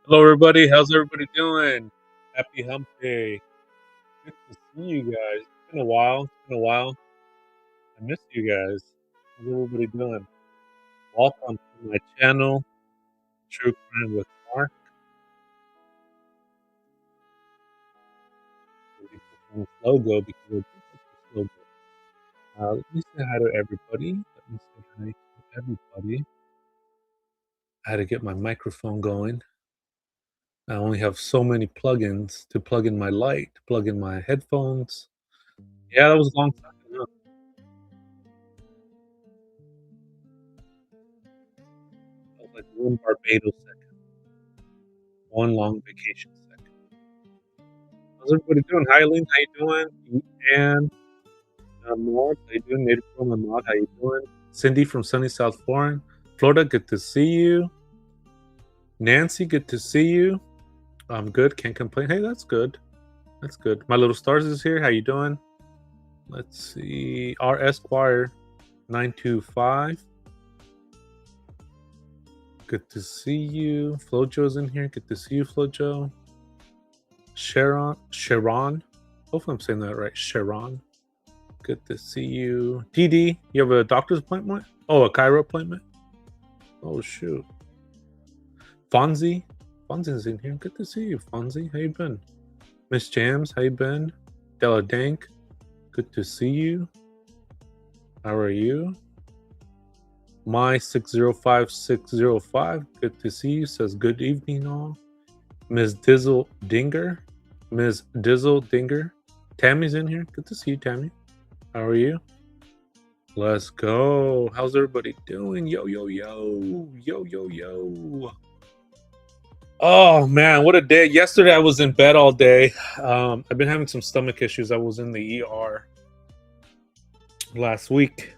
Hello, everybody. How's everybody doing? Happy Hump Day. Good to see you guys. It's been a while. It's been a while. I miss you guys. How's everybody doing? Welcome to my channel, True Crime with Mark. Let me put on this logo because I do like this logo. Let me say hi to everybody. Let me say hi to everybody. I had to get my microphone going. I only have so many plugins to plug in my light, to plug in my headphones. Yeah, that was a long time. Huh? That was like one Barbados second, one long vacation second. How's everybody doing? Hi, Eileen. How you doing? And Maud, how you doing? Native Roman Maud, how you doing? Cindy from sunny South Florida. Florida, good to see you. Nancy, good to see you. I'm good. Can't complain. Hey, that's good. That's good. My little stars is here. How you doing? Let's see. R Esquire 925. Good to see you. Flojo's in here. Good to see you, Flojo. Sharon. Hopefully I'm saying that right. Sharon. Good to see you. DD, you have a doctor's appointment? Oh, a Cairo appointment? Oh, shoot. Fonzie? Fonzie's in here. Good to see you, Fonzie. How you been? Miss Jams, how you been? Della Dank, good to see you. How are you? My 605605, good to see you. Says good evening, all. Ms. Dizzle Dinger. Ms. Dizzle Dinger. Tammy's in here. Good to see you, Tammy. How are you? Let's go. How's everybody doing? Yo, yo, yo. Yo, yo, yo. Oh, man, what a day. Yesterday, I was in bed all day. I've been having some stomach issues. I was in the ER last week,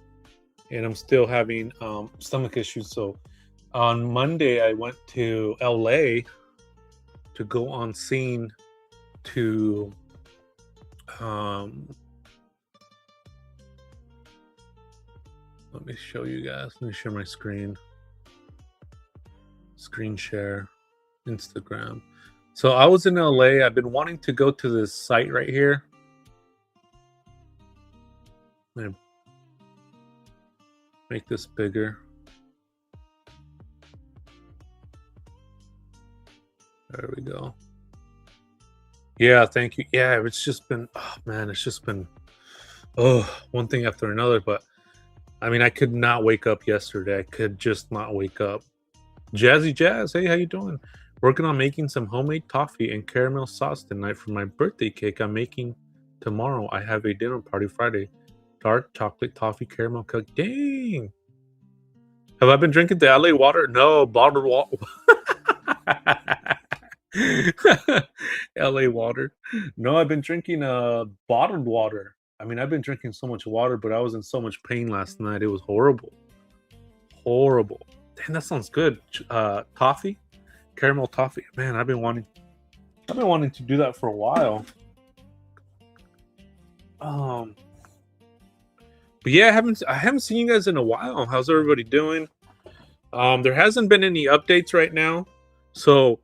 and I'm still having stomach issues. So on Monday, I went to LA to go on scene to let me show you guys. Let me share my screen. Screen share, Instagram. So I was in LA. I've been wanting to go to this site right here. I'm gonna make this bigger. There we go. Yeah, thank you. Yeah, it's just been, oh man, it's just been, one thing after another. But I mean, I could not wake up yesterday. I could just not wake up. Jazzy Jazz, hey, how you doing? Working on making some homemade toffee and caramel sauce tonight for my birthday cake I'm making tomorrow. I have a dinner party Friday. Dark chocolate toffee caramel cake. Dang. Have I been drinking the LA water? No, bottled water. LA water. No, I've been drinking bottled water. I mean, I've been drinking so much water, but I was in so much pain last night. It was horrible. Horrible. Damn, that sounds good. Toffee? Caramel toffee. Man, I've been wanting to do that for a while. But yeah, I haven't seen you guys in a while. How's everybody doing? There hasn't been any updates right now. So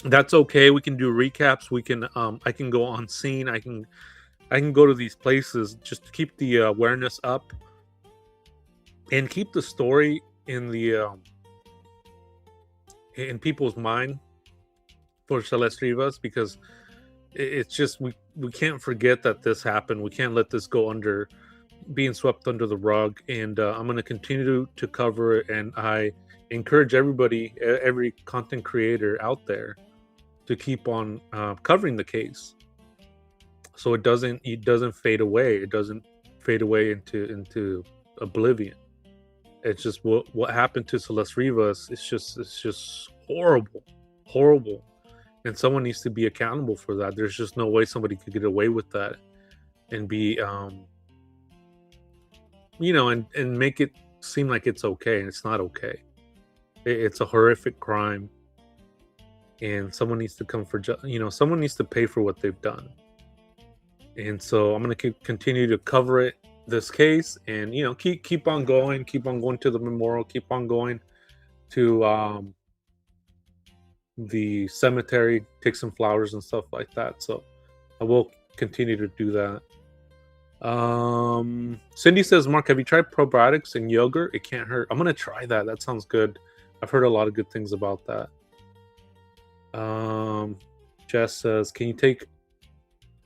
that's okay. We can do recaps. We can I can go on scene. I can go to these places just to keep the awareness up and keep the story in the in people's mind for Celeste Rivas, because it's just we can't forget that this happened. We can't let this go under being swept under the rug, and I'm going to continue to cover it. And I encourage everybody, every content creator out there, to keep on covering the case, so it doesn't fade away. It doesn't fade away into oblivion. It's just what happened to Celeste Rivas. It's just horrible, and someone needs to be accountable for that. There's just no way somebody could get away with that and be and make it seem like it's okay, and it's not okay. It's a horrific crime, and someone needs to come for someone needs to pay for what they've done. And so I'm going to continue to cover it, this case, and keep on going to the memorial, keep on going to the cemetery, take some flowers and stuff like that. So I will continue to do that. Cindy says, Mark, have you tried probiotics and yogurt? It can't hurt. I'm gonna try that. That sounds good. I've heard a lot of good things about that. Jess says, can you take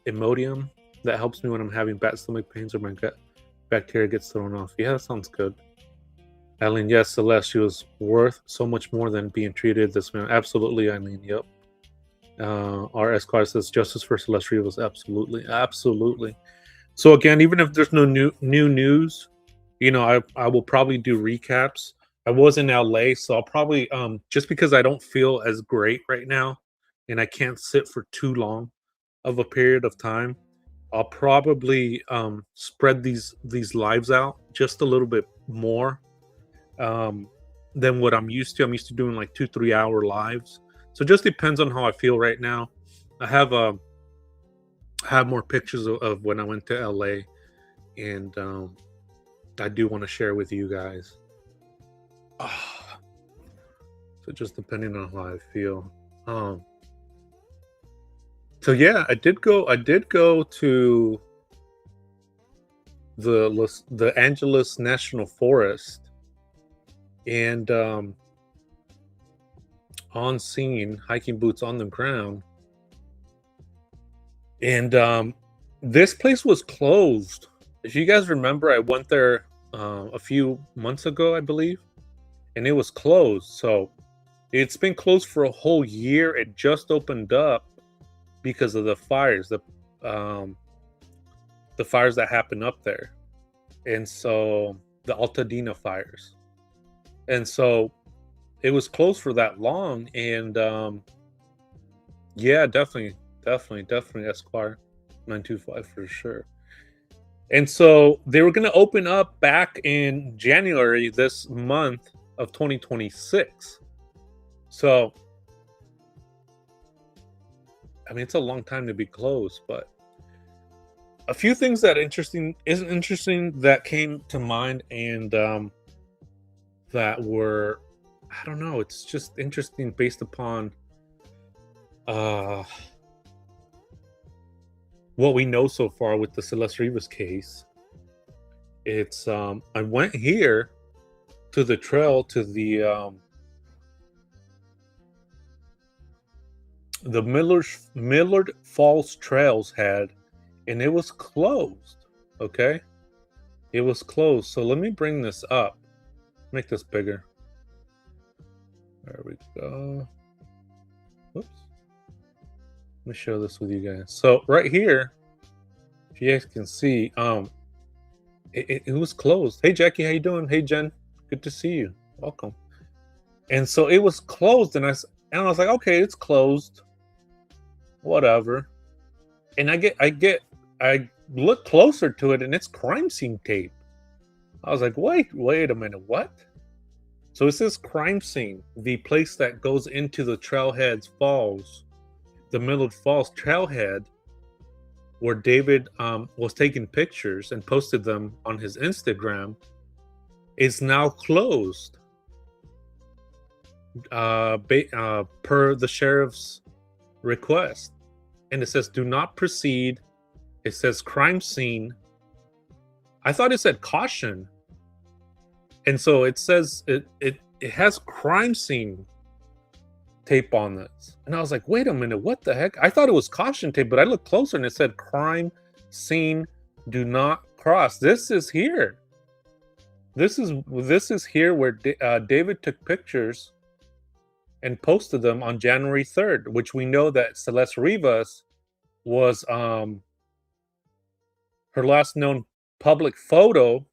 Imodium? That helps me when I'm having bad stomach pains or my gut bacteria gets thrown off. Yeah, that sounds good. Eileen, yes, Celeste, she was worth so much more than being treated this way. Absolutely, Eileen, yep. Our Esquire says, justice for Celeste Rivas. Absolutely, absolutely. So again, even if there's no new news, you know, I will probably do recaps. I was in LA, so I'll probably just because I don't feel as great right now and I can't sit for too long of a period of time, I'll probably spread these lives out just a little bit more than what I'm used to. I'm used to doing like 2-3 hour lives. So it just depends on how I feel right now. I have more pictures of when I went to LA, and I do want to share with you guys. So just depending on how I feel. So yeah, I did go to the Angeles National Forest, and on scene, hiking boots on the ground. And this place was closed. If you guys remember, I went there a few months ago, I believe, and it was closed. So it's been closed for a whole year. It just opened up because of the fires, the fires that happened up there, and so the Altadena fires, and so it was closed for that long. And yeah, definitely Esquire 925 for sure. And so they were going to open up back in January this month of 2026. So I mean, it's a long time to be closed, but a few things that isn't interesting that came to mind, and that were, I don't know, it's just interesting based upon what we know so far with the Celeste Rivas case. It's I went here to the trail, to the Millard Falls Trails head, and it was closed. Okay, it was closed. So let me bring this up, make this bigger. There we go. Whoops. Let me share this with you guys. So right here, if you guys can see, it was closed. Hey Jackie, how you doing? Hey Jen, good to see you. Welcome. And so it was closed, and I was like, okay, it's closed. Whatever. And I look closer to it, and it's crime scene tape. I was like, wait a minute, what? So it says crime scene, the place that goes into the Trailheads Falls, the Millard Falls Trailhead, where David was taking pictures and posted them on his Instagram, is now closed. Per the sheriff's request. And it says, do not proceed. It says crime scene. I thought it said caution. And so it says it has crime scene tape on this. And I was like, wait a minute, what the heck? I thought it was caution tape, but I looked closer and it said crime scene, do not cross. This is here. This is here where David took pictures and posted them on January 3rd, which we know that Celeste Rivas was her last known public photo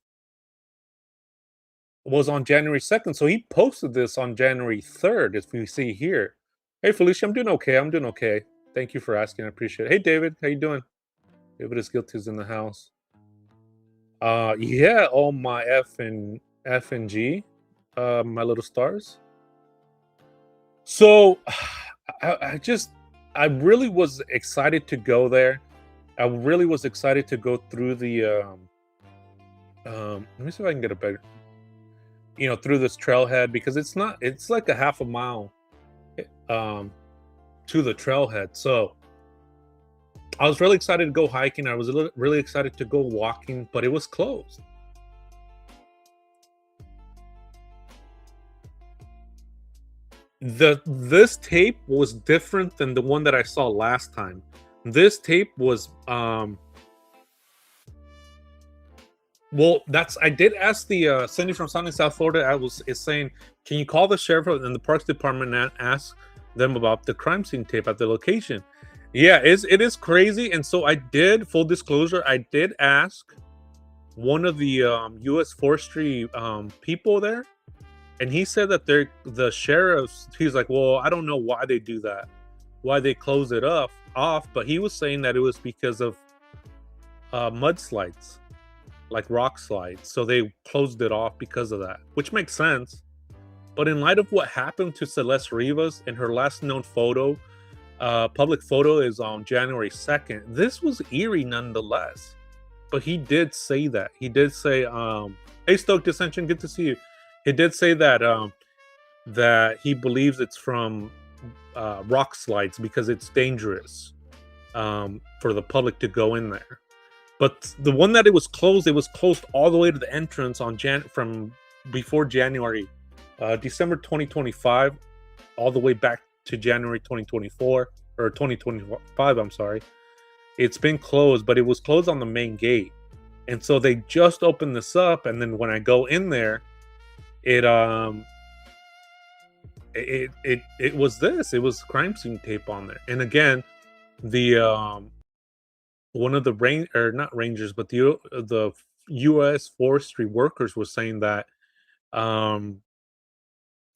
was on January 2nd. So he posted this on January 3rd, as we see here. Hey Felicia, I'm doing okay. Thank you for asking. I appreciate it. Hey David, how you doing? David is guilty is in the house. Yeah, all my F and G, my little stars. So I really was excited to go there. I really was excited to go through the let me see if I can get a better, through this trailhead, because it's like a half a mile. um, to the trailhead. So I was really excited to go hiking. I was really excited to go walking, but it was closed. This tape was different than the one that I saw last time. This tape was well, that's I did ask the Cindy from Sunny South Florida. I was is saying, can you call the sheriff and the parks department and ask them about the crime scene tape at the location? Yeah, it is crazy. And so I did, full disclosure, I did ask one of the U.S. Forestry people there, and he said that they're the sheriffs. He's like, well, I don't know why they do that, why they close it off, but he was saying that it was because of mudslides, like rock slides. So they closed it off because of that, which makes sense. But in light of what happened to Celeste Rivas and her last known photo, public photo is on January 2nd, this was eerie nonetheless. But he did say that. He did say, hey, Stoke Dissension, good to see you. He did say that that he believes it's from rock slides because it's dangerous for the public to go in there. But the one that it was closed all the way to the entrance on from before January, December 2025, all the way back to January 2024 or 2025. I'm sorry, it's been closed, but it was closed on the main gate, and so they just opened this up. And then when I go in there, it was crime scene tape on there. And again, the one of the not rangers, but the U.S. forestry workers was saying that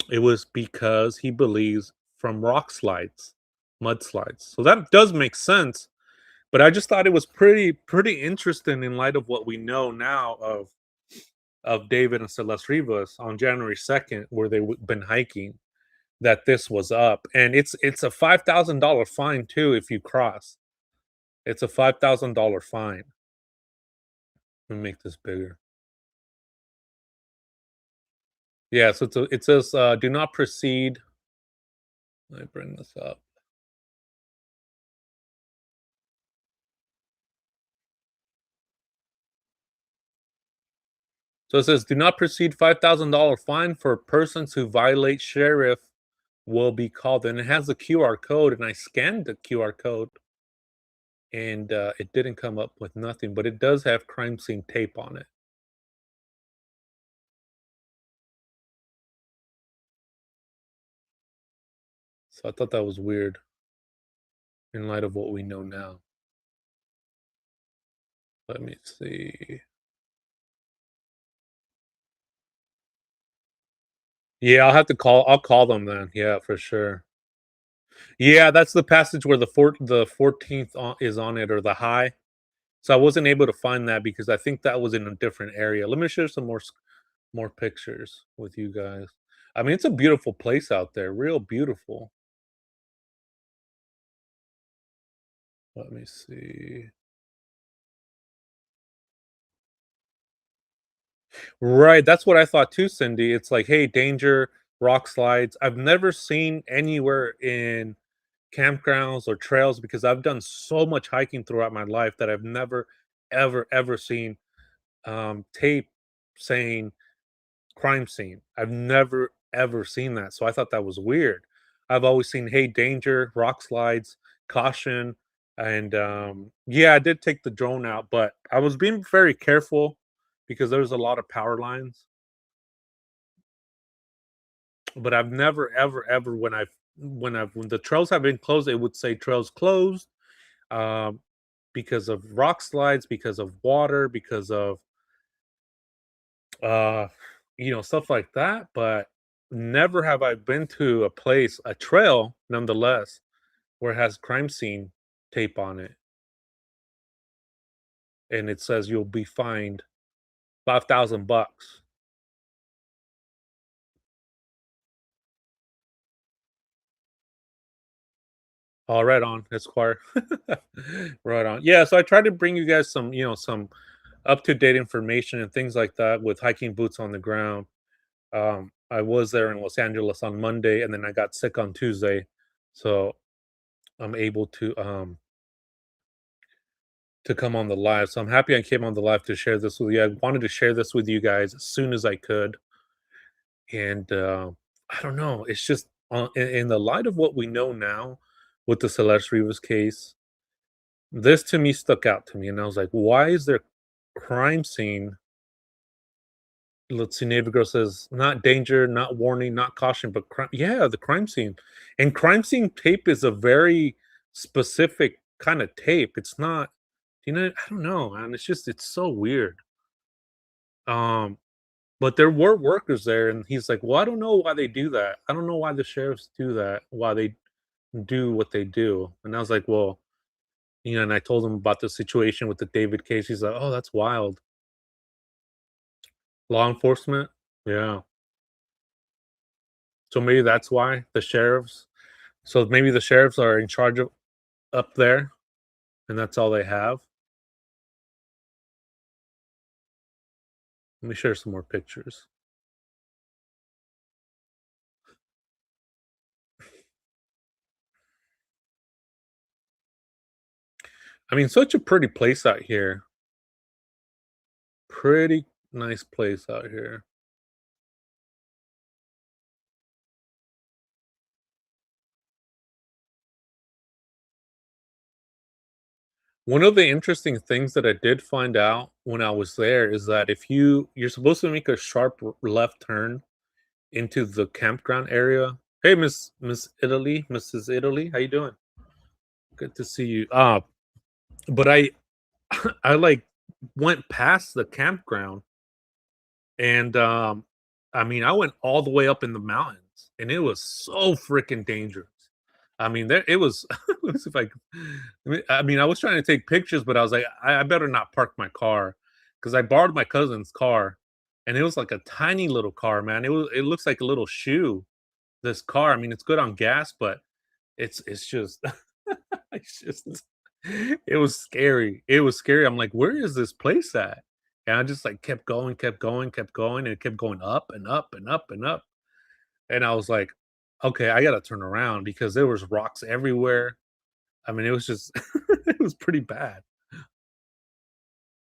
it was because he believes from rock slides, mudslides. So that does make sense. But I just thought it was pretty interesting in light of what we know now of David and Celeste Rivas on January 2nd, where they've been hiking, that this was up. And it's a $5,000 fine too if you cross. It's a $5,000 fine. Let me make this bigger. Yeah, so it says do not proceed. Let me bring this up. So it says do not proceed, $5,000 fine for persons who violate sheriff will be called. And it has a QR code, and I scanned the QR code, and it didn't come up with nothing, but it does have crime scene tape on it. So I thought that was weird in light of what we know now. Let me see. Yeah, I'll call them then. Yeah, for sure. Yeah, that's the passage where the 14th is on it, or the high. So I wasn't able to find that because I think that was in a different area. Let me share some more pictures with you guys. I mean, it's a beautiful place out there, real beautiful. Let me see. Right, that's what I thought too, Cindy. It's like, hey, danger, rock slides. I've never seen anywhere in campgrounds or trails, because I've done so much hiking throughout my life, that I've never, ever seen tape saying crime scene. I've never ever seen that. So I thought that was weird. I've always seen, hey, danger, rock slides, caution. And yeah, I did take the drone out, but I was being very careful because there's a lot of power lines. But I've never ever when the trails have been closed, it would say trails closed, um, because of rock slides, because of water, because of uh, stuff like that. But never have I been to a trail, nonetheless, where it has crime scene tape on it, and it says you'll be fined $5,000. Oh, right on, Esquire. Right on. Yeah, so I tried to bring you guys some up to date information and things like that with hiking boots on the ground. I was there in Los Angeles on Monday, and then I got sick on Tuesday, so I'm able to come on the live. So I'm happy I came on the live to share this with you. I wanted to share this with you guys as soon as I could, and I don't know. It's just in the light of what we know now with the Celeste Rivas case. This to me stuck out to me, and I was like, "Why is there crime scene?" Let's see, Neighbor Girl says, "Not danger, not warning, not caution, but crime." Yeah, the crime scene, and crime scene tape is a very specific kind of tape. It's not, I don't know, man. It's so weird. Um, but there were workers there, and he's like, "Well, I don't know why they do that. I don't know why the sheriffs do that. Why they do what they do." And I was like, "Well." And I told him about the situation with the David case. He's like, "Oh, that's wild." Law enforcement? Yeah. So maybe that's why the sheriffs so maybe the sheriffs are in charge of up there, and that's all they have? Let me share some more pictures. I mean, such a pretty place out here. Pretty nice place out here. One of the interesting things that I did find out when I was there is that if you're supposed to make a sharp left turn into the campground area. Hey, Miss Italy, Mrs. Italy, how you doing? Good to see you. But I like went past the campground and I mean I went all the way up in the mountains and it was so freaking dangerous. I mean there it was let me see if I mean I was trying to take pictures, but I was like, I better not park my car because I borrowed my cousin's car and it was like a tiny little car, man. It looks like a little shoe. This car. I mean, it's good on gas, but it's just it's just it was scary. It was scary. I'm like, "Where is this place at?" And I just, like, kept going, kept going, kept going, and it kept going up and up and up and up. And I was like, "Okay, I gotta turn around," because there was rocks everywhere. I mean, it was just it was pretty bad.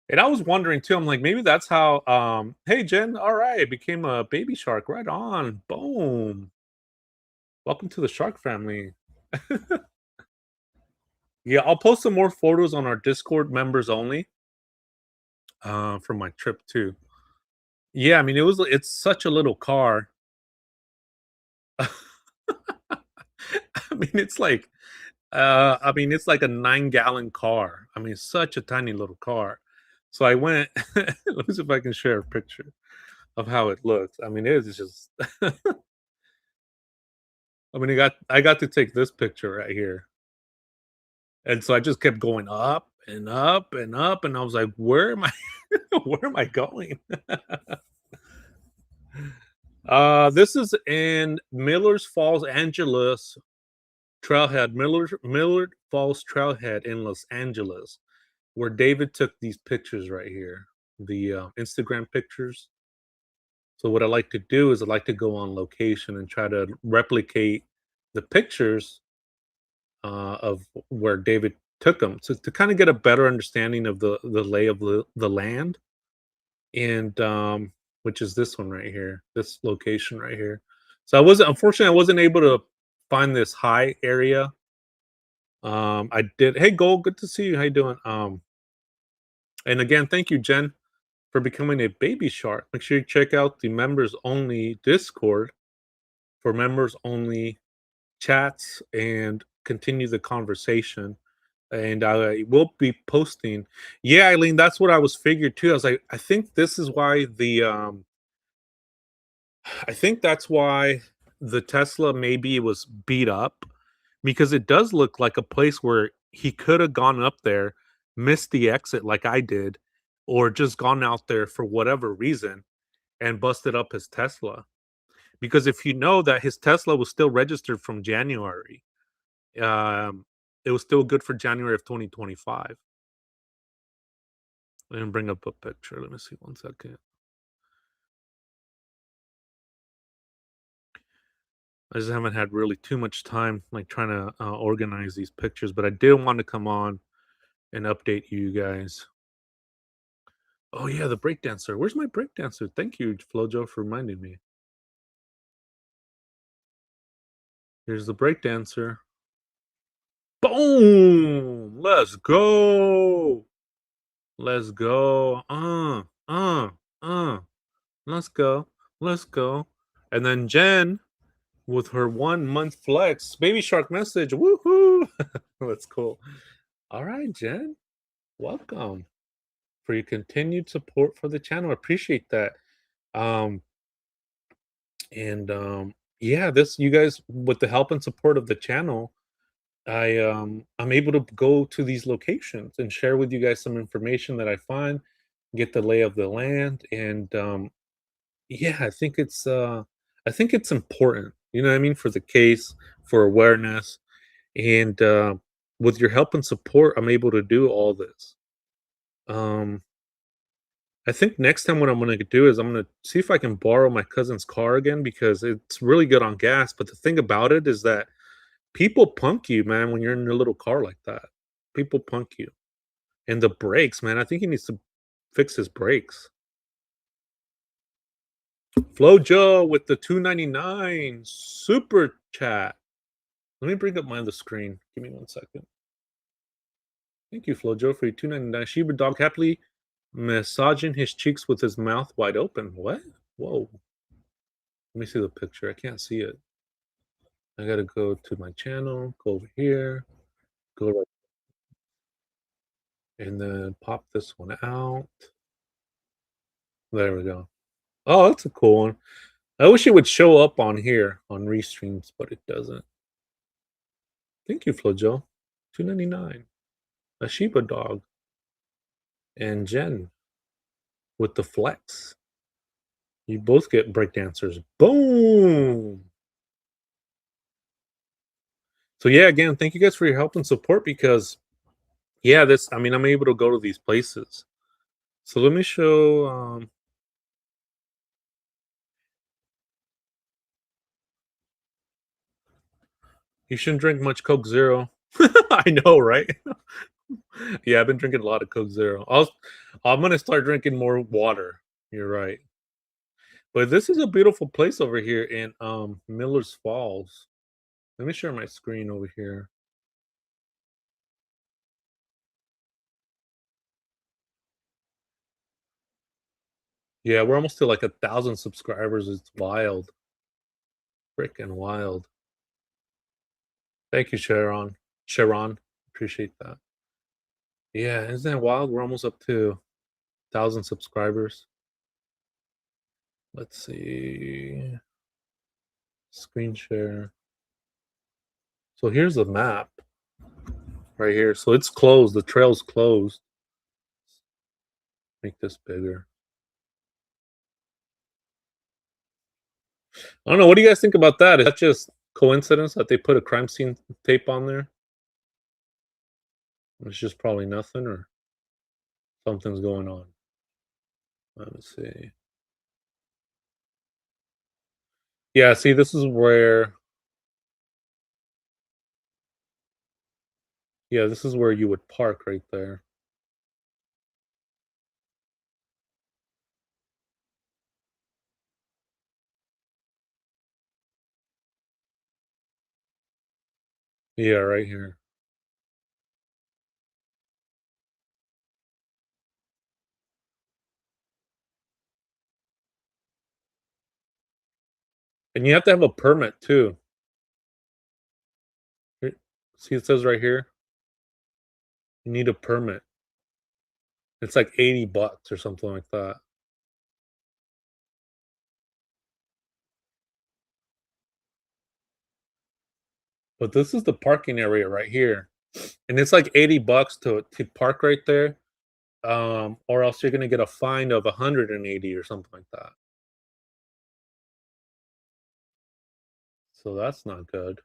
And I was wondering too, I'm like, maybe that's how, "Hey, Jen, alright, became a baby shark, right on, boom. Welcome to the shark family." Yeah, I'll post some more photos on our Discord members only, from my trip too. Yeah, I mean, it's such a little car. I mean, it's like a 9-gallon car. I mean, such a tiny little car. So I went let me see if I can share a picture of how it looks. I mean, it is just I mean, I got to take this picture right here. And so I just kept going up and up and up, and I was like, "Where am I where am I going?" This is in Miller's Falls, Angeles Trailhead, Millard Falls Trailhead in Los Angeles, where David took these pictures right here, the Instagram pictures. So what I like to do is I like to go on location and try to replicate the pictures of where David took them, to kind of get a better understanding of the lay of the land, and which is this one right here, this location right here. So I wasn't able to find this high area. I did. Hey, Gold, good to see you. How you doing? And again, thank you, Jen, for becoming a baby shark. Make sure you check out the members only Discord for members only chats and continue the conversation. And I will be posting. Yeah, Eileen, that's what I was figured too. I was like, I think this is why I think that's why the Tesla maybe was beat up because it does look like a place where he could have gone up there, missed the exit like I did, or just gone out there for whatever reason and busted up his Tesla. Because if you know that his Tesla was still registered from January, um, it was still good for January of 2025. Let me bring up a picture. Let me see one second. I just haven't had really too much time, like, trying to, organize these pictures, but I did want to come on and update you guys. Oh, yeah, the breakdancer. Where's my breakdancer? Thank you, Flojo, for reminding me. Here's the breakdancer. Boom! Let's go! Let's go. Uh. Let's go. Let's go. And then Jen with her 1 month flex. Baby Shark message. Woohoo! That's cool. All right, Jen. Welcome for your continued support for the channel. Appreciate that. Um, and yeah, this you guys with the help and support of the channel, I'm able to go to these locations and share with you guys some information that I find, get the lay of the land, and yeah, I think it's important. You know what I mean, for the case, for awareness, and with your help and support, I'm able to do all this. Um, I think next time what I'm gonna do is I'm gonna see if I can borrow my cousin's car again because it's really good on gas. But the thing about it is that people punk you, man, when you're in your little car like that. People punk you. And the brakes, man, I think he needs to fix his brakes. Flojo with the 2.99 super chat. Let me bring up my other screen. Give me 1 second. Thank you, Flojo, for your 2.99. Shiba dog happily massaging his cheeks with his mouth wide open. What? Whoa. Let me see the picture. I can't see it. I gotta go to my channel, go over here, go right, and then pop this one out. There we go. Oh, that's a cool one. I wish it would show up on here on restreams, but it doesn't. Thank you, Flojo. 2.99. A Shiba dog. And Jen with the flex. You both get breakdancers. Boom. So yeah, again, thank you guys for your help and support because yeah, I mean, I'm able to go to these places. So let me show you shouldn't drink much Coke Zero. I know, right? Yeah, I've been drinking a lot of Coke Zero. I'm gonna start drinking more water. You're right. But this is a beautiful place over here in Miller's Falls. Let me share my screen over here. Yeah, we're almost to like 1,000 subscribers. It's wild. Freaking wild. Thank you, Sharon. Sharon, appreciate that. Yeah, isn't that wild? We're almost up to 1,000 subscribers. Let's see. Screen share. So here's the map right here. So it's closed. The trail's closed. Make this bigger. I don't know. What do you guys think about that? Is that just coincidence that they put a crime scene tape on there? It's just probably nothing, or something's going on. Let me see. Yeah, see, this is where. Yeah, this is where you would park right there. Yeah, right here. And you have to have a permit too. See, it says right here, you need a permit. It's like $80 or something like that. But this is the parking area right here, and it's like $80 to park right there. Or else you're gonna get a fine of 180 or something like that. So that's not good.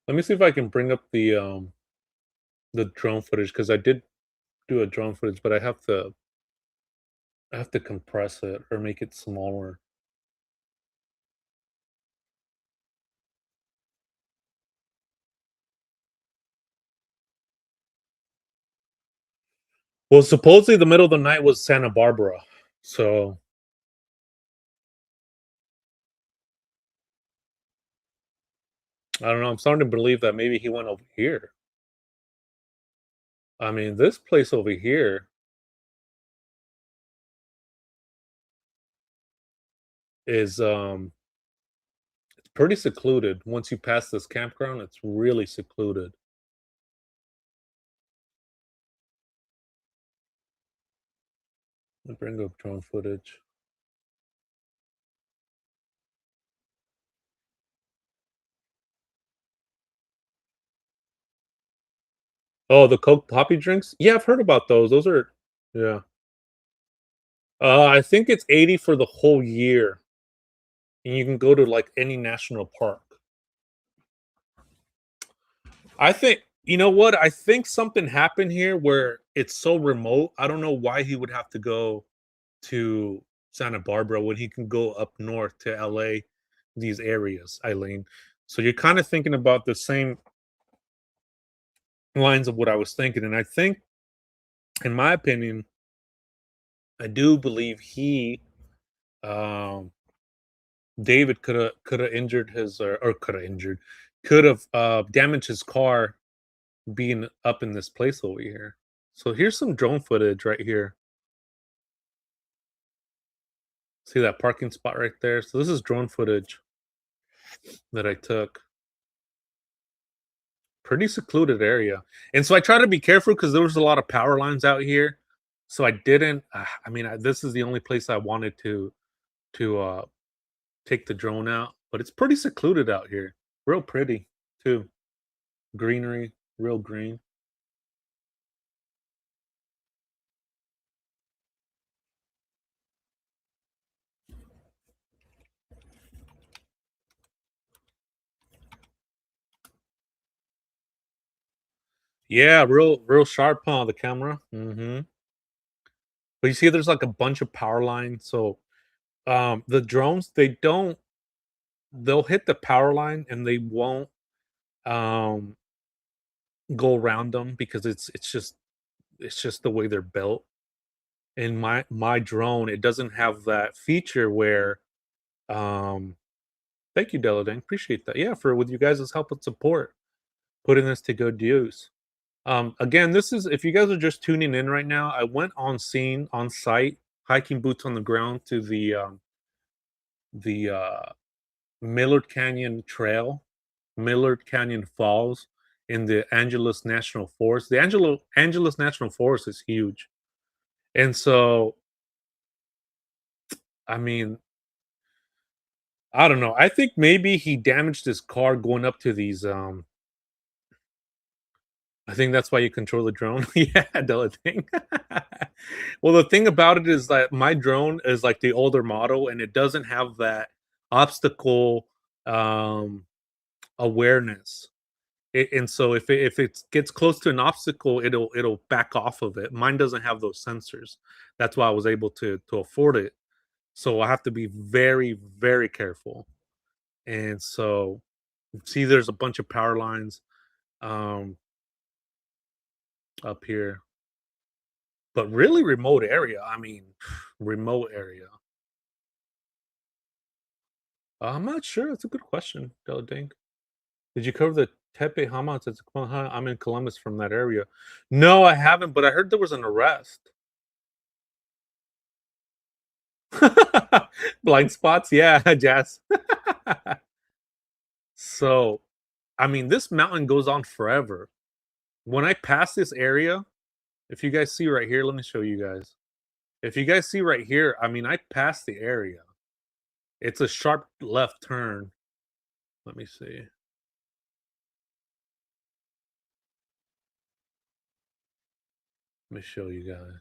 Let me see if I can bring up the drone footage because I did do a drone footage, but I have to I have to compress it or make it smaller. Well, supposedly the middle of the night was Santa Barbara. So I don't know. I'm starting to believe that maybe he went over here. I mean, this place over here is it's pretty secluded. Once you pass this campground, it's really secluded. Let me bring up drone footage. Oh, the Coke poppy drinks? Yeah, I've heard about those. Those are yeah. I think it's 80 for the whole year, and you can go to like any national park. I think you know what? I think something happened here where it's so remote. I don't know why he would have to go to Santa Barbara when he can go up north to LA, these areas, Eileen. So you're kind of thinking about the same lines of what I was thinking. And I think, in my opinion, I do believe um, David could have injured his or could have injured, could have damaged his car being up in this place over here. So here's some drone footage right here. See that parking spot right there? So this is drone footage that I took. Pretty secluded area. And so I try to be careful because there was a lot of power lines out here. So I didn't I mean, this is the only place I wanted to take the drone out, but it's pretty secluded out here. Real pretty too. Greenery, real green. Yeah, real sharp on the camera. But you see there's like a bunch of power lines. So the drones they'll hit the power line and they won't um go around them because it's just the way they're built. In my drone, it doesn't have that feature where um thank you, Deladang. Appreciate that. Yeah, for with you guys' help and support, putting this to good use. Again, this is if you guys are just tuning in right now, I went on scene on site, hiking boots on the ground to the Millard Canyon Trail, Millard Canyon Falls in the Angeles National Forest. The Angeles National Forest is huge. And so, I mean, I don't know. I think maybe he damaged his car going up to these. I think that's why you control the drone. Yeah, the thing. Well, the thing about it is that my drone is like the older model, and it doesn't have that obstacle um, awareness. And so if it gets close to an obstacle, it'll back off of it. Mine doesn't have those sensors. That's why I was able to afford it. So I have to be very very careful. And so see, there's a bunch of power lines um, up here, but really remote area. I mean, remote area. I'm not sure. That's a good question, Deladink. Did you cover the Tepe Hamas at Huh, I'm in Columbus from that area. No, I haven't, but I heard there was an arrest. Blind spots, yeah, Jazz. So, I mean, this mountain goes on forever. When I pass this area, if you guys see right here, let me show you guys. If you guys see right here, I mean, I passed the area. It's a sharp left turn. Let me see. Let me show you guys.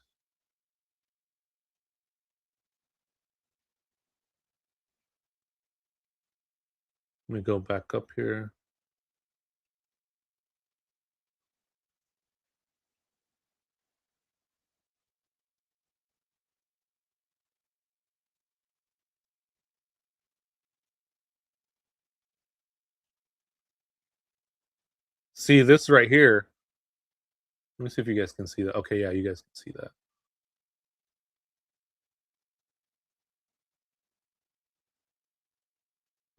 Let me go back up here. See this right here. Let me see if you guys can see that. Okay, yeah, you guys can see that.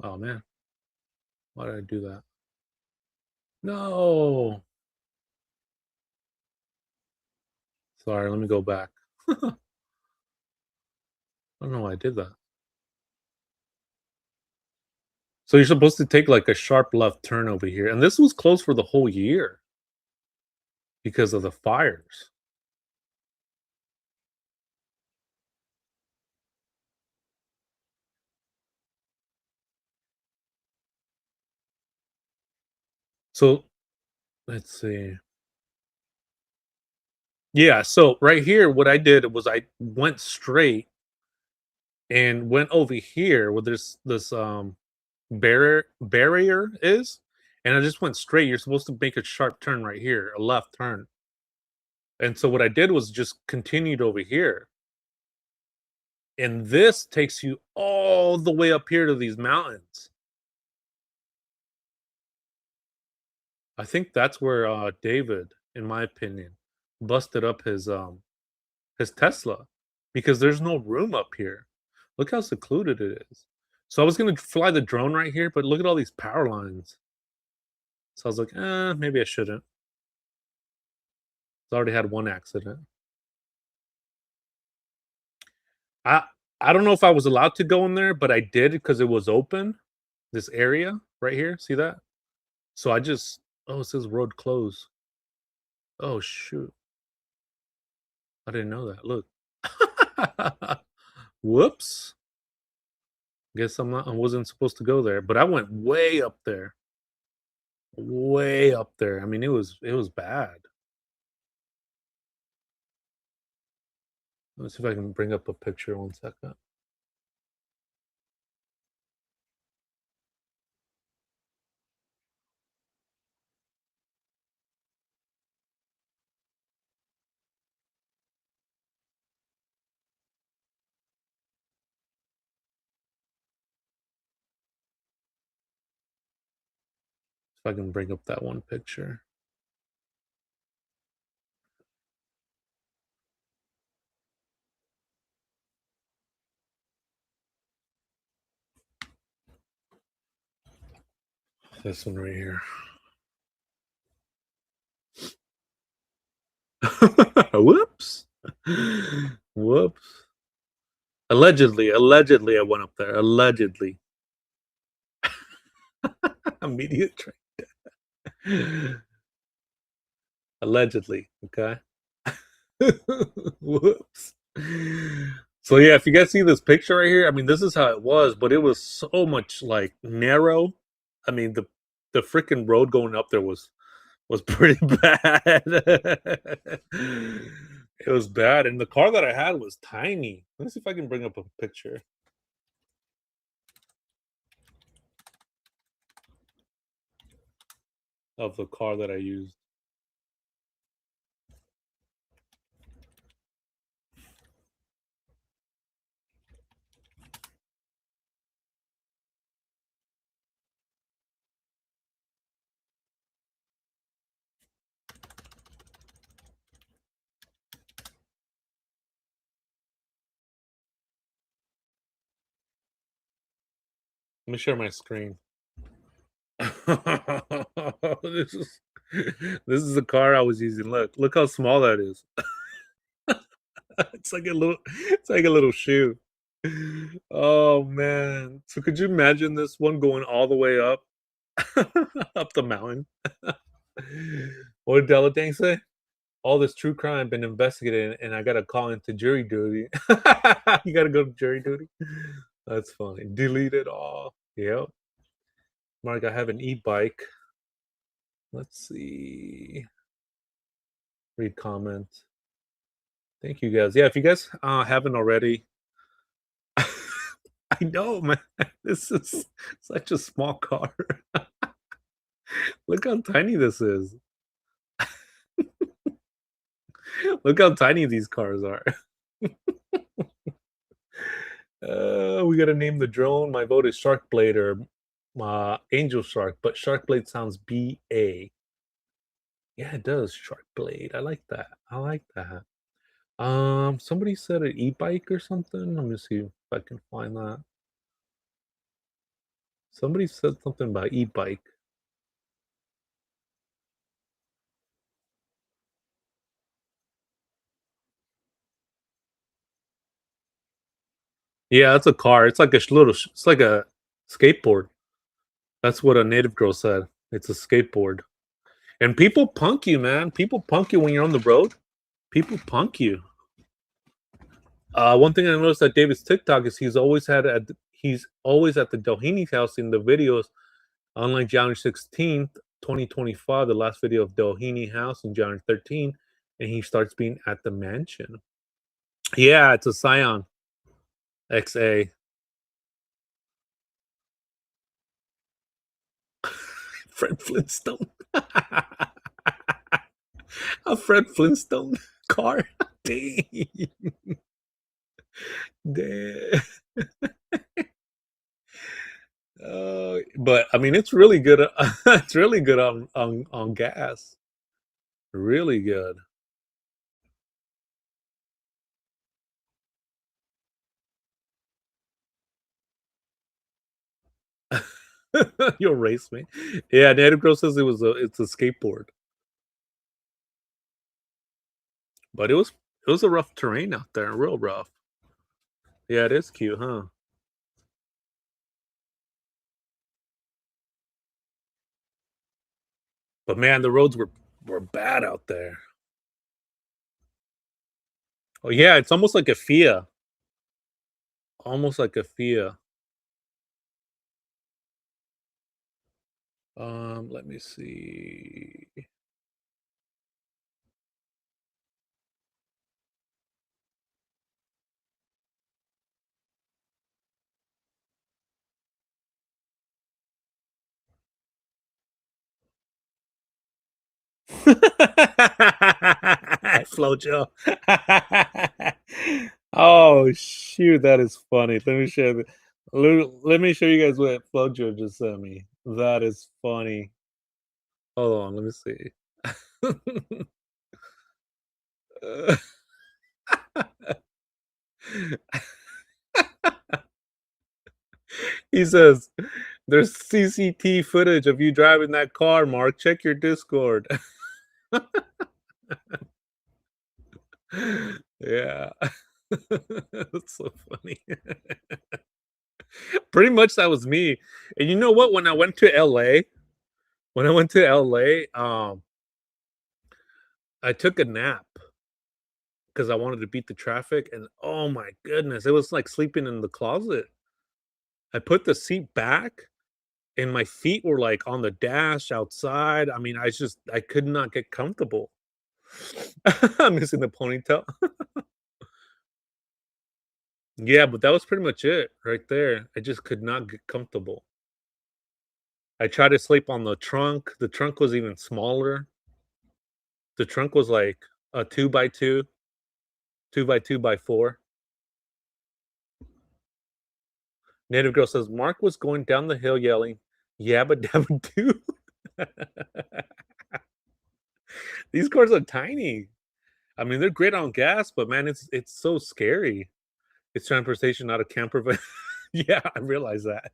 Oh man, why did I do that? No. Sorry, let me go back. I don't know why I did that. So you're supposed to take like a sharp left turn over here, and this was closed for the whole year because of the fires. So let's see. Yeah, so right here, what I did was I went straight and went over here where this barrier is, and I just went straight. You're supposed to make a sharp turn right here, a left turn. And so what I did was just continued over here. And this takes you all the way up here to these mountains. I think that's where David, in my opinion, busted up his Tesla because there's no room up here. Look how secluded it is. So I was gonna fly the drone right here, but look at all these power lines. So I was like, maybe I shouldn't. I already had one accident. I I don't know if I was allowed to go in there, but I did because it was open. This area right here, see that? So I just it says road closed. Oh shoot. I didn't know that. Look. Whoops. Guess I wasn't supposed to go there, but I went way up there. Way up there. I mean, it was bad. Let's see if I can bring up a picture 1 second. If I can bring up that one picture. This one right here. Whoops. Whoops. Allegedly, I went up there. Allegedly. Immediate train. Allegedly. Okay. Whoops. So yeah, if you guys see this picture right here, I mean, this is how it was, but it was so much like narrow. I mean, the freaking road going up there was pretty bad. It was bad, and the car that I had was tiny. Let me see if I can bring up a picture of the car that I used. Let me share my screen. this is this is the car I was using. Look how small that is. It's like a little shoe. Oh man. So could you imagine this one going all the way up up the mountain? What did Delatang say? All this true crime been investigated and I gotta call into jury duty. You gotta go to jury duty. That's funny. Delete it all. Yep. Mark, I have an e-bike. Let's see. Read comments. Thank you guys. Yeah, if you guys haven't already, I know, man. This is such a small car. Look how tiny this is. Look how tiny these cars are. We gotta name the drone. My vote is Shark Blade or Angel Shark, but Shark Blade sounds BA. Yeah, it does. Shark blade. I like that. I like that. Somebody said an e-bike or something. Let me see if I can find that. Somebody said something about e-bike. Yeah, it's a car. It's like a it's like a skateboard. That's what a native girl said. It's a skateboard. And people punk you, man. People punk you when you're on the road. People punk you. One thing I noticed at David's TikTok is he's always at the Doheny house in the videos. Unlike January 16th, 2025, the last video of Doheny house in January 13th, and he starts being at the mansion. Yeah, it's a Scion XA. Fred Flintstone. A Fred Flintstone car. Dang. Damn. But I mean, it's really good. It's really good on gas. Really good. You'll race me. Yeah, Native Girl says it's a skateboard, but it was a rough terrain out there, real rough. Yeah, it is cute, huh? But man, the roads were bad out there. Oh yeah, it's almost like a Fia. Almost like a Fia. Let me see. Flojo. Oh shoot, that is funny. Let me show you guys what Flojo just sent me. That is funny. Hold on, let me see. He says, "There's CCTV footage of you driving that car, Mark. Check your Discord." Yeah. That's so funny. Pretty much that was me. And you know what? When I went to LA, I took a nap because I wanted to beat the traffic. And oh my goodness, it was like sleeping in the closet. I put the seat back and my feet were like on the dash outside. I mean, I could not get comfortable. I'm missing the ponytail. Yeah, but that was pretty much it right there. I just could not get comfortable. I tried to sleep on the trunk. The trunk was even smaller. The trunk was like a 2x2, 2x2x4. Native girl says Mark was going down the hill yelling, "Yabba dabba doo." These cars are tiny. I mean, they're great on gas, but man, it's so scary. It's transportation, not a camper van. Yeah, I realized that.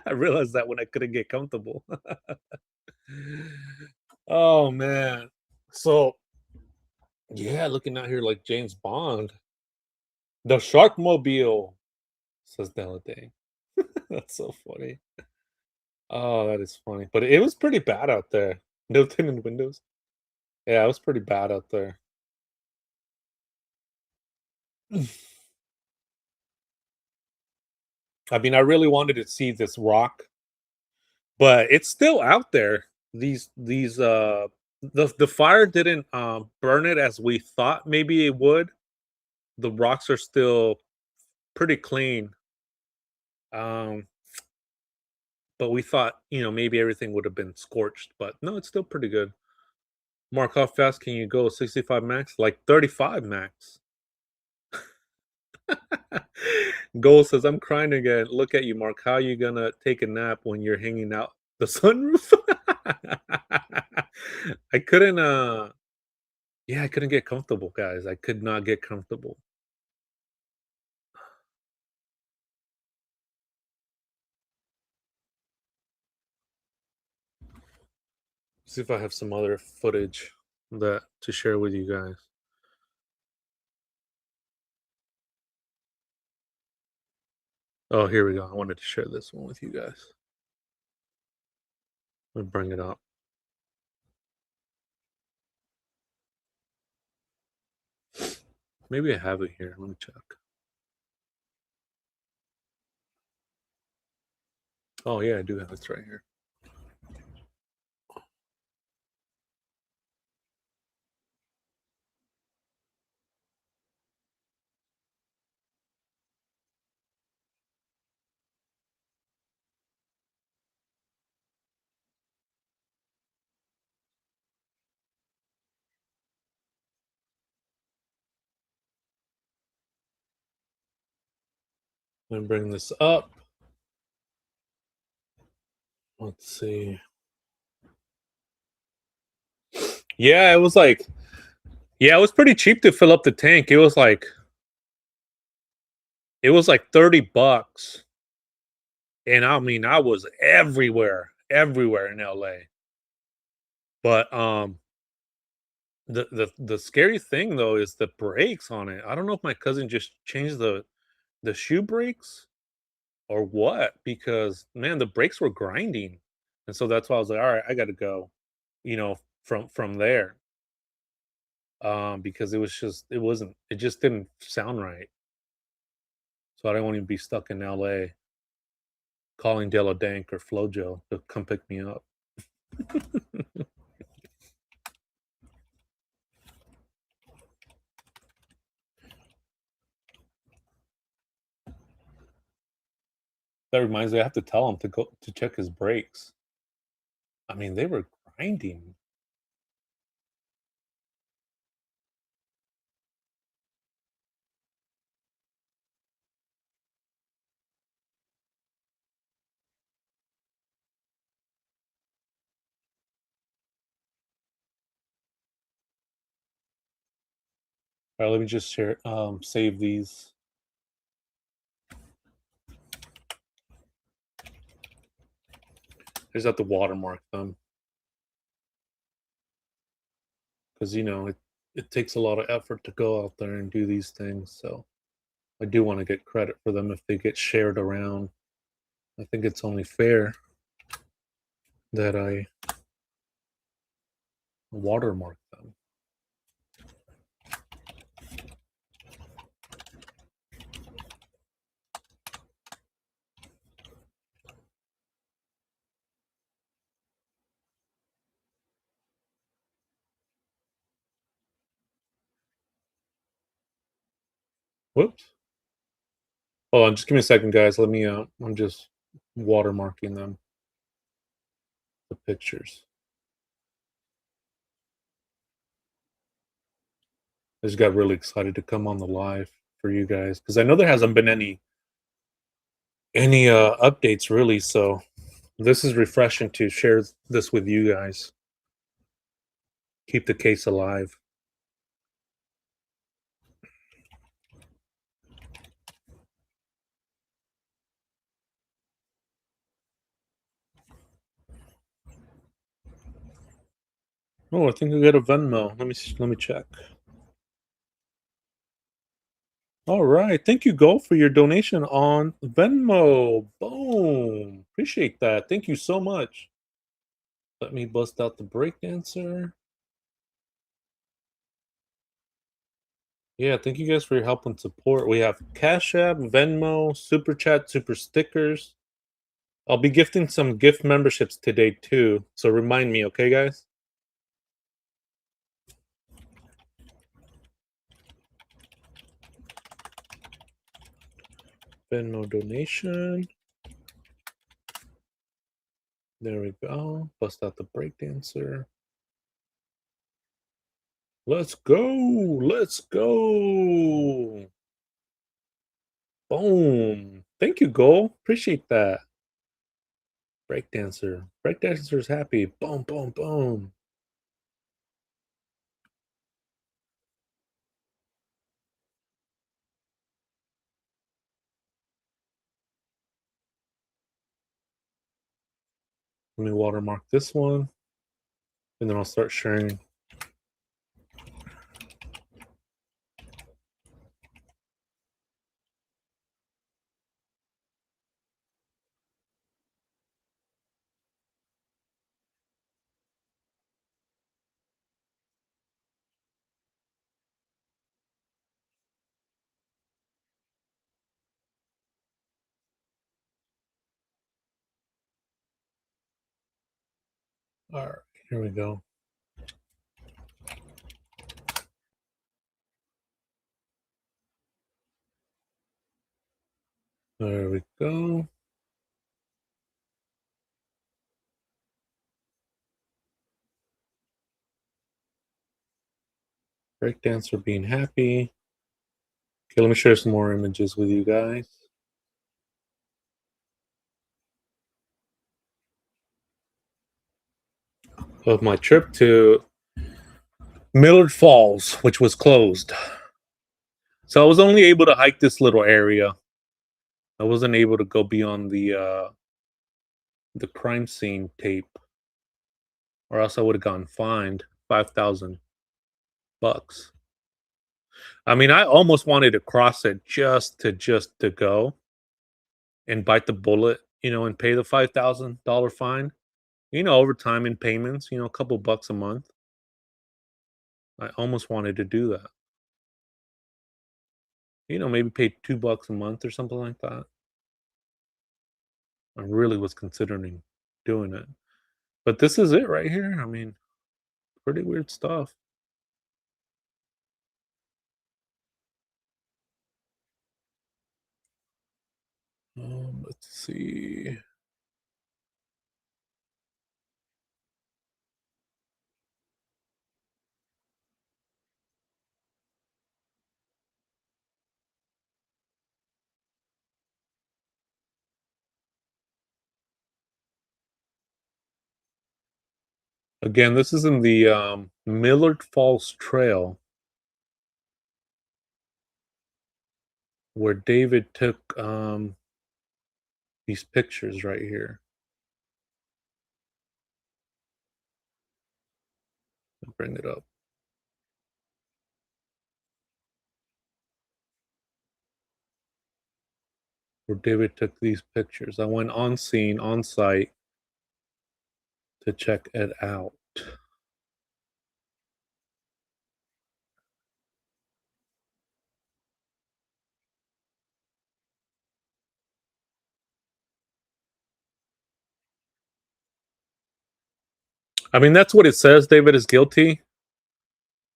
I realized that when I couldn't get comfortable. Oh man. So yeah, looking out here like James Bond. The Sharkmobile, says Deladay. That's so funny. Oh, that is funny. But it was pretty bad out there. No tinted windows. Yeah, it was pretty bad out there. I mean, I really wanted to see this rock, but it's still out there. The fire didn't burn it as we thought maybe it would. The rocks are still pretty clean. Um, but we thought, maybe everything would have been scorched, but no, it's still pretty good. Mark, how fast can you go? 65 max? Like 35 max. Goal says, I'm crying again. Look at you, Mark. How are you gonna take a nap when you're hanging out The sunroof? I couldn't, yeah, I couldn't get comfortable, guys. I could not get comfortable. See if I have some other footage that to share with you guys. Oh, here we go. I wanted to share this one with you guys. Let me bring it up. Maybe I have it here. Let me check. Oh, yeah, I do have it. It's right here. Let me bring this up. Let's see. Yeah, it was like, yeah, it was pretty cheap to fill up the tank. It was like $30. And I mean, I was everywhere in LA. But the scary thing though is the brakes on it. I don't know if my cousin just changed the shoe brakes or what, because man, the brakes were grinding. And so that's why I was like, all right, I gotta go, you know, from there. Because it just didn't sound right. So I don't want to be stuck in LA calling Della Dank or Flojo to come pick me up. That reminds me, I have to tell him to go to check his brakes. I mean, they were grinding. All right, let me just share, save these. I just have to watermark them because it takes a lot of effort to go out there and do these things. So I do want to get credit for them if they get shared around. I think it's only fair that I watermark them. Whoops. Hold on, just give me a second, guys. Let me. I'm just watermarking them, the pictures. I just got really excited to come on the live for you guys because I know there hasn't been any updates really. So this is refreshing to share this with you guys. Keep the case alive. Oh, I think I got a Venmo. Let me check. All right, thank you, Go, for your donation on Venmo. Boom, appreciate that. Thank you so much. Let me bust out the breakdancer. Yeah, thank you guys for your help and support. We have Cash App, Venmo, Super Chat, Super Stickers. I'll be gifting some gift memberships today too, so remind me, okay, guys? Venmo donation. There we go. Bust out the breakdancer. Let's go. Let's go. Boom. Thank you, Go. Appreciate that. Breakdancer. Breakdancer's happy. Boom, boom, boom. Let me watermark this one, and then I'll start sharing. All right, here we go. There we go. Breakdancer being happy. Okay, let me share some more images with you guys. Of my trip to Millard Falls, which was closed. So I was only able to hike this little area. I wasn't able to go beyond the crime scene tape, or else I would have gone fined $5,000. I mean, I almost wanted to cross it just to go and bite the bullet, and pay the $5,000 fine. Over time in payments, a couple bucks a month. I almost wanted to do that. Maybe pay $2 a month or something like that. I really was considering doing it. But this is it right here. I mean, pretty weird stuff. Let's see. Again, this is in the Millard Falls Trail where David took these pictures right here. I'll bring it up. Where David took these pictures. I went on scene, on site to check it out. I mean, that's what it says. David is guilty.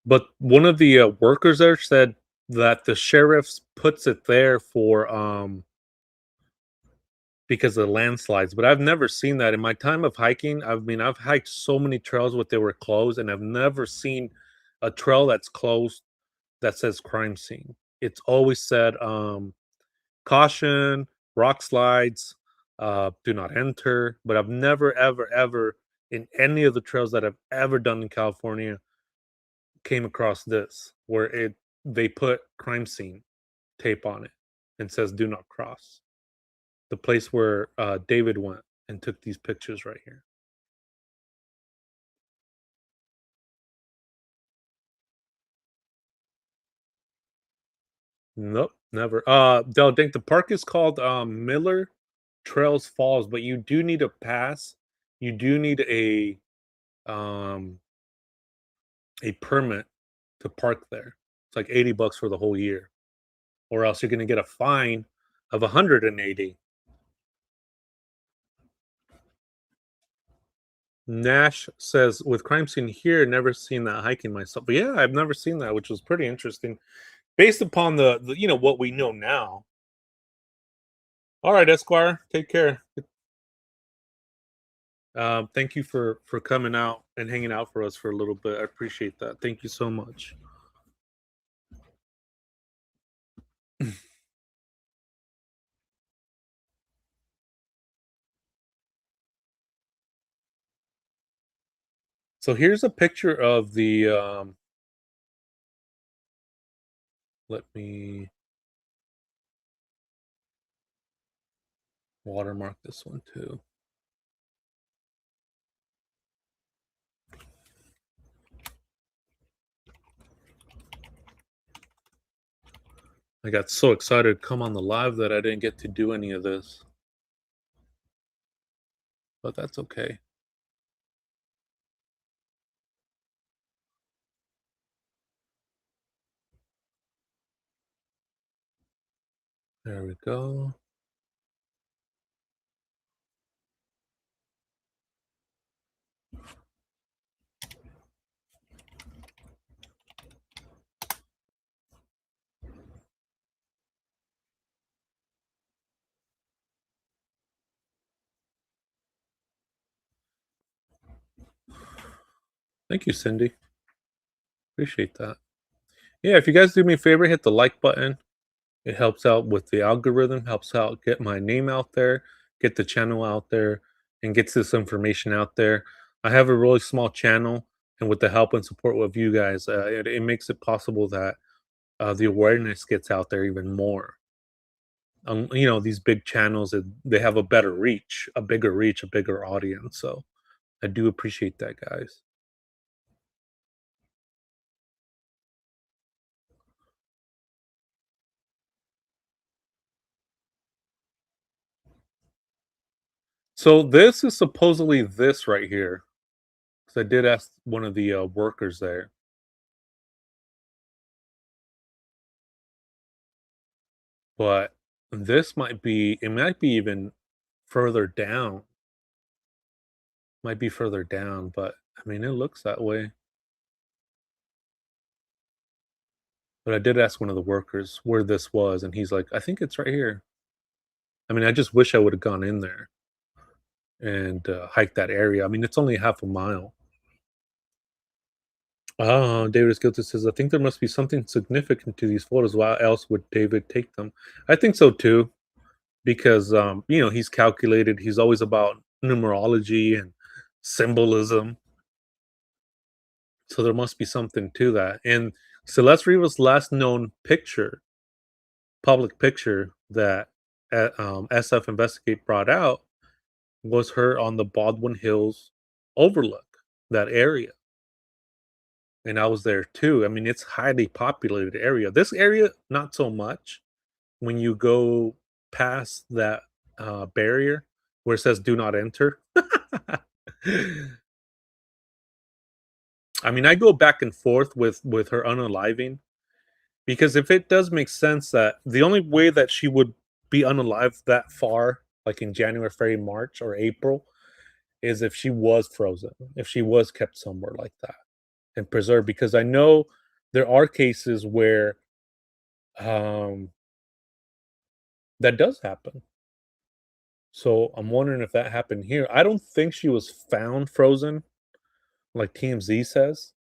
But one of the workers there said that the sheriff's puts it there for because of the landslides. But I've never seen that in my time of hiking. I mean, I've hiked so many trails where they were closed, and I've never seen a trail that's closed that says crime scene. It's always said caution, rock slides, do not enter. But I've never, ever, ever in any of the trails that I've ever done in California came across this where they put crime scene tape on it and says do not cross. The place where David went and took these pictures right here. Nope, never. Del think the park is called Miller Trails Falls, but you do need a pass. You do need um a permit to park there. It's like $80 for the whole year, or else you're going to get a fine of 180. Nash says, with crime scene here, never seen that hiking myself. But yeah, I've never seen that, which was pretty interesting, based upon the what we know now. All right, Esquire, take care. Thank you for coming out and hanging out for us for a little bit. I appreciate that. Thank you so much. So here's a picture of the let me watermark this one too. I got so excited to come on the live that I didn't get to do any of this, but that's okay. There we go. Thank you, Cindy. Appreciate that. Yeah, if you guys do me a favor, hit the like button. It helps out with the algorithm, helps out get my name out there, get the channel out there, and gets this information out there. I have a really small channel, and with the help and support of you guys, it makes it possible that the awareness gets out there even more. These big channels, they have a better reach, a bigger audience. So I do appreciate that, guys. So this is supposedly this right here, because I did ask one of the workers there, but this might be, it might be even further down, might be further down, but I mean, it looks that way. But I did ask one of the workers where this was, and he's like, I think it's right here. I mean, I just wish I would have gone in there and hiked that area. I mean, it's only half a mile. David Esquilta says, I think there must be something significant to these photos. Why else would David take them? I think so too, because he's calculated. He's always about numerology and symbolism. So there must be something to that. And Celeste Riva's last known picture, public picture that SF Investigate brought out was her on the Baldwin Hills overlook, that area. And I was there too. I mean, it's highly populated area. This area, not so much. When you go past that barrier where it says "Do not enter," I mean, I go back and forth with her unaliving because if it does make sense that the only way that she would be unalive that far, like in January, February, March, or April, is if she was frozen, if she was kept somewhere like that and preserved. Because I know there are cases where um, that does happen. So I'm wondering if that happened here. I don't think she was found frozen, like TMZ says.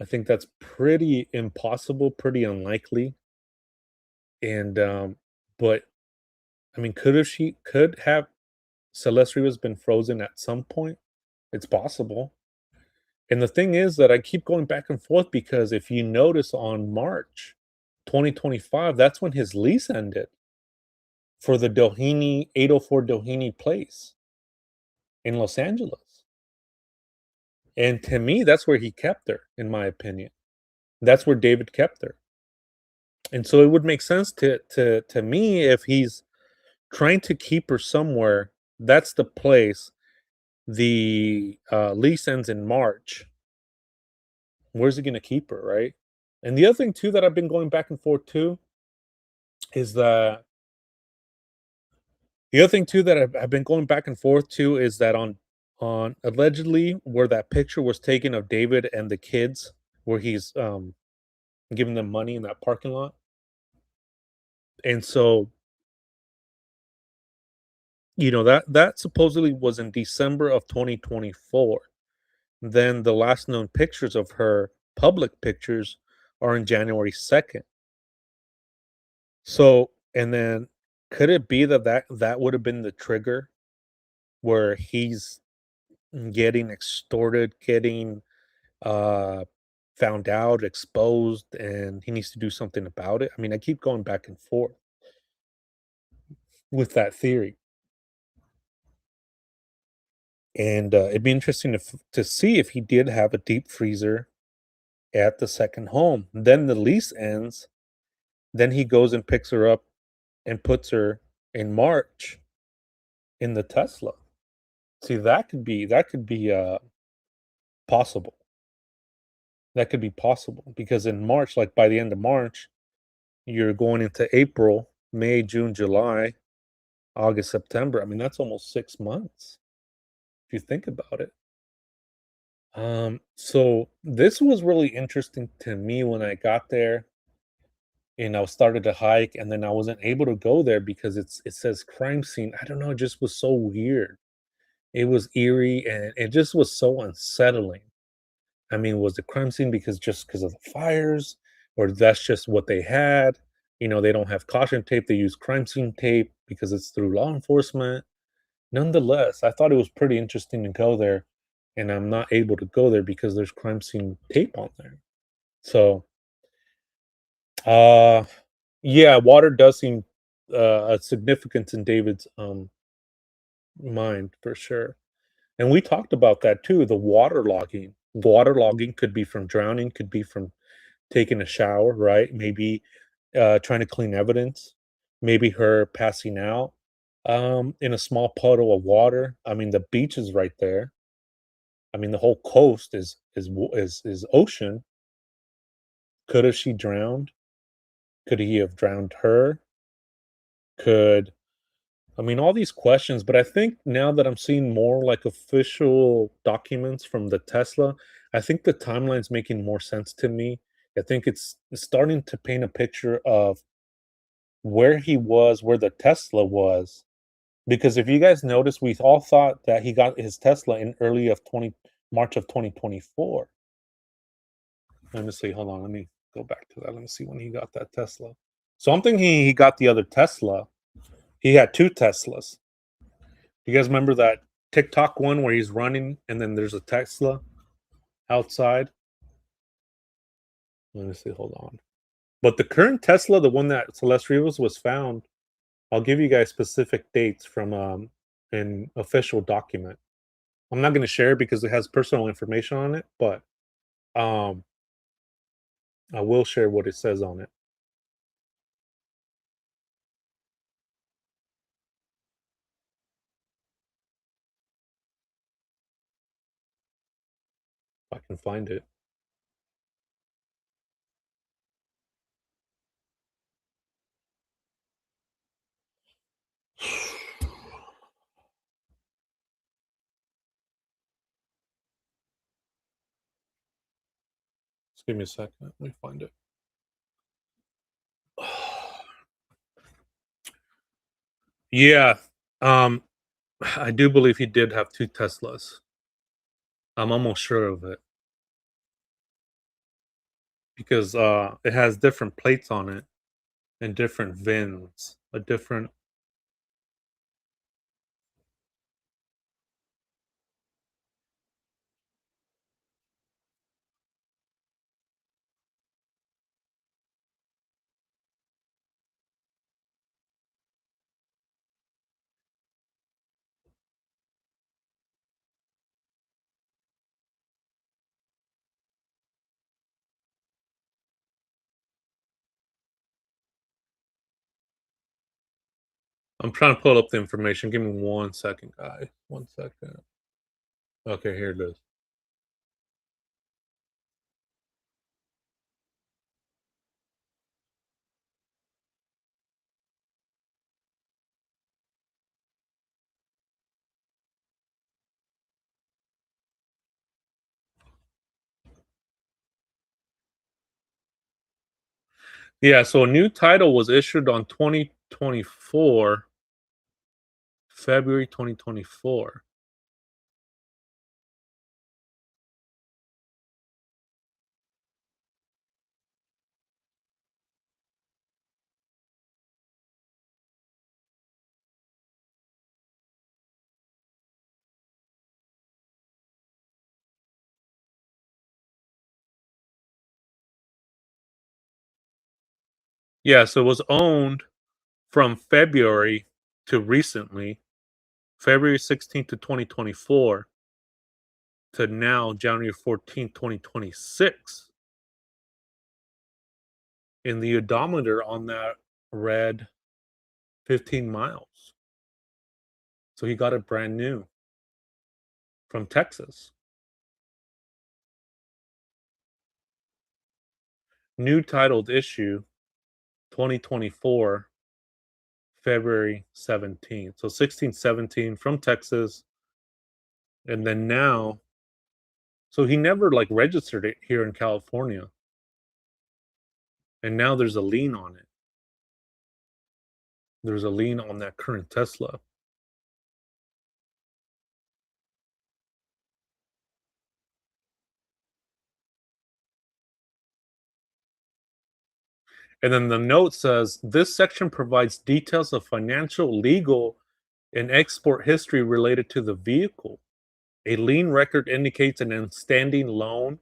I think that's pretty impossible, pretty unlikely. And but I mean, could have Celeste Rivas been frozen at some point? It's possible. And the thing is that I keep going back and forth because if you notice on March 2025, that's when his lease ended for the Doheny 804 Doheny Place in Los Angeles. And to me, that's where he kept her, in my opinion. That's where David kept her. And so it would make sense to me if he's trying to keep her somewhere. That's the place. The lease ends in March. Where's he going to keep her, right? And the other thing too that I've been going back and forth too is that I've been going back and forth to is that on allegedly where that picture was taken of David and the kids, where he's giving them money in that parking lot, and so that supposedly was in December of 2024. Then the last known pictures of her, public pictures, are in January 2nd. So, and then could it be that would have been the trigger where he's getting extorted, getting uh found out, exposed, and he needs to do something about it. I mean, I keep going back and forth with that theory. And it'd be interesting to see if he did have a deep freezer at the second home. Then the lease ends. Then he goes and picks her up and puts her in March in the Tesla. See, that could be possible. That could be possible because in March, like by the end of March, you're going into April, May, June, July, August, September. I mean, that's almost 6 months if you think about it. So this was really interesting to me when I got there and I started to hike, and then I wasn't able to go there because it says crime scene. I don't know, it just was so weird. It was eerie and it just was so unsettling. I mean, was the crime scene because of the fires, or that's just what they had? They don't have caution tape, they use crime scene tape because it's through law enforcement. Nonetheless, I thought it was pretty interesting to go there, and I'm not able to go there because there's crime scene tape on there. So, uh, yeah, water does seem a significance in David's mind for sure. And we talked about that too. The water logging. Water logging could be from drowning, could be from taking a shower, right? Maybe trying to clean evidence. Maybe her passing out in a small puddle of water. I mean, the beach is right there. I mean, the whole coast is ocean. Could have she drowned? Could he have drowned her? Could I mean all these questions? But I think now that I'm seeing more like official documents from the Tesla, I think the timeline's making more sense to me. I think it's starting to paint a picture of where he was, where the Tesla was. Because if you guys notice, we all thought that he got his Tesla in early of 20 March of 2024. Let me see. Hold on. Let me go back to that. Let me see when he got that Tesla. So I'm thinking he got the other Tesla. He had two Teslas. You guys remember that TikTok one where he's running and then there's a Tesla outside? Let me see. Hold on. But the current Tesla, the one that Celeste Rivas was found, I'll give you guys specific dates from an official document. I'm not going to share it because it has personal information on it, but um, I will share what it says on it. If I can find it. Just give me a second. Let me find it. Yeah, um, I do believe he did have two Teslas. I'm almost sure of it because it has different plates on it and different VINs, a different. I'm trying to pull up the information. Give me 1 second, guys. 1 second. Okay, here it is. Yeah, so a new title was issued on 2024, February 2024. Yeah, so it was owned from February to recently, February 16th to 2024 to now January 14th, 2026. And the odometer on that read 15 miles. So he got it brand new from Texas. New titled issue 2024, February 17th. So 1617 from Texas. And then now, so he never like registered it here in California. And now there's a lien on it. There's a lien on that current Tesla. And then the note says this section provides details of financial, legal, and export history related to the vehicle. A lien record indicates an outstanding loan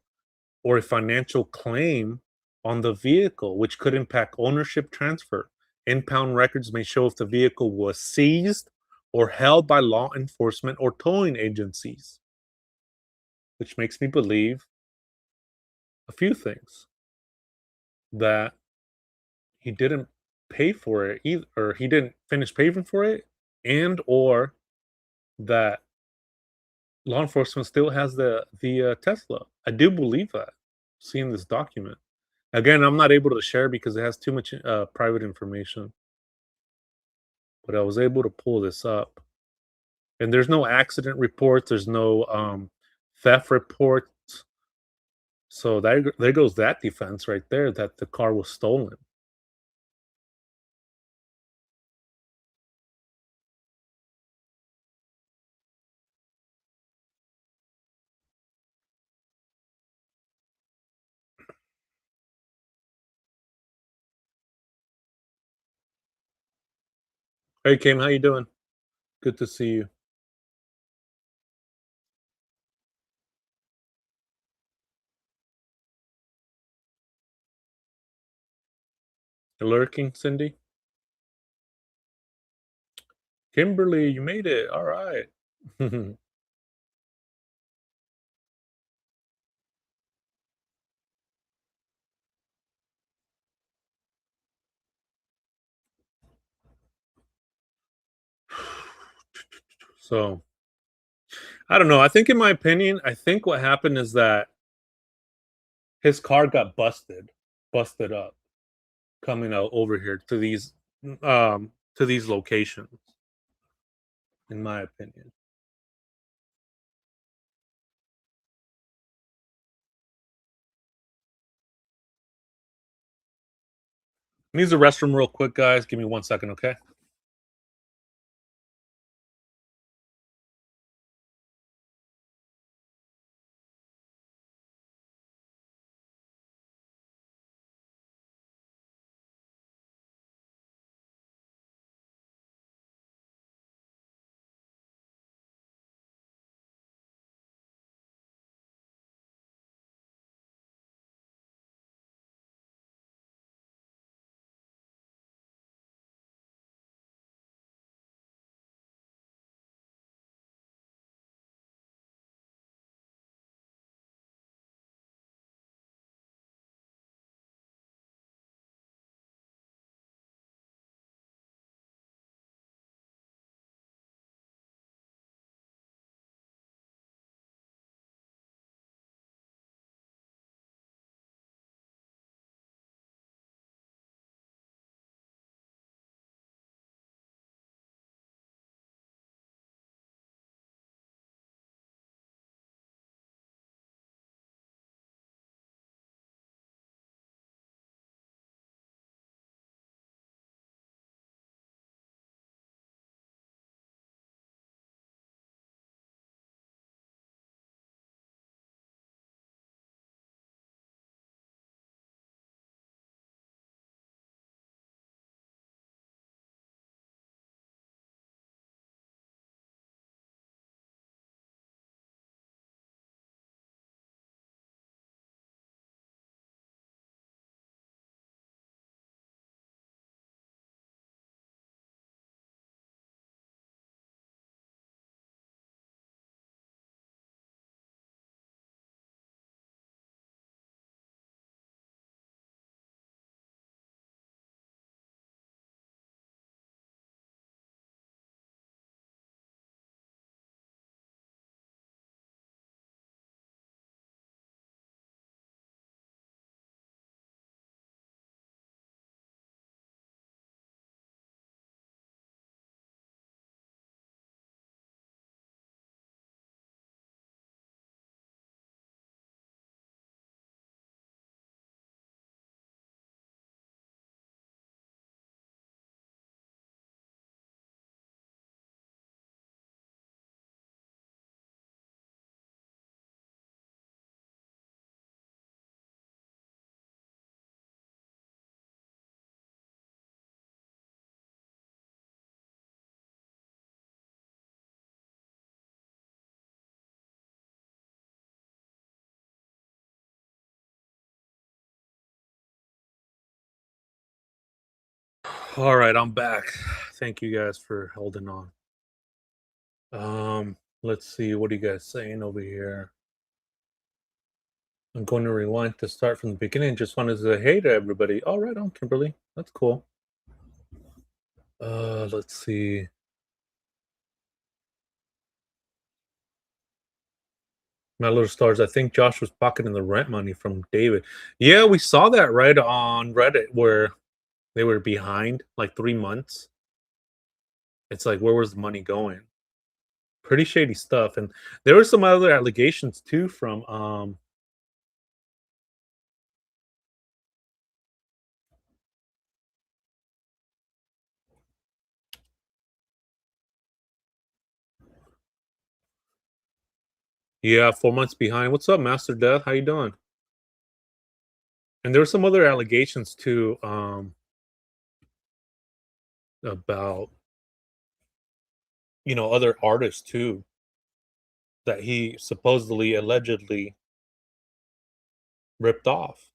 or a financial claim on the vehicle, which could impact ownership transfer. Impound records may show if the vehicle was seized or held by law enforcement or towing agencies, which makes me believe a few things that he didn't pay for it either, or he didn't finish paying for it, and or that law enforcement still has the Tesla. I do believe that. Seeing this document again, I'm not able to share because it has too much private information. But I was able to pull this up, and there's no accident reports. There's no theft reports. So there goes that defense right there that the car was stolen. Hey Kim, how you doing? Good to see you. You lurking, Cindy? Kimberly, you made it. All right. So I don't know. I think, in my opinion, I think what happened is that his car got busted up coming out over here to these locations. In my opinion, needs the restroom real quick, guys. Give me 1 second, okay? All right, I'm back. Thank you guys for holding on. Let's see. What are you guys saying over here? I'm going to rewind to start from the beginning. Just wanted to say hey to everybody. All right, on Kimberly. That's cool. Let's see. My little stars. I think Josh was pocketing the rent money from David. Yeah, we saw that right on Reddit where they were behind like 3 months. It's like, where was the money going? Pretty shady stuff. And there were some other allegations too from yeah, 4 months behind. What's up, Master Death? How you doing? And there were some other allegations too, about other artists too that he supposedly allegedly ripped off.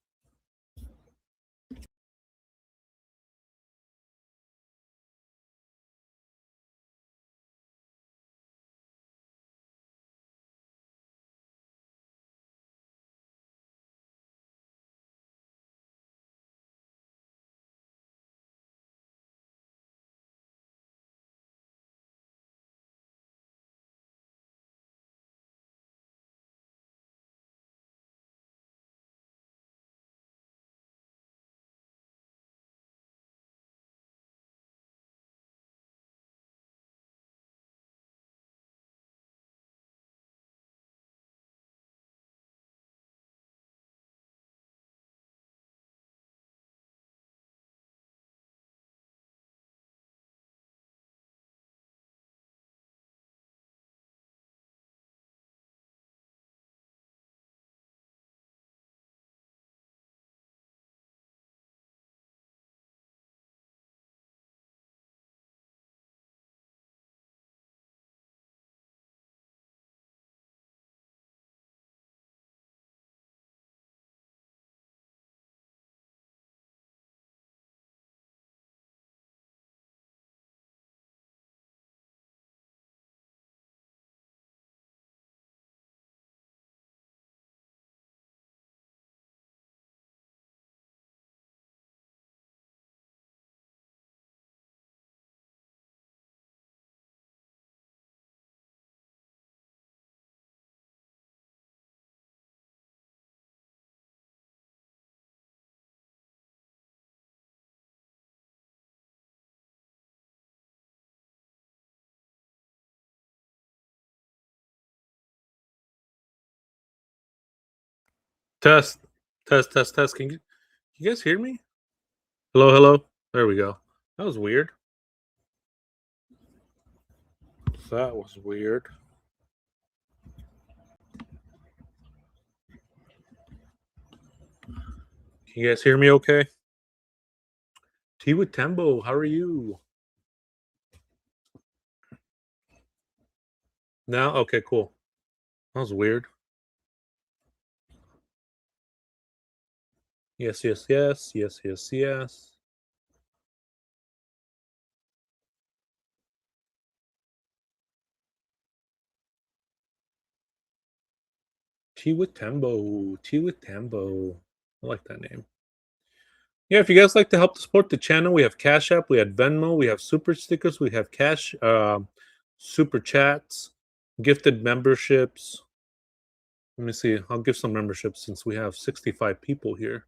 Test, test, test, test. You guys hear me? Hello, hello. There we go. That was weird. That was weird. Can you guys hear me? Okay. T with Tembo. How are you? Now, okay, cool. That was weird. Yes, yes, yes, yes, yes, yes. Tea with Tembo. Tea with Tembo. I like that name. Yeah, if you guys like to help to support the channel, we have Cash App, we have Venmo, we have super stickers, we have super chats, gifted memberships. Let me see. I'll give some memberships since we have 65 people here.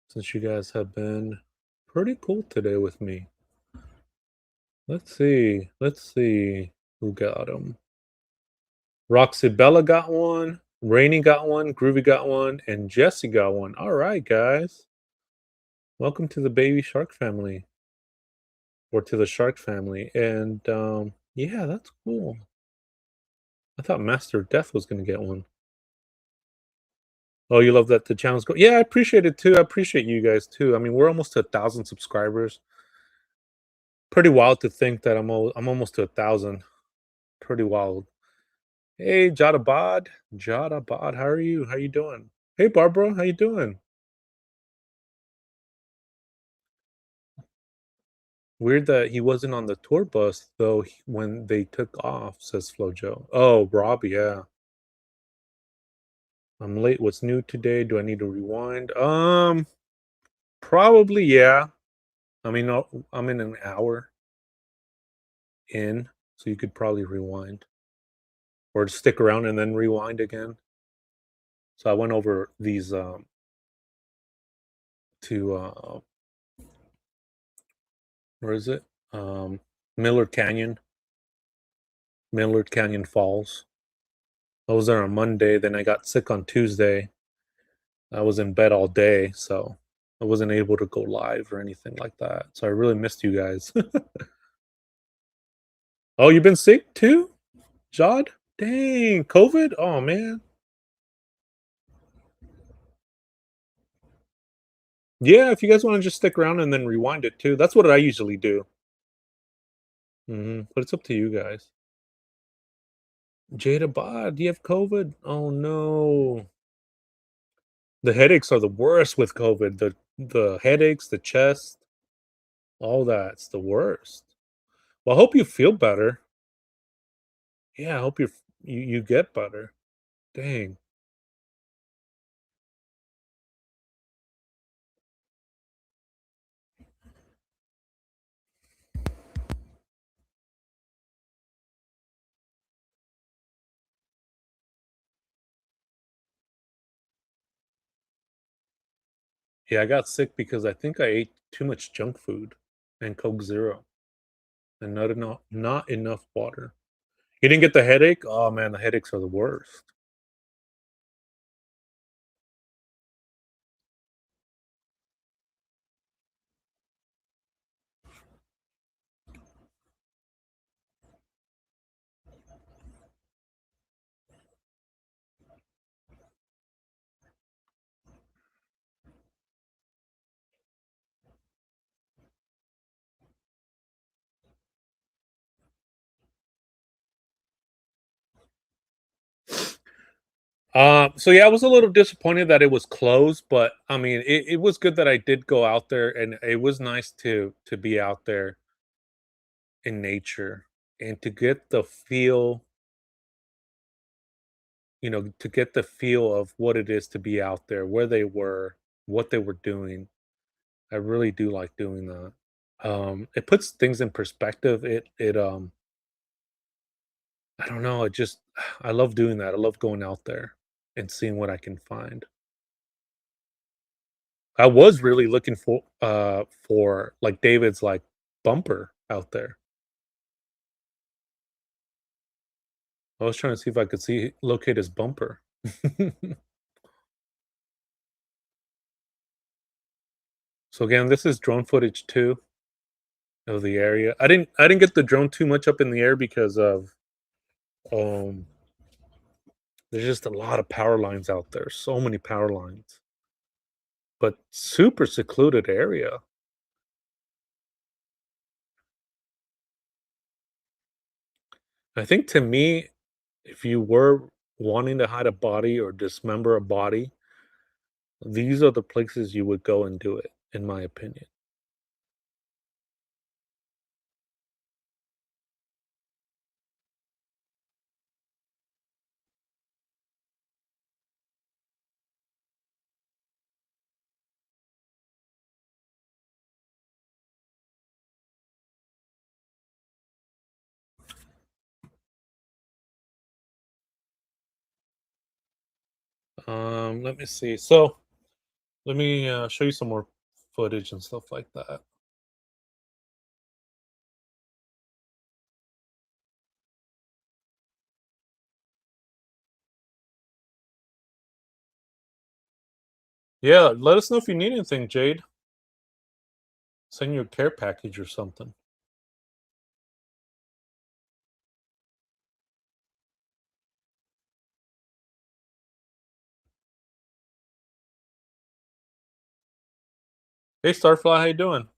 Since you guys have been pretty cool today with me. Let's see. Let's see who got them. Roxy Bella got one. Rainy got one. Groovy got one. And Jesse got one. All right, guys. Welcome to the Baby Shark family. Or to the Shark family. And yeah, that's cool. I thought Master Death was going to get one. Oh, you love that the channel's go. Yeah, I appreciate it too. I appreciate you guys too. I mean, we're almost to 1,000 subscribers. Pretty wild to think that I'm almost to 1,000. Pretty wild. Hey, Jadabad. Jadabad, how are you? How you doing? Hey, Barbara, how you doing? Weird that he wasn't on the tour bus though when they took off, says Flojo. Oh, Rob, yeah. I'm late. What's new today? Do I need to rewind? Probably yeah. I mean, I'm in an hour in, so you could probably rewind or stick around and then rewind again. So I went over these to where is it? Um, Millard Canyon, Millard Canyon Falls. I was there on Monday, then I got sick on Tuesday. I was in bed all day, so I wasn't able to go live or anything like that. So I really missed you guys. Oh, you've been sick too, Jod? Dang, COVID? Oh man. Yeah, if you guys want to just stick around and then rewind it too, that's what I usually do. But it's up to you guys. Jada Bod, do you have COVID? Oh no. The headaches are the worst with COVID. The headaches, the chest, all that's the worst. Well, I hope you feel better. Yeah, I hope you get better. Dang. Yeah, I got sick because I think I ate too much junk food and Coke Zero and not enough water. You didn't get the headache? Oh man, the headaches are the worst. So yeah, I was a little disappointed that it was closed, but I mean, it was good that I did go out there, and it was nice to be out there in nature and to get the feel, to get the feel of what it is to be out there, where they were, what they were doing. I really do like doing that. It puts things in perspective. I don't know. It just I love doing that. I love going out there and seeing what I can find. I was really looking for like David's like bumper out there. I was trying to see if I could locate his bumper. So again, this is drone footage too of the area. I didn't get the drone too much up in the air because of um there's just a lot of power lines out there. So many power lines. But super secluded area. I think to me, if you were wanting to hide a body or dismember a body, these are the places you would go and do it, in my opinion. Let me see. So let me show you some more footage and stuff like that. Yeah, let us know if you need anything, Jade. Send you a care package or something. Hey, Starfly, how you doing?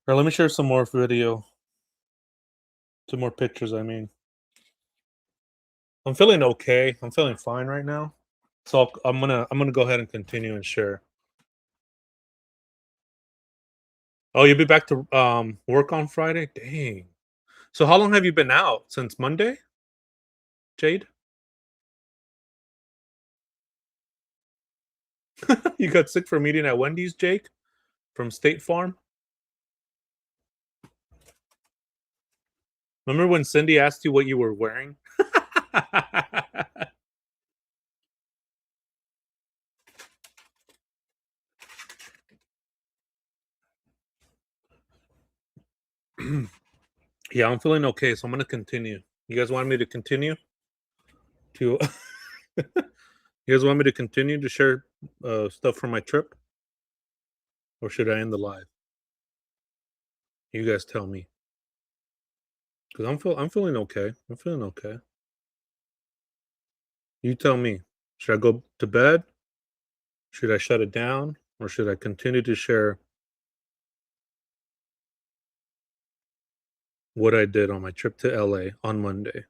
Or let me share some more video, some more pictures. I mean, I'm feeling okay. I'm feeling fine right now. So I'm gonna go ahead and continue and share. Oh, you'll be back to work on Friday? Dang. So how long have you been out? Since Monday, Jade? You got sick from eating at Wendy's, Jake? From State Farm? Remember when Cindy asked you what you were wearing? Yeah, I'm feeling okay, so I'm gonna continue. You guys want me to continue? To You guys want me to continue to share stuff from my trip, or should I end the live? You guys tell me, because I'm feeling okay. I'm feeling okay. You tell me. Should I go to bed? Should I shut it down, or should I continue to share what I did on my trip to LA on Monday?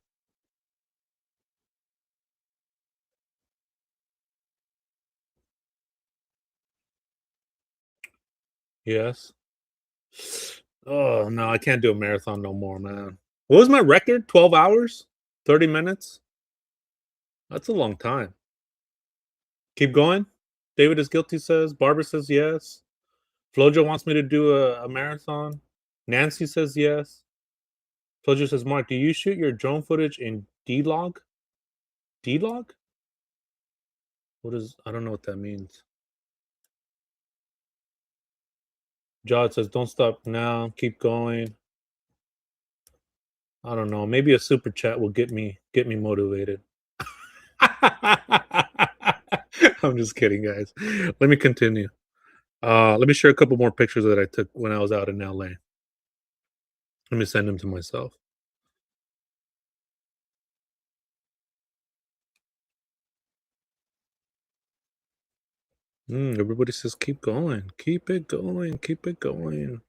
Yes. Oh no, I can't do a marathon no more, man. What was my record? 12 hours, 30 minutes. That's a long time. Keep going. David is guilty says. Barbara says yes. Flojo wants me to do a marathon. Nancy says yes. Flojo says, Mark, do you shoot your drone footage in D-Log? D-Log? What is, I don't know what that means. Jod says, don't stop now. Keep going. I don't know. Maybe a super chat will get me motivated. I'm just kidding, guys. Let me continue. Let me share a couple more pictures that I took when I was out in LA. Let me send them to myself. Everybody says keep going, keep it going, keep it going.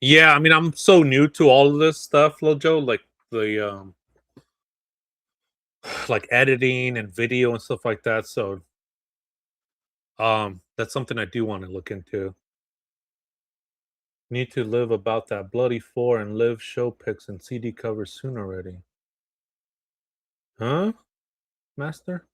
Yeah, I mean, I'm so new to all of this stuff, Lojo, like the like editing and video and stuff like that. So that's something I do want to look into. Need to live about that bloody four and live show pics and CD covers soon already. Huh? Master?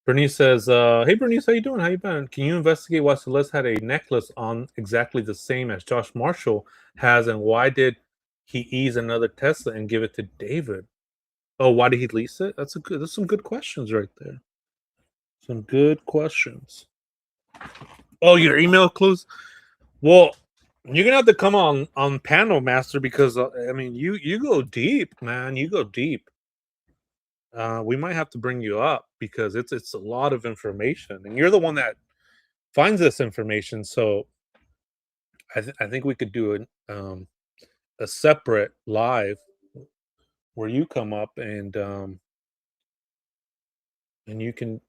Bernice says, hey Bernice, how you doing? How you been? Can you investigate why Celeste had a necklace on exactly the same as Josh Marshall has, and why did he ease another Tesla and give it to David? Oh, why did he lease it? That's some good questions right there. Some good questions. Oh, your email clues? Well, you're gonna have to come on panel, Master, because I mean you go deep, man. You go deep. We might have to bring you up because it's a lot of information, and you're the one that finds this information. So I think we could do a separate live where you come up and you can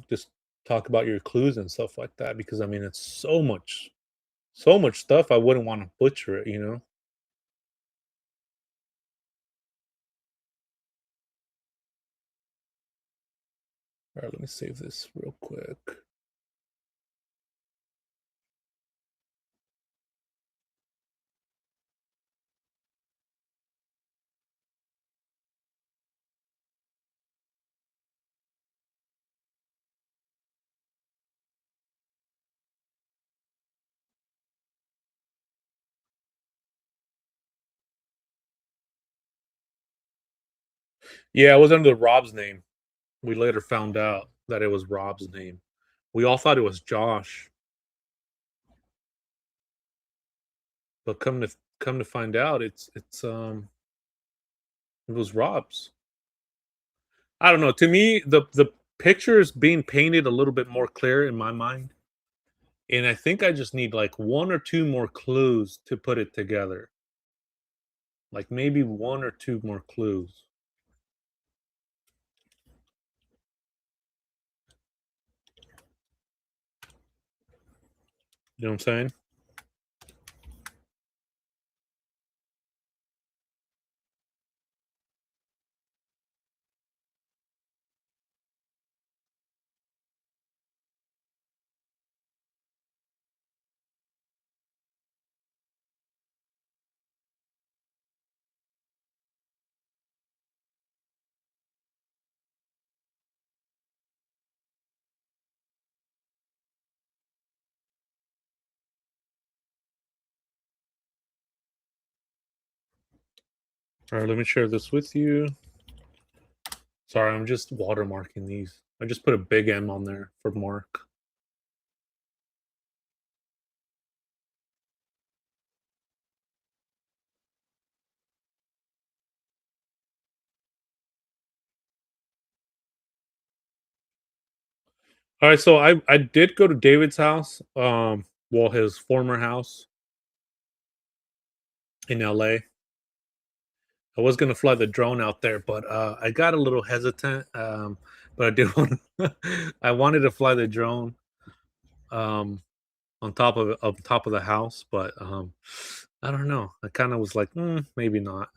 just talk about your clues and stuff like that, because I mean it's so much stuff. I wouldn't want to butcher it, you know. All right, let me save this real quick. Yeah, it was under Rob's name. We later found out that it was Rob's name. We all thought it was Josh, but come to find out, it's It was Rob's. I don't know. To me, the picture is being painted a little bit more clear in my mind, and I think I just need like one or two more clues to put it together. Like maybe one or two more clues. You know what I'm saying? All right, let me share this with you. Sorry, I'm just watermarking these. I just put a big M on there for mark. All right, so I did go to David's house, well, his former house in LA. I was gonna fly the drone out there, but I got a little hesitant. But I did want I wanted to fly the drone um, on top of the house, but I don't know. I kind of was like, maybe not.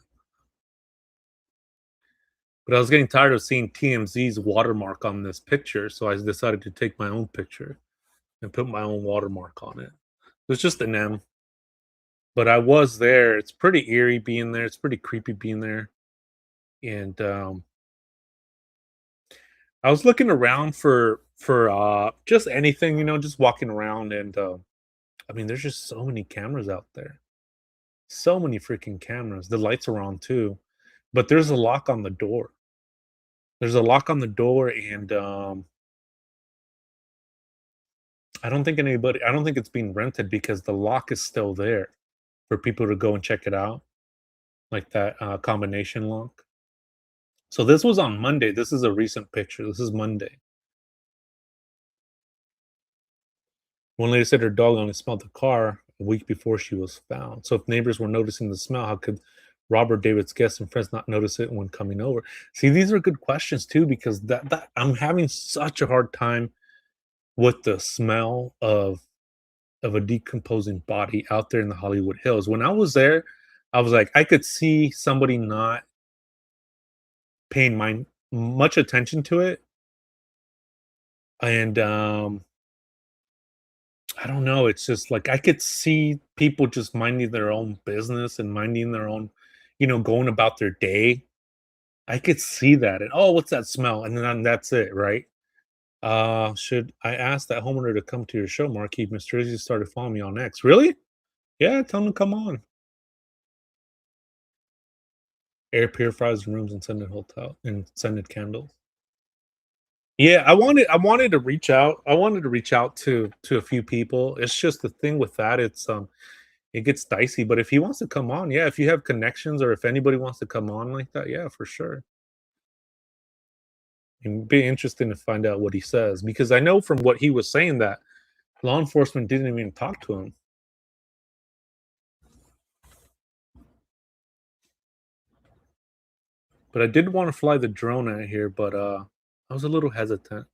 But I was getting tired of seeing TMZ's watermark on this picture, so I decided to take my own picture and put my own watermark on it. It was just an M, but I was there. It's pretty eerie being there. It's pretty creepy being there, and I was looking around for just anything, just walking around, and I mean, there's just so many cameras out there, so many freaking cameras. The lights are on too, but there's a lock on the door. There's a lock on the door, and I don't think it's being rented because the lock is still there for people to go and check it out, like that combination lock. So this was on Monday. This is a recent picture. This is Monday. One lady said her dog only smelled the car a week before she was found. So if neighbors were noticing the smell, how could Robert David's guests and friends not notice it when coming over? See, these are good questions too, because that I'm having such a hard time with the smell of a decomposing body out there in the Hollywood Hills. When I was there, I was like, I could see somebody not paying much attention to it, and I don't know. It's just like I could see people just minding their own business and minding their own, going about their day. I could see that. And oh, what's that smell? And then that's it, right? Should I ask that homeowner to come to your show, Marquis? Mr. Izzy started following me on X. Really? Yeah, tell him to come on. Air purifiers in rooms and scented candles. Yeah, I wanted to reach out. I wanted to reach out to a few people. It's just the thing with that, it gets dicey. But if he wants to come on, yeah, if you have connections or if anybody wants to come on like that, yeah, for sure. It'd be interesting to find out what he says because I know from what he was saying that law enforcement didn't even talk to him. But I did want to fly the drone out here, but I was a little hesitant.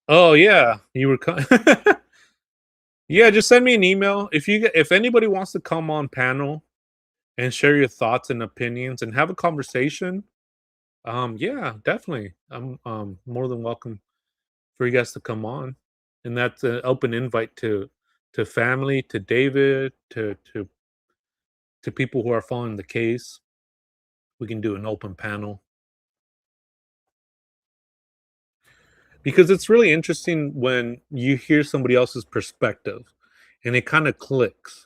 Oh yeah, you were yeah, just send me an email if anybody wants to come on panel and share your thoughts and opinions and have a conversation. Yeah, definitely. I'm more than welcome for you guys to come on. And that's an open invite to family, to David, to people who are following the case. We can do an open panel because it's really interesting when you hear somebody else's perspective and it kind of clicks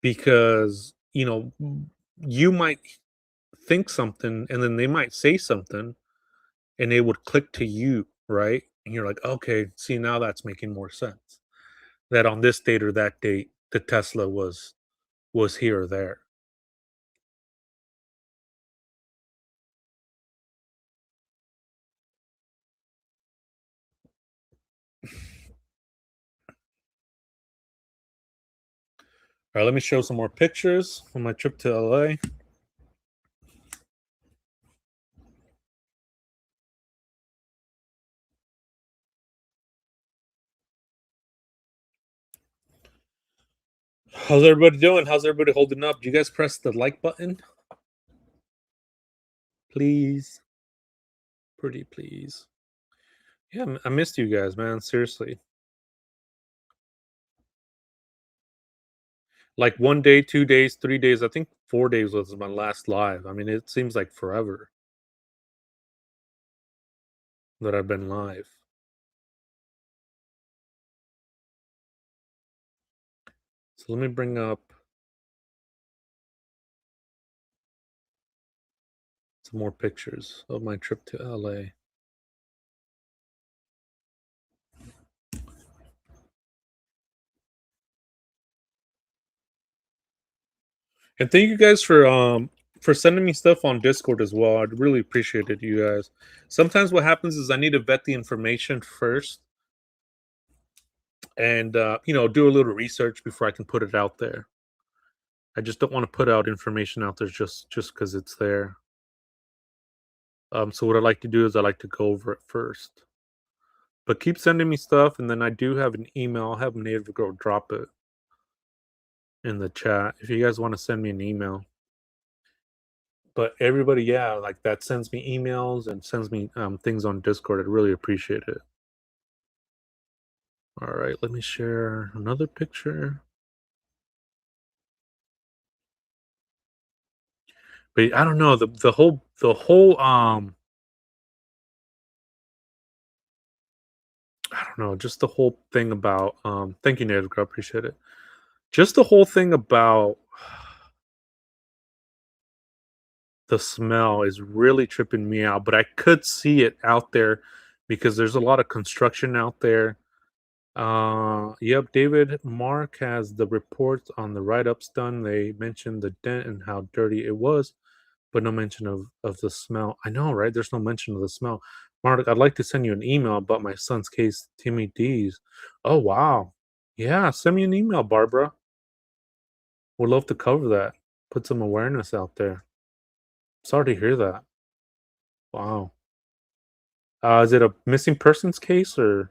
because, you might think something and then they might say something and it would click to you, right? And you're like, okay, see, now that's making more sense. That on this date or that date, the Tesla was was here or there. All right, let me show some more pictures from my trip to LA. How's everybody doing? How's everybody holding up? Do you guys press the like button? Please. Pretty please. Yeah, I missed you guys, man. Seriously. Like 1 day, 2 days, 3 days. I think 4 days was my last live. I mean, it seems like forever that I've been live. So let me bring up some more pictures of my trip to LA. And thank you guys for sending me stuff on Discord as well. I'd really appreciate it, you guys. Sometimes what happens is I need to vet the information first and do a little research before I can put it out there. I just don't want to put out information out there just because it's there. So what I like to do is I like to go over it first. But keep sending me stuff, and then I do have an email. I'll have Native Girl drop it in the chat if you guys want to send me an email. But everybody, yeah, like that sends me emails and sends me things on Discord. I'd really appreciate it. All right, let me share another picture. But I don't know the whole I don't know, just the whole thing about thank you, Native Girl, appreciate it. Just the whole thing about the smell is really tripping me out, but I could see it out there because there's a lot of construction out there. Yep, David Mark has the reports on the write-ups done. They mentioned the dent and how dirty it was, but no mention of the smell. I know, right? There's no mention of the smell. Mark, I'd like to send you an email about my son's case, Timmy D's. Oh wow. Yeah, send me an email, Barbara. Would love to cover that. Put some awareness out there. Sorry to hear that. Wow. Is it a missing persons case or?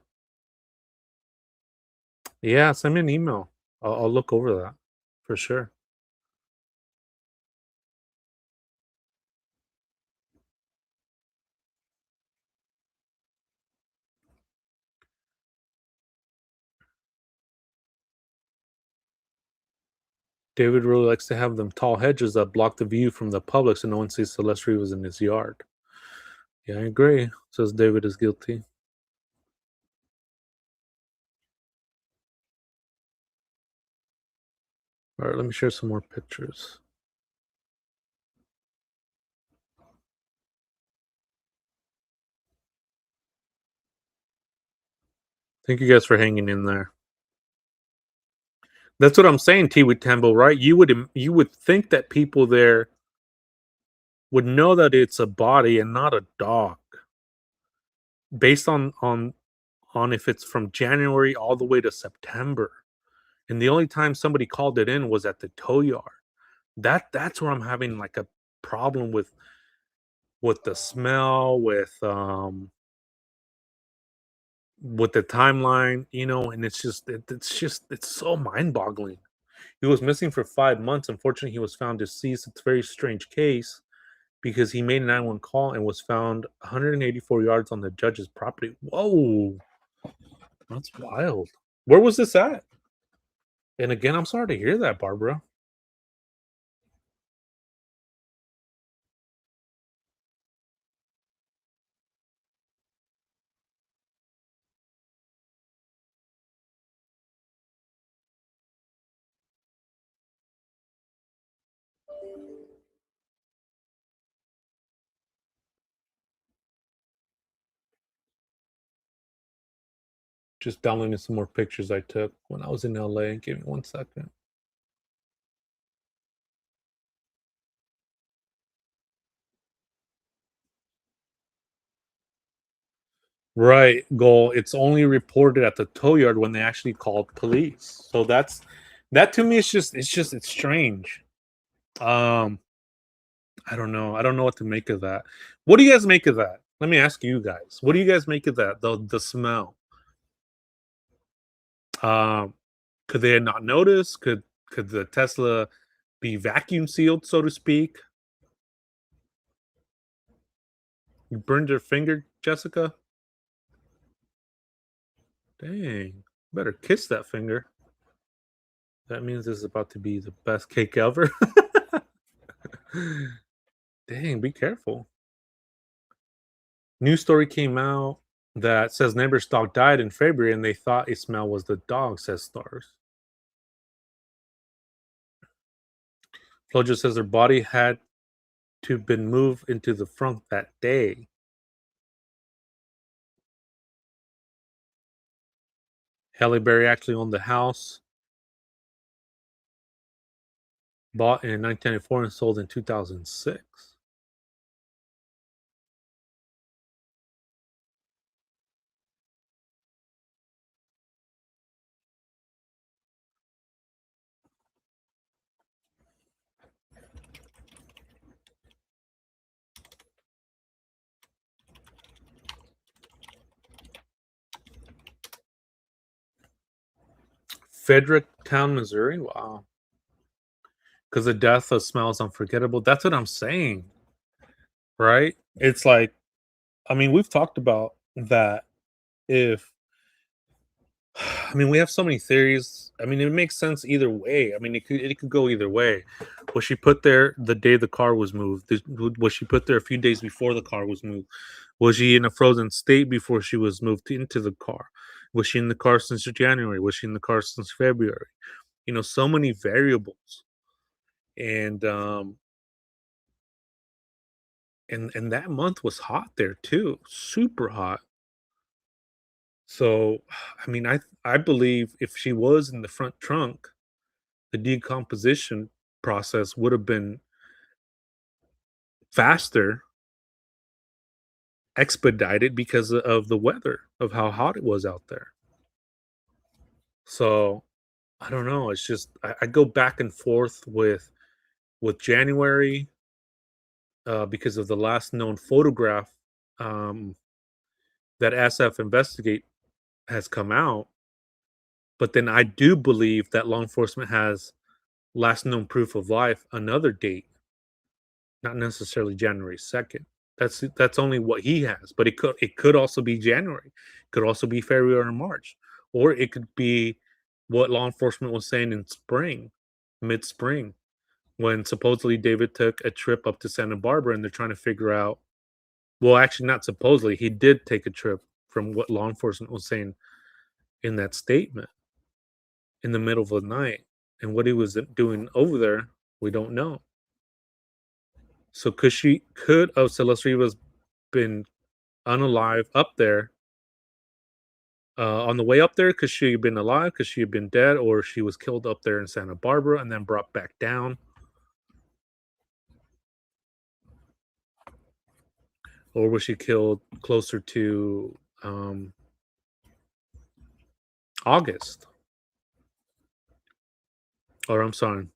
Yeah, send me an email. I'll look over that for sure. David really likes to have them tall hedges that block the view from the public so no one sees Celeste was in his yard. Yeah, I agree. Says David is guilty. All right, let me share some more pictures. Thank you guys for hanging in there. That's what I'm saying, T with Tembo, right? You would think that people there would know that it's a body and not a dog, based on if it's from January all the way to September. And the only time somebody called it in was at the tow yard. That's where I'm having like a problem with the smell, with the timeline, and it's so mind-boggling. He was missing for 5 months. Unfortunately, he was found deceased. It's a very strange case because he made a 911 call and was found 184 yards on the judge's property. Whoa, that's wild. Where was this at? And again, I'm sorry to hear that, Barbara. Just downloading some more pictures I took when I was in LA. Give me 1 second. Right, goal. It's only reported at the tow yard when they actually called police. So that to me is just it's strange. Um, I don't know. I don't know what to make of that. What do you guys make of that? Let me ask you guys. What do you guys make of that? The smell. Um, could they not notice? Could the Tesla be vacuum sealed, so to speak? You burned your finger, Jessica? Dang. Better kiss that finger. That means this is about to be the best cake ever. Dang, be careful. News story came out that says neighbor's dog died in February and they thought a smell was the dog, says Stars. Flojo says her body had to been moved into the front that day. Halle Berry actually owned the house, bought in 1994 and sold in 2006. Fredericktown, Missouri. Wow. Because the death of smell is unforgettable. That's what I'm saying, right? It's like, I mean, we've talked about that. If I mean, we have so many theories. I mean, it makes sense either way. I mean, it could go either way. Was she put there the day the car was moved? Was she put there a few days before the car was moved? Was she in a frozen state before she was moved into the car? Was she in the car since January? Was she in the car since February? You know, so many variables, and and that month was hot there too, super hot. So, I mean, I believe if she was in the front trunk, the decomposition process would have been faster, expedited because of the weather, of how hot it was out there. So I don't know. It's just I go back and forth with January because of the last known photograph um, that SF Investigate has come out. But then I do believe that law enforcement has last known proof of life another date, not necessarily January 2nd. That's only what he has, but it could also be January, it could also be February or March, or it could be what law enforcement was saying in spring, mid spring, when supposedly David took a trip up to Santa Barbara and they're trying to figure out. Well, actually, not supposedly, he did take a trip from what law enforcement was saying in that statement in the middle of the night, and what he was doing over there, we don't know. So could Celeste Rivas been unalive up there, on the way up there? Could she have been alive? Could she have been dead? Or she was killed up there in Santa Barbara and then brought back down? Or was she killed closer to August? Or I'm sorry,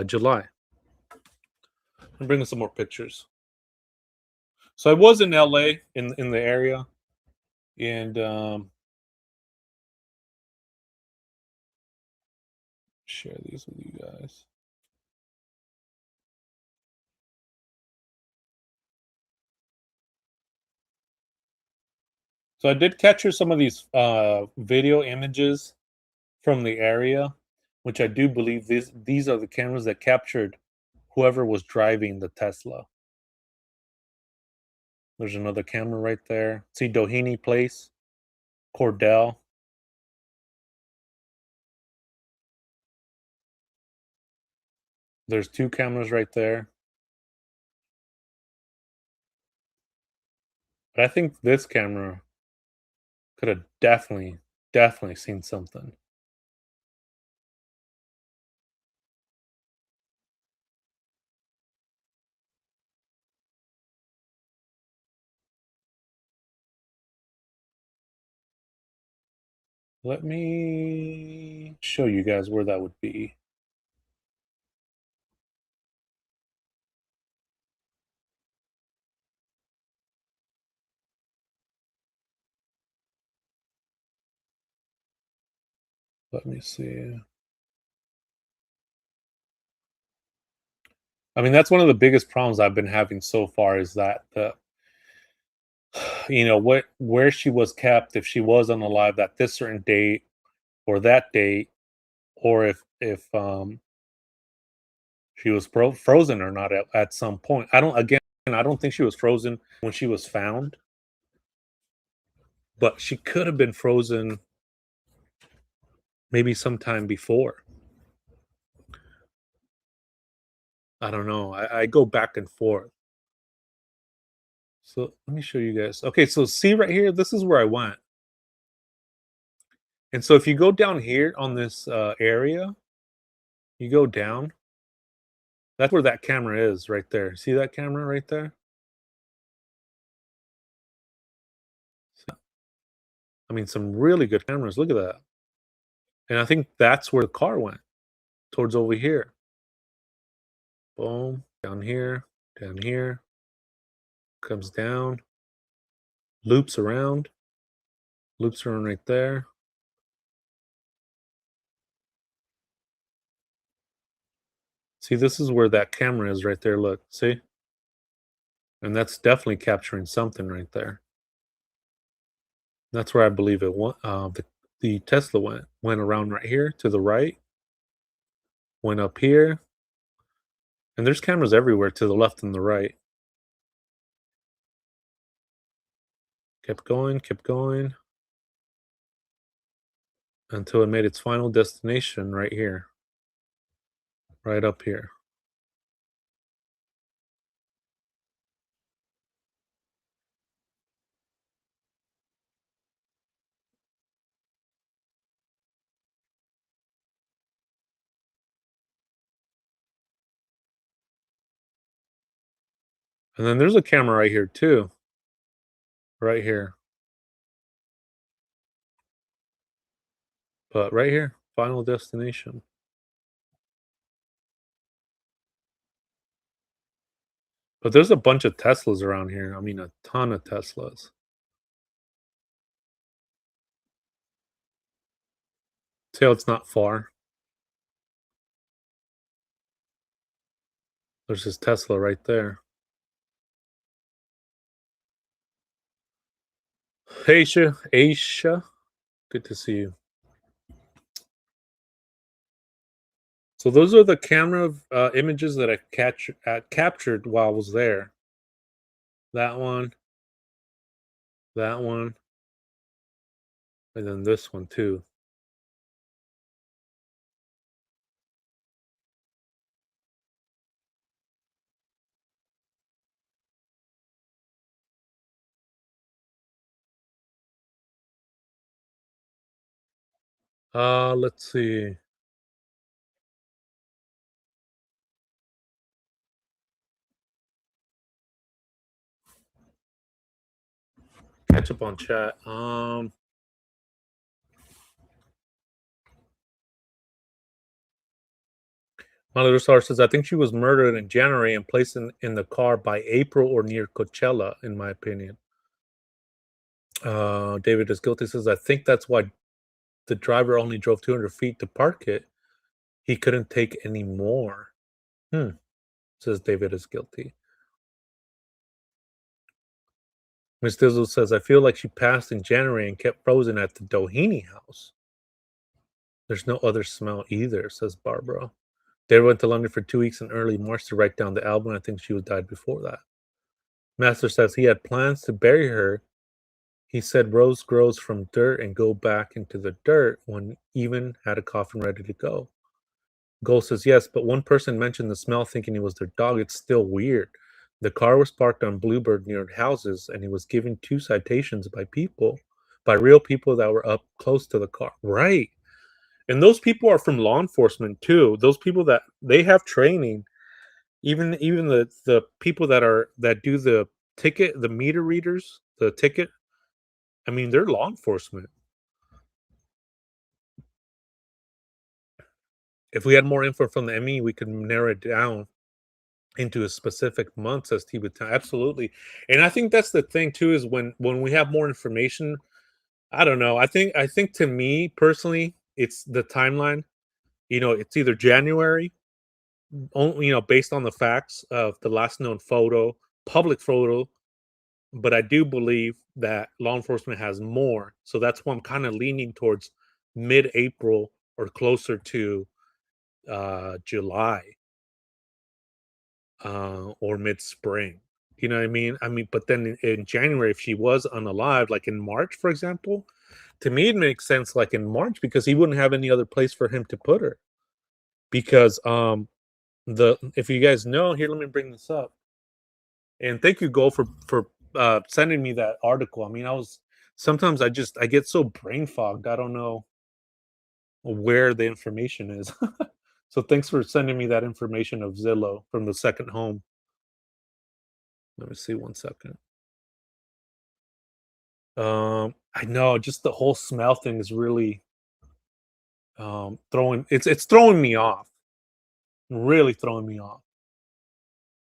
July. I'm bringing some more pictures. So I was in LA in the area, and share these with you guys. So I did capture some of these video images from the area, which I do believe these are the cameras that captured whoever was driving the Tesla. There's another camera right there. See Doheny Place, Cordell. There's two cameras right there. But I think this camera could have definitely seen something. Let me show you guys where that would be. Let me see. I mean, that's one of the biggest problems I've been having so far is that the what where she was kept, if she was unalive at this certain date or that date, or if she was frozen or not at some point. I don't think she was frozen when she was found, but she could have been frozen maybe sometime before. I don't know. I go back and forth. So let me show you guys. Okay, so see right here, this is where I went. And so if you go down here on this area, you go down. That's where that camera is right there. See that camera right there? I mean, some really good cameras. Look at that. And I think that's where the car went, towards over here. Boom, down here, comes down, loops around, loops around right there. See, this is where that camera is right there. Look, see? And that's definitely capturing something right there. That's where I believe it went. The Tesla went around right here to the right, went up here, and there's cameras everywhere to the left and the right. Kept going until it made its final destination right here, right up here. And then there's a camera right here too, right here. But right here, final destination. But there's a bunch of Teslas around here. I mean, a ton of Teslas. See how it's not far? There's this Tesla right there. Aisha, good to see you. So those are the camera images that I captured while I was there. That one, and then this one too. Let's see. Catch up on chat. My little star says, I think she was murdered in January and placed in the car by April or near Coachella, in my opinion. David is guilty says, I think that's why the driver only drove 200 feet to park it. He couldn't take any more. Says David is guilty. Miss Dizzle says, I feel like she passed in January and kept frozen at the Doheny house. There's no other smell either, says Barbara. They went to London for 2 weeks in early March to write down the album. I think she was died before that. Master says he had plans to bury her. He said rose grows from dirt and go back into the dirt when even had a coffin ready to go. Gold says yes, but one person mentioned the smell thinking it was their dog. It's still weird. The car was parked on Bluebird near houses, and he was given 2 citations by real people that were up close to the car. Right. And those people are from law enforcement too. Those people that they have training. Even the people that do the ticket, the meter readers, the ticket. I mean, they're law enforcement. If we had more info from the ME, we could narrow it down into a specific months as he would absolutely. And I think that's the thing too is when we have more information, I don't know. I think to me personally, it's the timeline. It's either January, only based on the facts of the last known photo, public photo. But I do believe that law enforcement has more, so that's why I'm kind of leaning towards mid-April or closer to July, or mid-spring. You know what I mean? I mean, but then in January, if she was unalive, like in March, for example, to me it makes sense. Like in March, because he wouldn't have any other place for him to put her. Because the if you guys know here, let me bring this up. And thank you, Go, for sending me that article. I mean, I was sometimes I get so brain fogged. I don't know where the information is. So thanks for sending me that information of Zillow from the second home. Let me see 1 second. I know just the whole smell thing is really throwing it's throwing me off. Really throwing me off.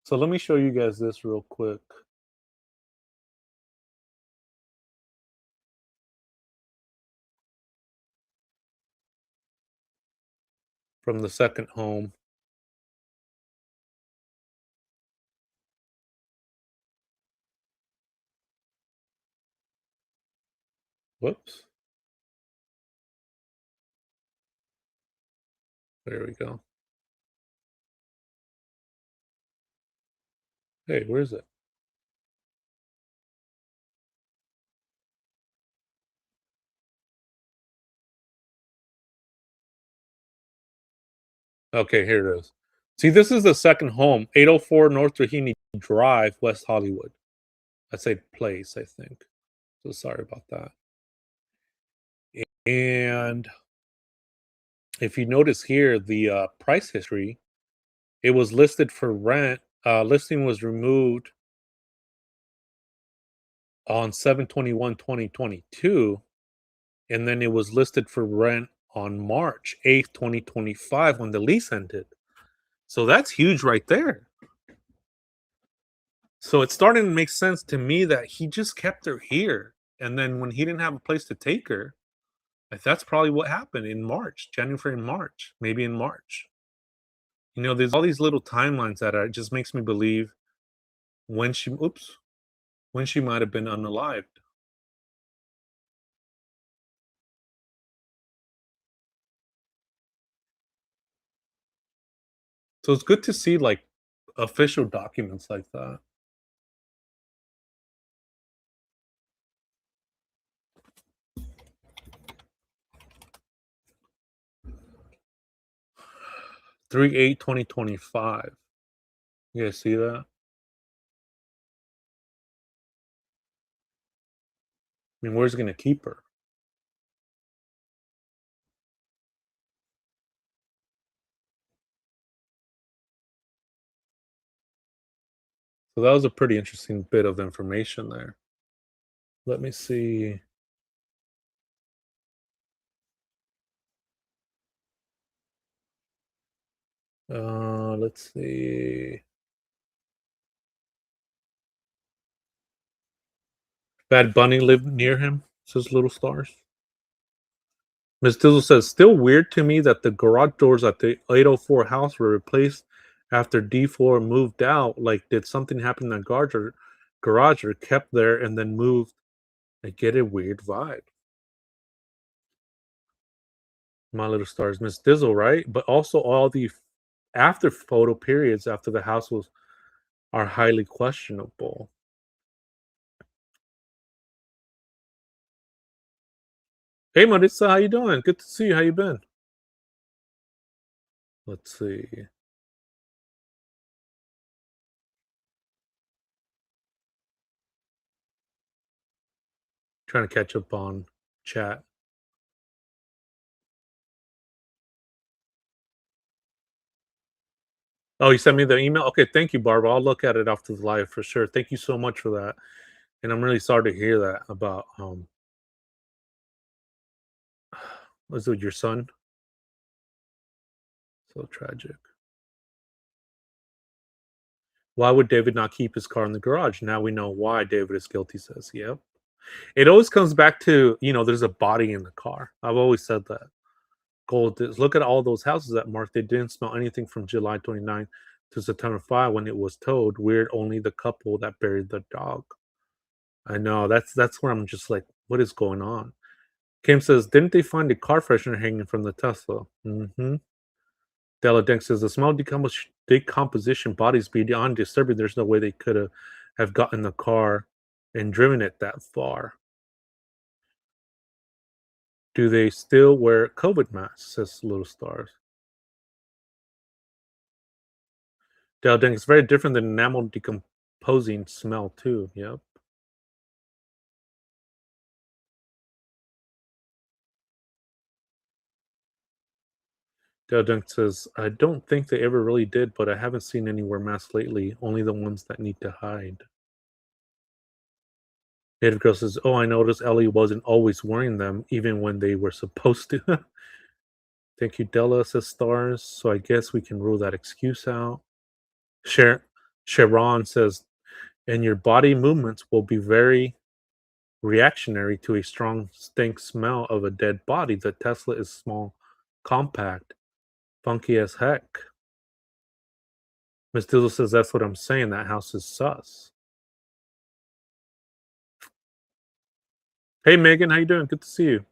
So let me show you guys this real quick from the second home. Whoops. There we go. Hey, where is it? Okay, here it is. See, this is the second home, 804 North Raheny Drive, West Hollywood. I say place, I think. So sorry about that. And if you notice here, the price history, it was listed for rent. Listing was removed on 7/21/2022, and then it was listed for rent on March 8th, 2025, when the lease ended. So that's huge right there. So it's starting to make sense to me that he just kept her here. And then when he didn't have a place to take her, like that's probably what happened in March, January and March, maybe in March. There's all these little timelines that it just makes me believe when she might have been unalived. So it's good to see like official documents like that. 3/8/2025. You guys see that? I mean, where's he gonna keep her? So that was a pretty interesting bit of information there. Let me see. Let's see. Bad Bunny lived near him, says Little Stars. Ms. Dizzle says, still weird to me that the garage doors at the 804 house were replaced after D4 moved out. Like, did something happen in that garage or kept there and then moved? I get a weird vibe. My Little Stars, Miss Dizzle, right? But also all the after photo periods after the house was are highly questionable. Hey, Marissa, how you doing? Good to see you. How you been? Let's see. Trying to catch up on chat. Oh, you sent me the email? Okay, thank you, Barbara. I'll look at it after the live for sure. Thank you so much for that. And I'm really sorry to hear that about was it your son? So tragic. Why would David not keep his car in the garage? Now we know why David is guilty, says. Yep. It always comes back to, there's a body in the car. I've always said that. Gold is look at all those houses that marked. They didn't smell anything from July 29th to September 5 when it was towed. Weird, only the couple that buried the dog. I know. That's where I'm just like, what is going on? Kim says, didn't they find a car freshener hanging from the Tesla? Mm-hmm. Della Denk says the smell decomposition bodies beyond disturbing. There's no way they could have gotten the car and driven it that far. Do they still wear COVID masks? Says Little Stars. Della Denk is very different than enamel decomposing smell too. Yep. Della Denk says, I don't think they ever really did, but I haven't seen any wear masks lately. Only the ones that need to hide. Native Girl says, oh, I noticed Ellie wasn't always wearing them, even when they were supposed to. Thank you, Della, says Stars. So I guess we can rule that excuse out. Sharon says, and your body movements will be very reactionary to a strong stink smell of a dead body. The Tesla is small, compact, funky as heck. Miss Dizzle says, that's what I'm saying. That house is sus. Hey, Megan, how you doing? Good to see you.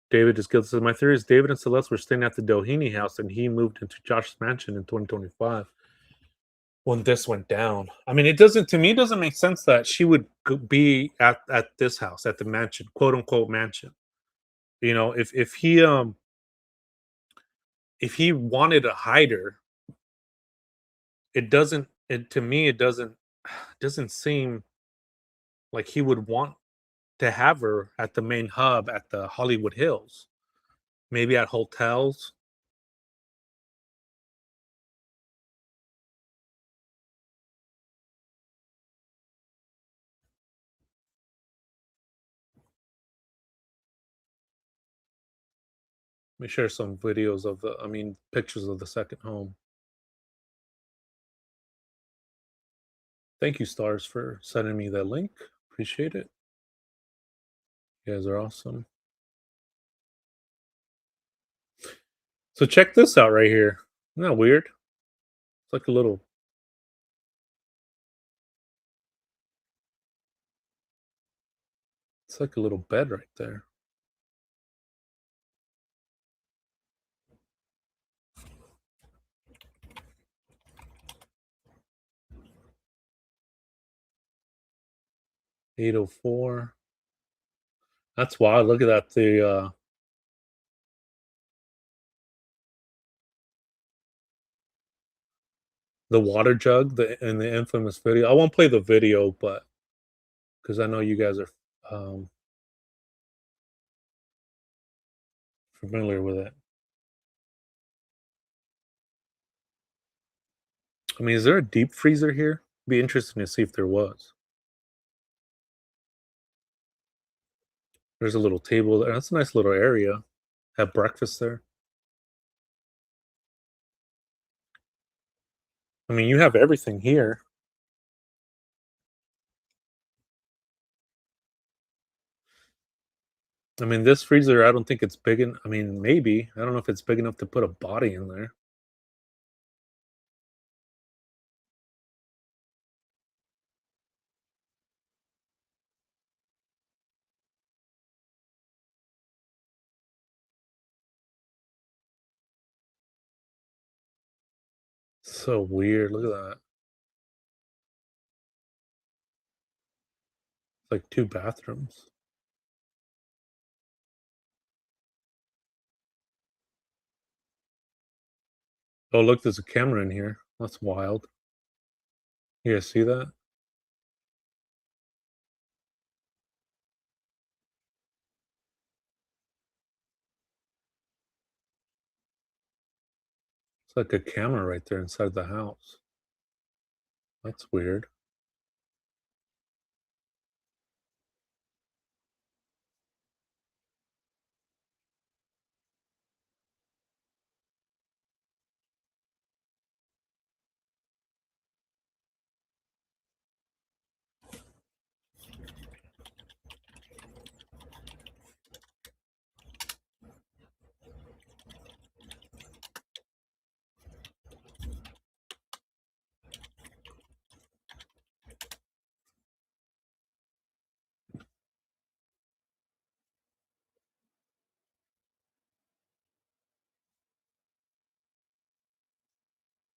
David is guilty. Says, my theory is David and Celeste were staying at the Doheny house and he moved into Josh's mansion in 2025 when this went down. I mean, to me, it doesn't make sense that she would be at this house, at the mansion, quote unquote mansion. If he wanted to hide her, to me, it doesn't seem like he would want to have her at the main hub at the Hollywood Hills, maybe at hotels. Let me share some videos pictures of the second home. Thank you, Stars, for sending me that link. Appreciate it. You guys are awesome. So check this out right here. Isn't that weird? It's like a little bed right there. $804. That's wild. Look at that. The water jug, in the infamous video. I won't play the video, but because I know you guys are familiar with it. I mean, is there a deep freezer here? Be interesting to see if there was. There's a little table there. That's a nice little area. Have breakfast there. I mean, you have everything here. I mean, this freezer, I don't think it's big. I mean, maybe. I don't know if it's big enough to put a body in there. So weird. Look at that. It's like two bathrooms. Oh, look, there's a camera in here. That's wild. You guys see that? It's like a camera right there inside the house. That's weird.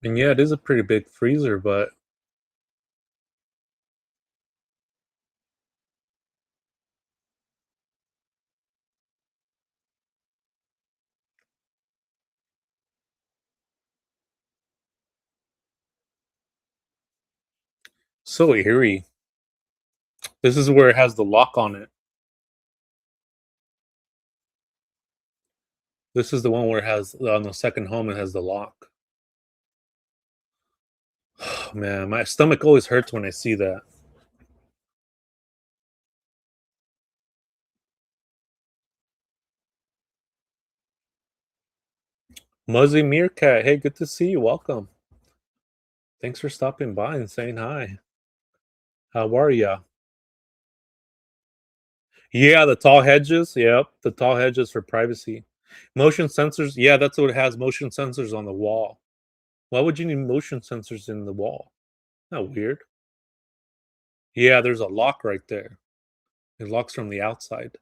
And yeah, it is a pretty big freezer, but so eerie. This is where it has the lock on it. This is the one where it has on the second home. It has the lock. Man, my stomach always hurts when I see that. Muzzy Meerkat, hey, good to see you. Welcome. Thanks for stopping by and saying hi. How are ya? Yeah, the tall hedges. Yep, the tall hedges for privacy. Motion sensors. Yeah, that's what it has. Motion sensors on the wall. Why would you need motion sensors in the wall? Not weird. Yeah, there's a lock right there. It locks from the outside.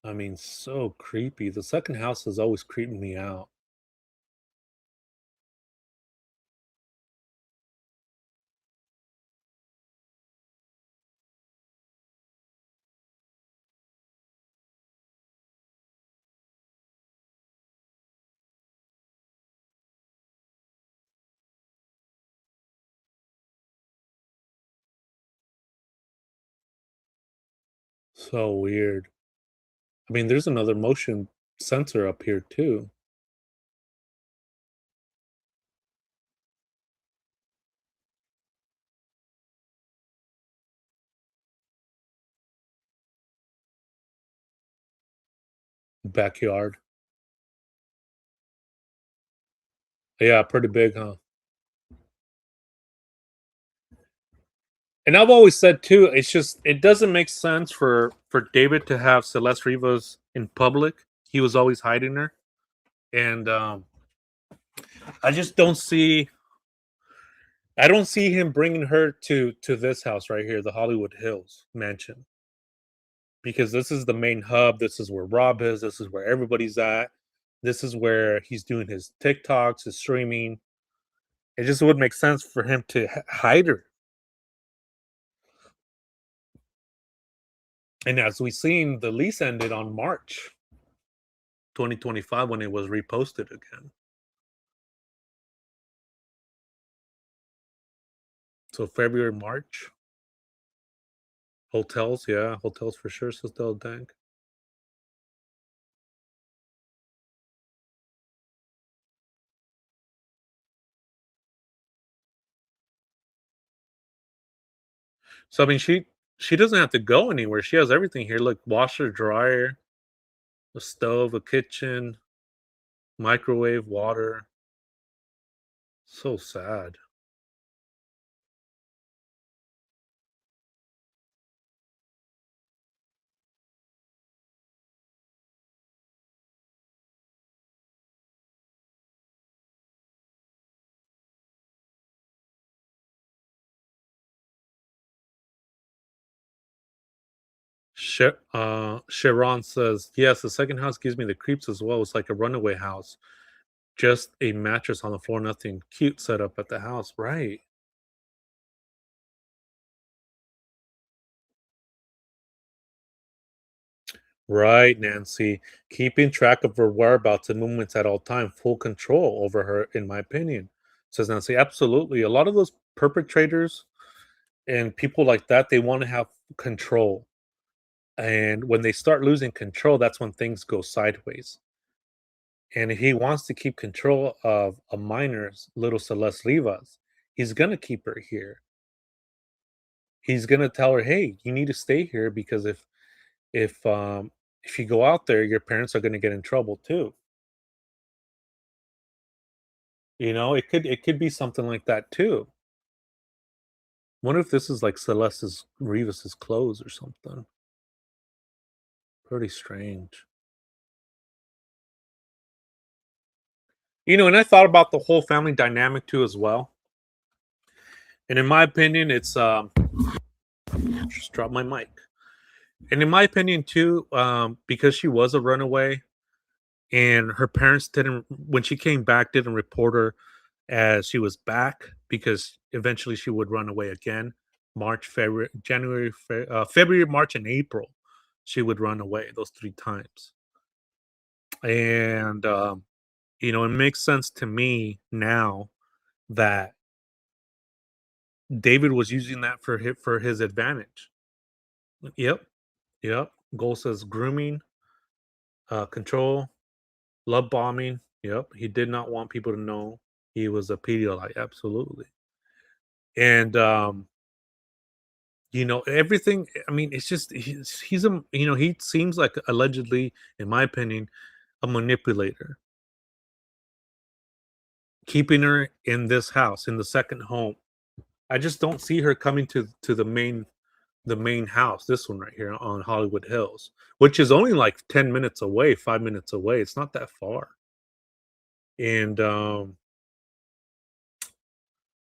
I mean, so creepy. The second house is always creeping me out. So weird. I mean, there's another motion sensor up here too. Backyard. Yeah, pretty big, huh? And I've always said too, it's just it doesn't make sense for David to have Celeste Rivas in public. He was always hiding her, and I just don't see. I don't see him bringing her to this house right here, the Hollywood Hills mansion, because this is the main hub. This is where Rob is. This is where everybody's at. This is where he's doing his TikToks, his streaming. It just would make sense for him to hide her. And as we seen, the lease ended on March 2025 when it was reposted again. So February, March. Hotels, yeah, hotels for sure, says Del Dank. So I mean she doesn't have to go anywhere. She has everything here. Like washer, dryer, a stove, a kitchen, microwave, water. So sad. Sharon says, yes, the second house gives me the creeps as well. It's like a runaway house. Just a mattress on the floor, nothing cute set up at the house. Right. Right, Nancy. Keeping track of her whereabouts and movements at all time, full control over her, in my opinion, says Nancy. Absolutely. A lot of those perpetrators and people like that, they want to have control. And when they start losing control, that's when things go sideways. And if he wants to keep control of a minor's little Celeste Rivas, he's gonna keep her here. He's gonna tell her, "Hey, you need to stay here because if you go out there, your parents are gonna get in trouble too." You know, it could be something like that too. Wonder if this is like Celeste's Rivas's clothes or something. Pretty strange. You know, and I thought about the whole family dynamic too as well. And in my opinion, it's just drop my mic. And in my opinion too, because she was a runaway, and her parents didn't when she came back, didn't report her as she was back because eventually she would run away again. March, February, January, February, March, and April, she would run away those 3 times. And it makes sense to me now that David was using that for his advantage. Yep, yep. Goal says grooming, control, love bombing. Yep, he did not want people to know he was a Pedialyte. Absolutely, and everything. I mean, it's just he's a he seems like allegedly, in my opinion, a manipulator, keeping her in this house in the second home. I just don't see her coming to the main house, this one right here on Hollywood Hills, which is only like 10 minutes away, 5 minutes away. It's not that far. And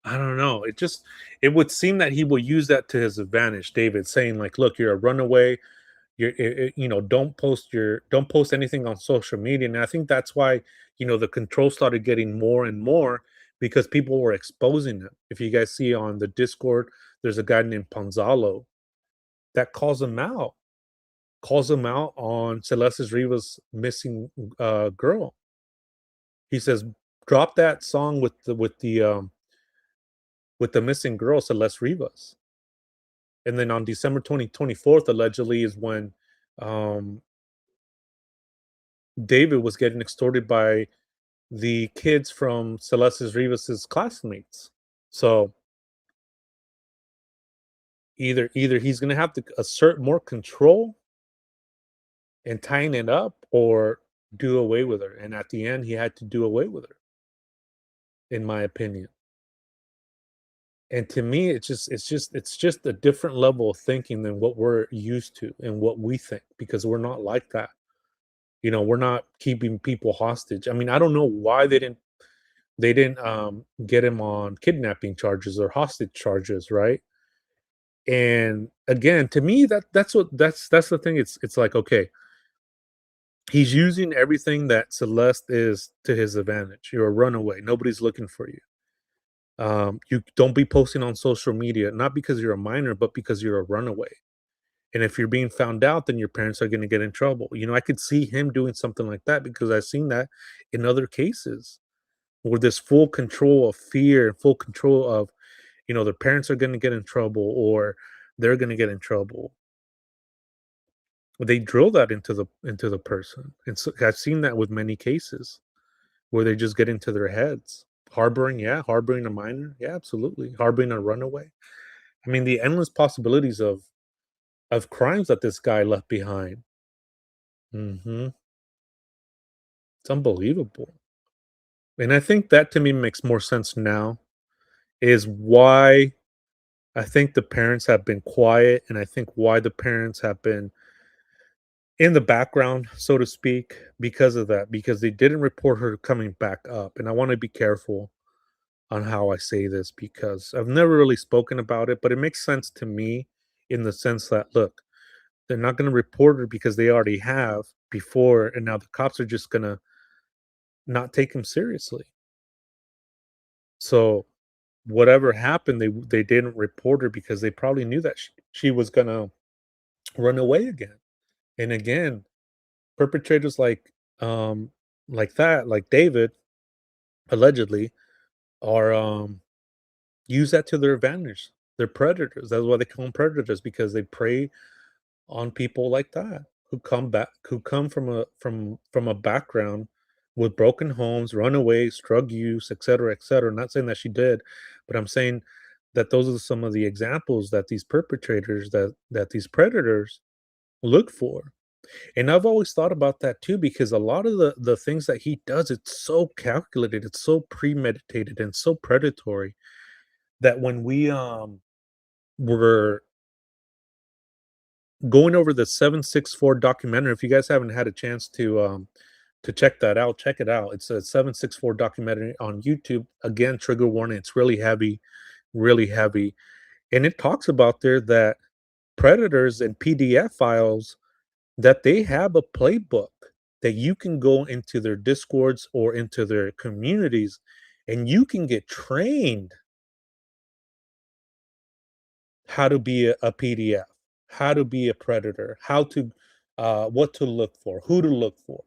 I don't know. It would seem that he will use that to his advantage, David, saying like, "Look, you're a runaway. Don't post anything on social media." And I think that's why, the control started getting more and more because people were exposing him. If you guys see on the Discord, there's a guy named Ponzalo that calls him out on Celeste Riva's missing girl. He says, "Drop that song with the missing girl, Celeste Rivas." And then on December 24th, allegedly, is when um, David was getting extorted by the kids from Celeste Rivas's classmates. So either he's going to have to assert more control and tying it up, or do away with her. And at the end, he had to do away with her, in my opinion. And to me, it's just a different level of thinking than what we're used to and what we think, because we're not like that. We're not keeping people hostage. I mean, I don't know why they didn't get him on kidnapping charges or hostage charges, right? And again, to me, that's the thing. It's like, okay, he's using everything that Celeste is to his advantage. You're a runaway. Nobody's looking for you. You don't be posting on social media, not because you're a minor, but because you're a runaway. And if you're being found out, then your parents are going to get in trouble. I could see him doing something like that because I've seen that in other cases where this full control of fear, full control of, their parents are going to get in trouble, or they're going to get in trouble. They drill that into the person. And so I've seen that with many cases where they just get into their heads. Harboring a minor. Yeah, absolutely. Harboring a runaway. I mean, the endless possibilities of crimes that this guy left behind. Mhm. It's unbelievable. And I think that to me makes more sense now, is why I think the parents have been quiet, and I think why the parents have been in the background, so to speak, because of that, because they didn't report her coming back up. And I want to be careful on how I say this because I've never really spoken about it, but it makes sense to me in the sense that, look, they're not going to report her because they already have before, and now the cops are just going to not take him seriously. So whatever happened, they didn't report her because they probably knew that she was going to run away again. And again, perpetrators like that, like David, allegedly, are use that to their advantage. They're predators. That's why they call them predators, because they prey on people like that who come from a background with broken homes, runaways, drug use, etc., etc. I'm not saying that she did, but I'm saying that those are some of the examples that these perpetrators, that these predators look for. And I've always thought about that too, because a lot of the things that he does, it's so calculated, it's so premeditated, and so predatory that when we were going over the 764 documentary, if you guys haven't had a chance to check that out, check it out. It's a 764 documentary on YouTube. Again, trigger warning, it's really heavy, really heavy. And it talks about there that predators and PDF files, that they have a playbook. that you can go into their discords or into their communities and you can get trained how to be a PDF, how to be a predator, how to what to look for, who to look for.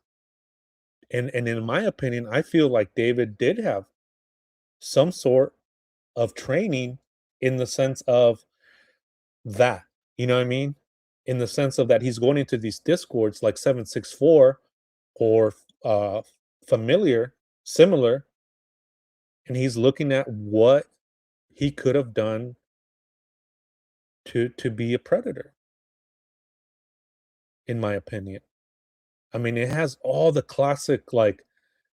And in my opinion, I feel like David did have some sort of training in the sense of that. You know what I mean? In the sense of that he's going into these discords like 764 or familiar, similar, and he's looking at what he could have done to be a predator, in my opinion. I mean, it has all the classic like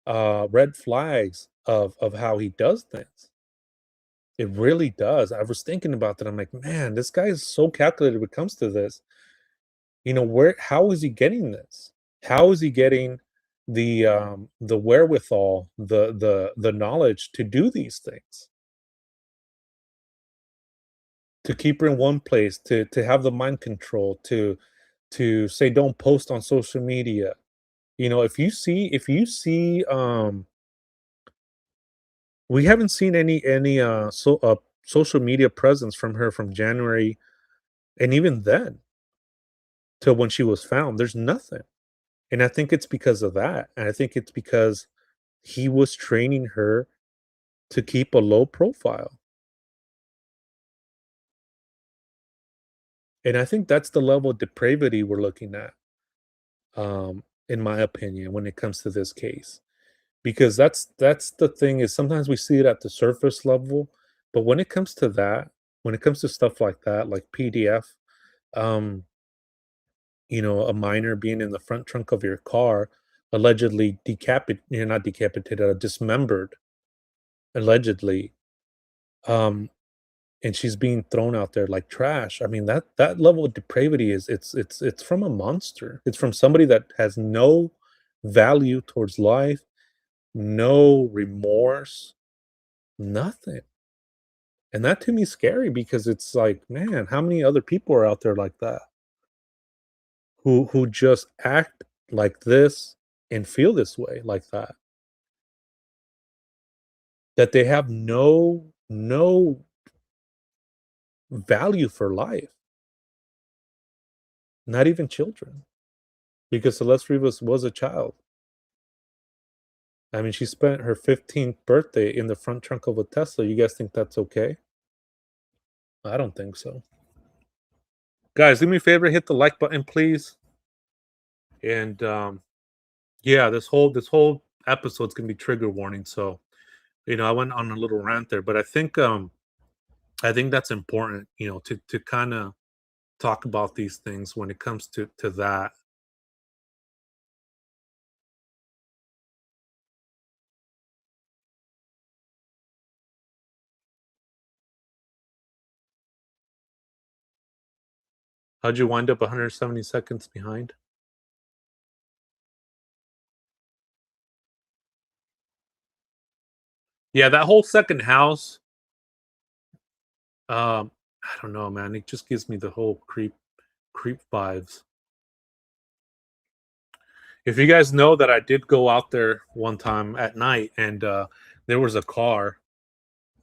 red flags of how he does things. It really does. I was thinking about that. I'm like, man, this guy is so calculated when it comes to this. You know, where how is he getting this? How is he getting the wherewithal, the knowledge to do these things? To keep her in one place, to have the mind control, to say don't post on social media. You know, if you see we haven't seen any social media presence from her from January, and even then till when she was found, there's nothing. And I think it's because of that. And I think it's because he was training her to keep a low profile. And I think that's the level of depravity we're looking at, in my opinion, when it comes to this case. Because that's the thing is sometimes we see it at the surface level, but when it comes to that, when it comes to stuff like that, like PDF, um, you know, a minor being in the front trunk of your car, allegedly you're not decapitated, dismembered, allegedly, um, and she's being thrown out there like trash. I mean, that level of depravity is it's from a monster. It's from somebody that has no value towards life, no remorse, nothing. And that to me is scary because it's like, man, how many other people are out there like that who just act like this and feel this way like that? That they have no value for life, not even children. Because Celeste Rivas was a child. I mean, she spent her 15th birthday in the front trunk of a Tesla. You guys think that's okay? I don't think so. Guys, do me a favor, hit the like button, please. And yeah, this whole episode's gonna be trigger warning. So, you know, I went on a little rant there, but I think that's important, you know, to kind of talk about these things when it comes to that. How'd you wind up 170 seconds behind? Yeah, that whole second house, I don't know, man. It just gives me the whole creep vibes. If you guys know that I did go out there one time at night and there was a car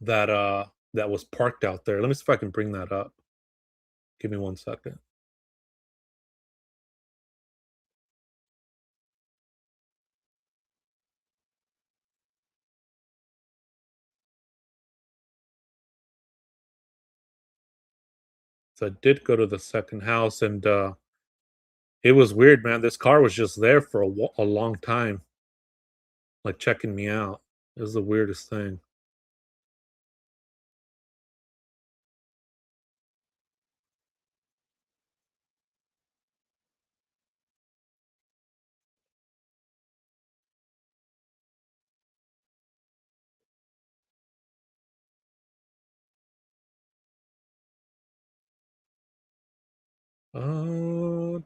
that was parked out there. Let me see if I can bring that up. Give me 1 second. So I did go to the second house and it was weird, man. This car was just there for a long time, like checking me out. It was the weirdest thing. Bum.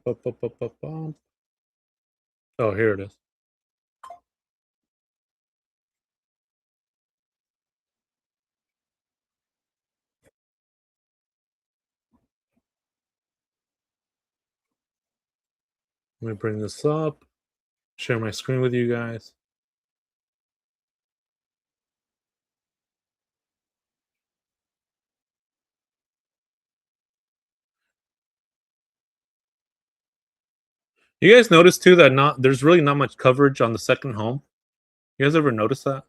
Oh, here it is. Let me bring this up. Share my screen with you guys. You guys notice too that not there's really not much coverage on the second home? You guys ever notice that?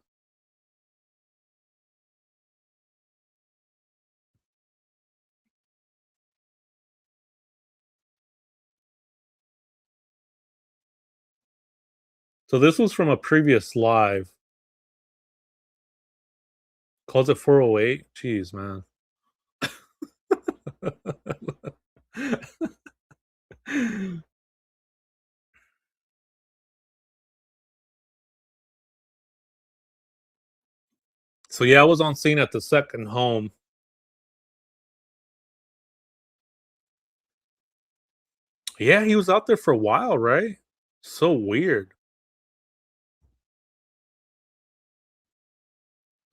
So this was from a previous live. Calls it 408. Jeez, man. So yeah, I was on scene at the second home. Yeah, he was out there for a while, right? So weird.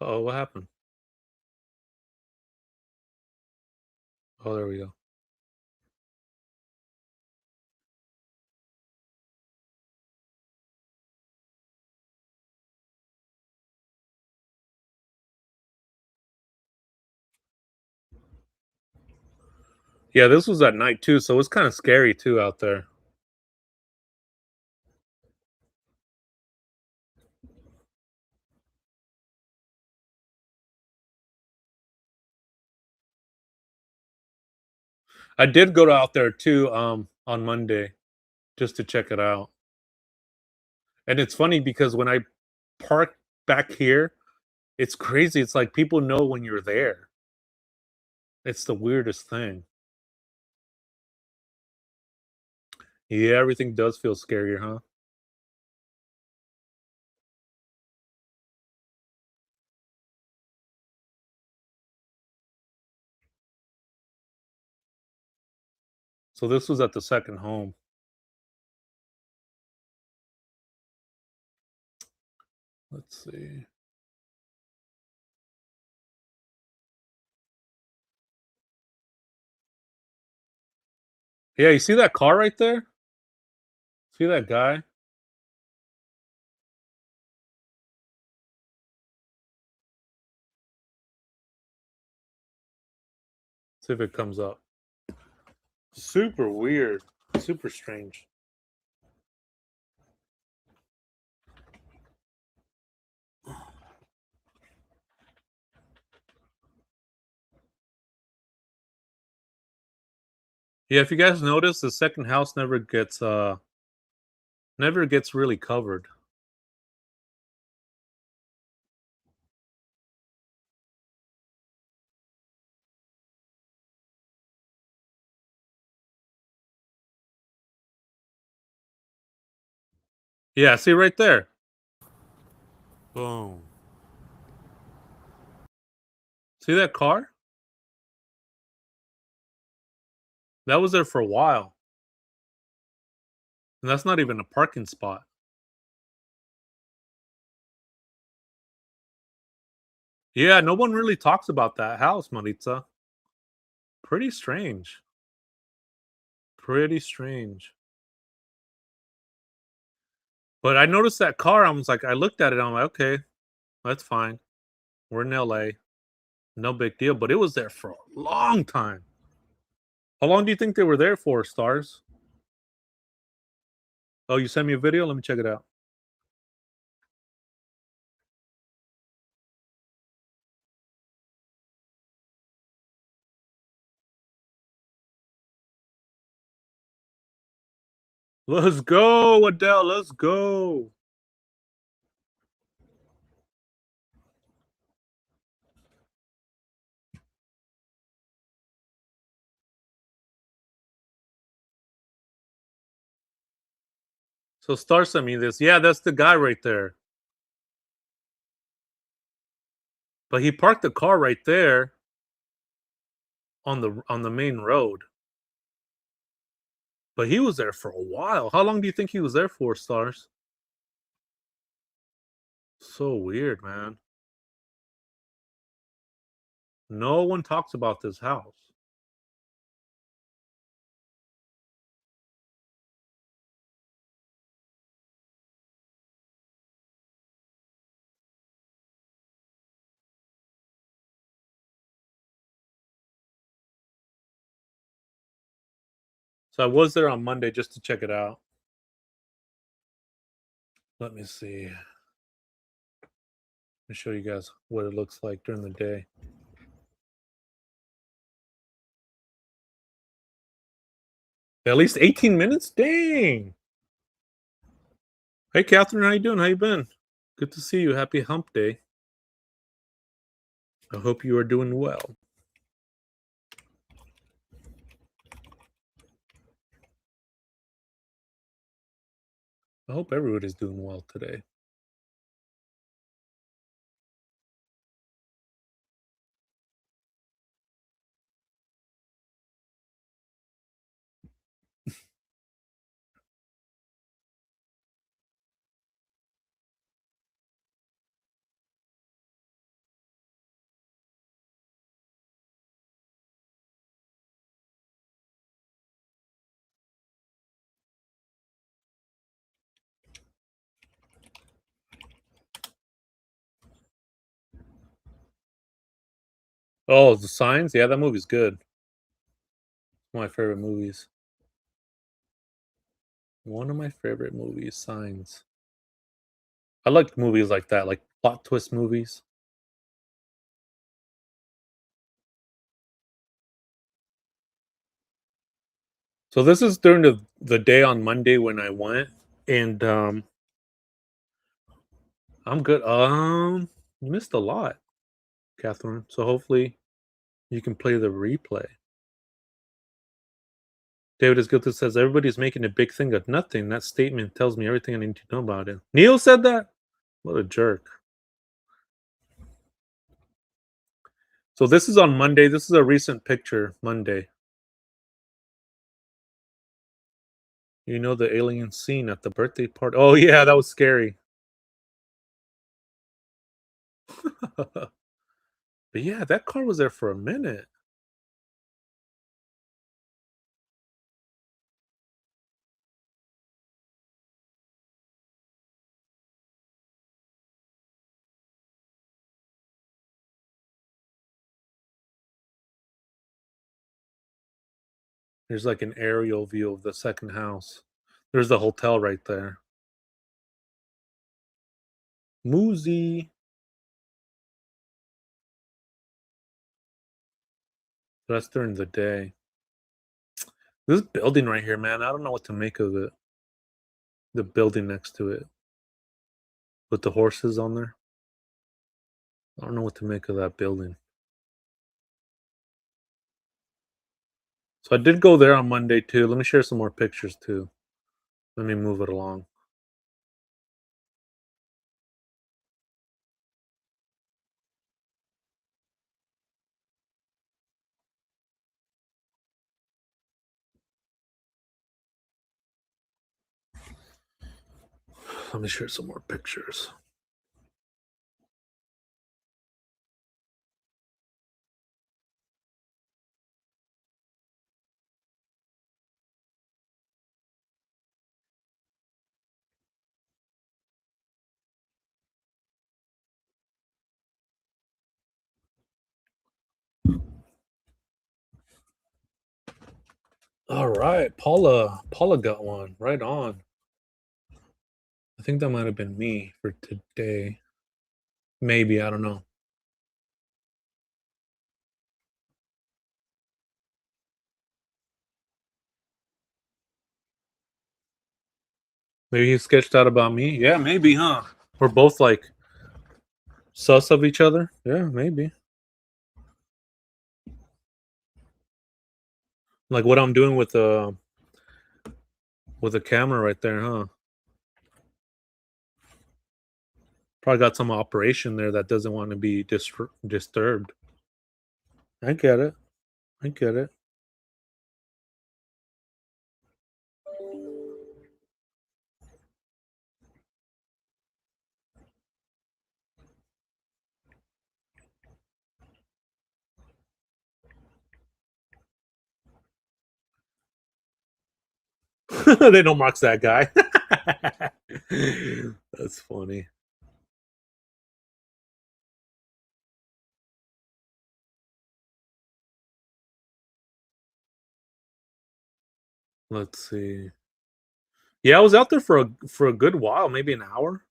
Oh, what happened? Oh, there we go. Yeah, this was at night too, so it was kind of scary too out there. I did go out there too on Monday just to check it out. And it's funny because when I park back here, it's crazy. It's like people know when you're there. It's the weirdest thing. Yeah, everything does feel scarier, huh? So this was at the second home. Let's see. Yeah, you see that car right there? See that guy? See if it comes up. Super weird. Super strange. Yeah, if you guys notice, the second house never gets really covered. Yeah, see right there. Boom. See that car? That was there for a while. And that's not even a parking spot. Yeah, no one really talks about that house, Maritza. Pretty strange. Pretty strange. But I noticed that car. I was like, I looked at it. I'm like, okay, that's fine. We're in LA. No big deal. But it was there for a long time. How long do you think they were there for, Stars? Oh, you sent me a video? Let me check it out. Let's go, Adele. Let's go. So Star sent me this. Yeah, that's the guy right there. But he parked the car right there on the main road. But he was there for a while. How long do you think he was there for, Stars? So weird, man. No one talks about this house. So I was there on Monday just to check it out. Let me see. Let me show you guys what it looks like during the day. At least 18 minutes? Dang. Hey Catherine, how you doing? How you been? Good to see you. Happy hump day. I hope you are doing well. I hope everybody's doing well today. Oh, the Signs? Yeah, that movie's good. One of my favorite movies. One of my favorite movies, Signs. I like movies like that, like plot twist movies. So this is during the day on Monday when I went, and I'm good. You missed a lot, Catherine. So hopefully you can play the replay. David is good that says everybody's making a big thing of nothing. That statement tells me everything I need to know about it. Neil said that? What a jerk. So this is on Monday. This is a recent picture, Monday. You know the alien scene at the birthday party. Oh yeah, that was scary. But yeah, that car was there for a minute. There's like an aerial view of the second house. There's the hotel right there. Moozy. That's during the day. This building right here, man, I don't know what to make of it. The building next to it with the horses on there. I don't know what to make of that building. So I did go there on Monday too. Let me share some more pictures too. Let me move it along. Let me share some more pictures. All right, Paula got one right on. I think that might have been me for today. Maybe, I don't know. Maybe he sketched out about me. Yeah, maybe, huh? We're both like sus of each other. Yeah, maybe. Like what I'm doing with the camera right there, huh? Probably got some operation there that doesn't want to be disturbed. I get it. I get it. They know Mark's that guy. That's funny. Let's see. Yeah, I was out there for a good while, maybe an hour.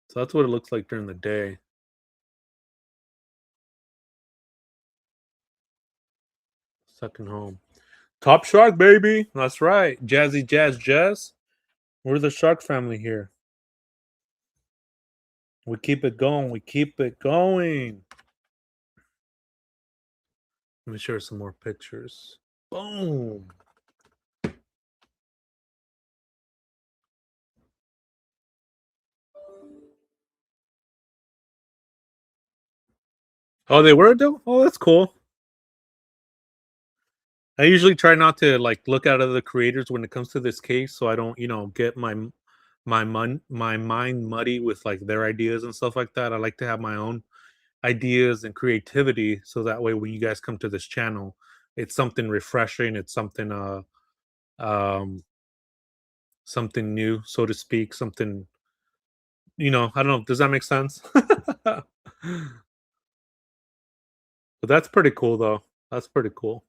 So that's what it looks like during the day. Second home. Top Shark, baby. That's right. Jazzy Jazz Jazz. We're the Shark family here. We keep it going. We keep it going. Let me share some more pictures. Boom. Oh, they were though? Oh, that's cool. I usually try not to like look at other creators when it comes to this case, so I don't, get my mind muddy with like their ideas and stuff like that. I like to have my own ideas and creativity, so that way when you guys come to this channel, it's something refreshing. It's something um something new, so to speak. Something I don't know. Does that make sense? But that's pretty cool, though. That's pretty cool.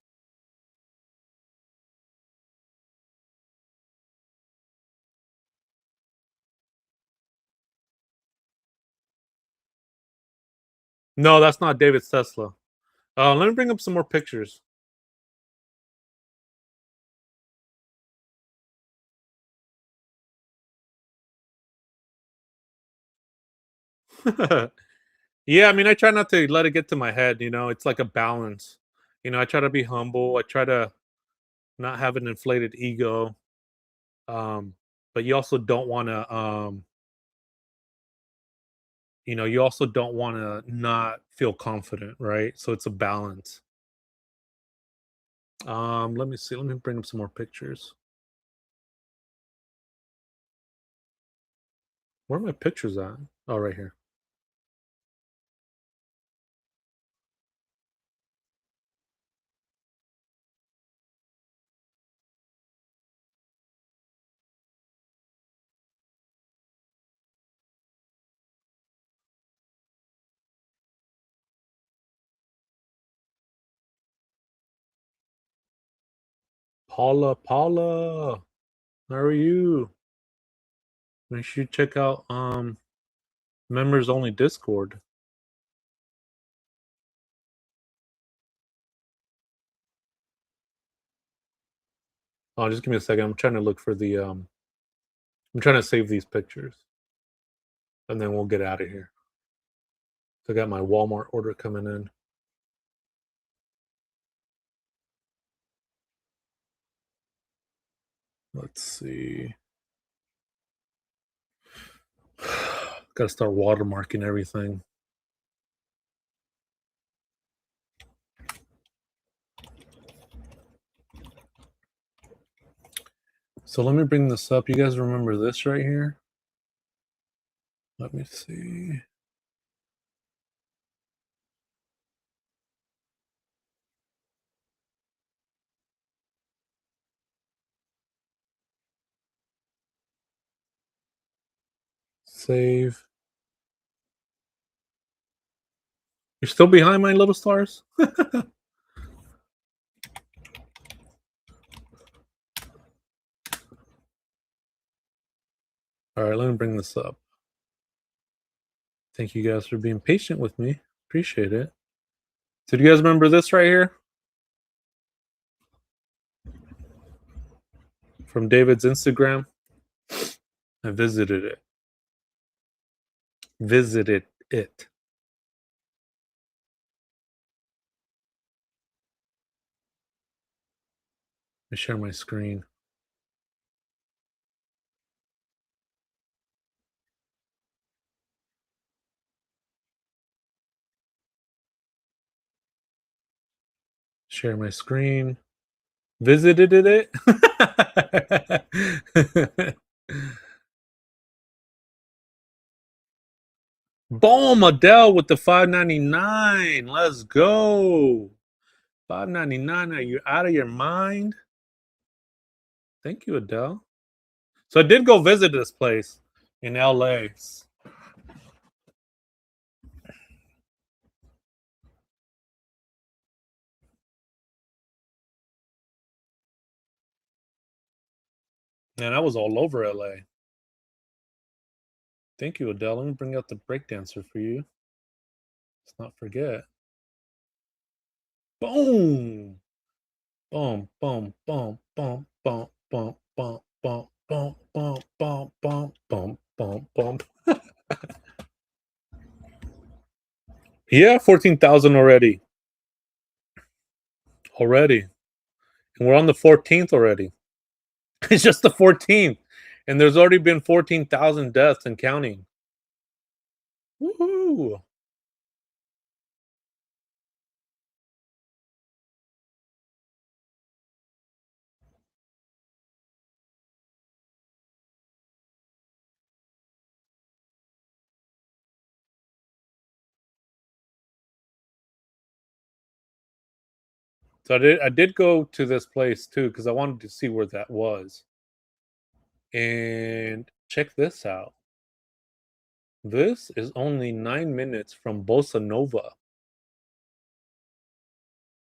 No, that's not David Tesla. Let me bring up some more pictures. Yeah, I mean, I try not to let it get to my head. It's like a balance. I try to be humble. I try to not have an inflated ego. Um, but you also don't want to, you also don't want to not feel confident, right? So it's a balance. Let me see. Let me bring up some more pictures. Where are my pictures at? Oh, right here. Paula, how are you? Make sure you check out members only Discord. Oh, just give me a second. I'm trying to look for the I'm trying to save these pictures, and then we'll get out of here. So I got my Walmart order coming in. Let's see. Got to start watermarking everything. So let me bring this up. You guys remember this right here? Let me see. Save. You're still behind, my little stars? All right, let me bring this up. Thank you guys for being patient with me. Appreciate it. So do you guys remember this right here? From David's Instagram? I visited it. Visited it. Let me share my screen. Share my screen. Visited it? Boom, Adele with the 5.99. Let's go. 5.99. Are you out of your mind? Thank you, Adele. So I did go visit this place. in LA. Man, I was all over LA. Thank you, Adele. Let me bring out the breakdancer for you. Let's not forget. Boom! Boom, boom, boom, boom, boom, boom, boom, boom, boom, boom, boom, boom, boom, boom, boom. Yeah, 14,000 already. Already. And we're on the 14th already. It's just the 14th. And there's already been 14,000 deaths and counting. Woohoo! So I did go to this place too because I wanted to see where that was. And check this out. This is only 9 minutes from Bossa Nova.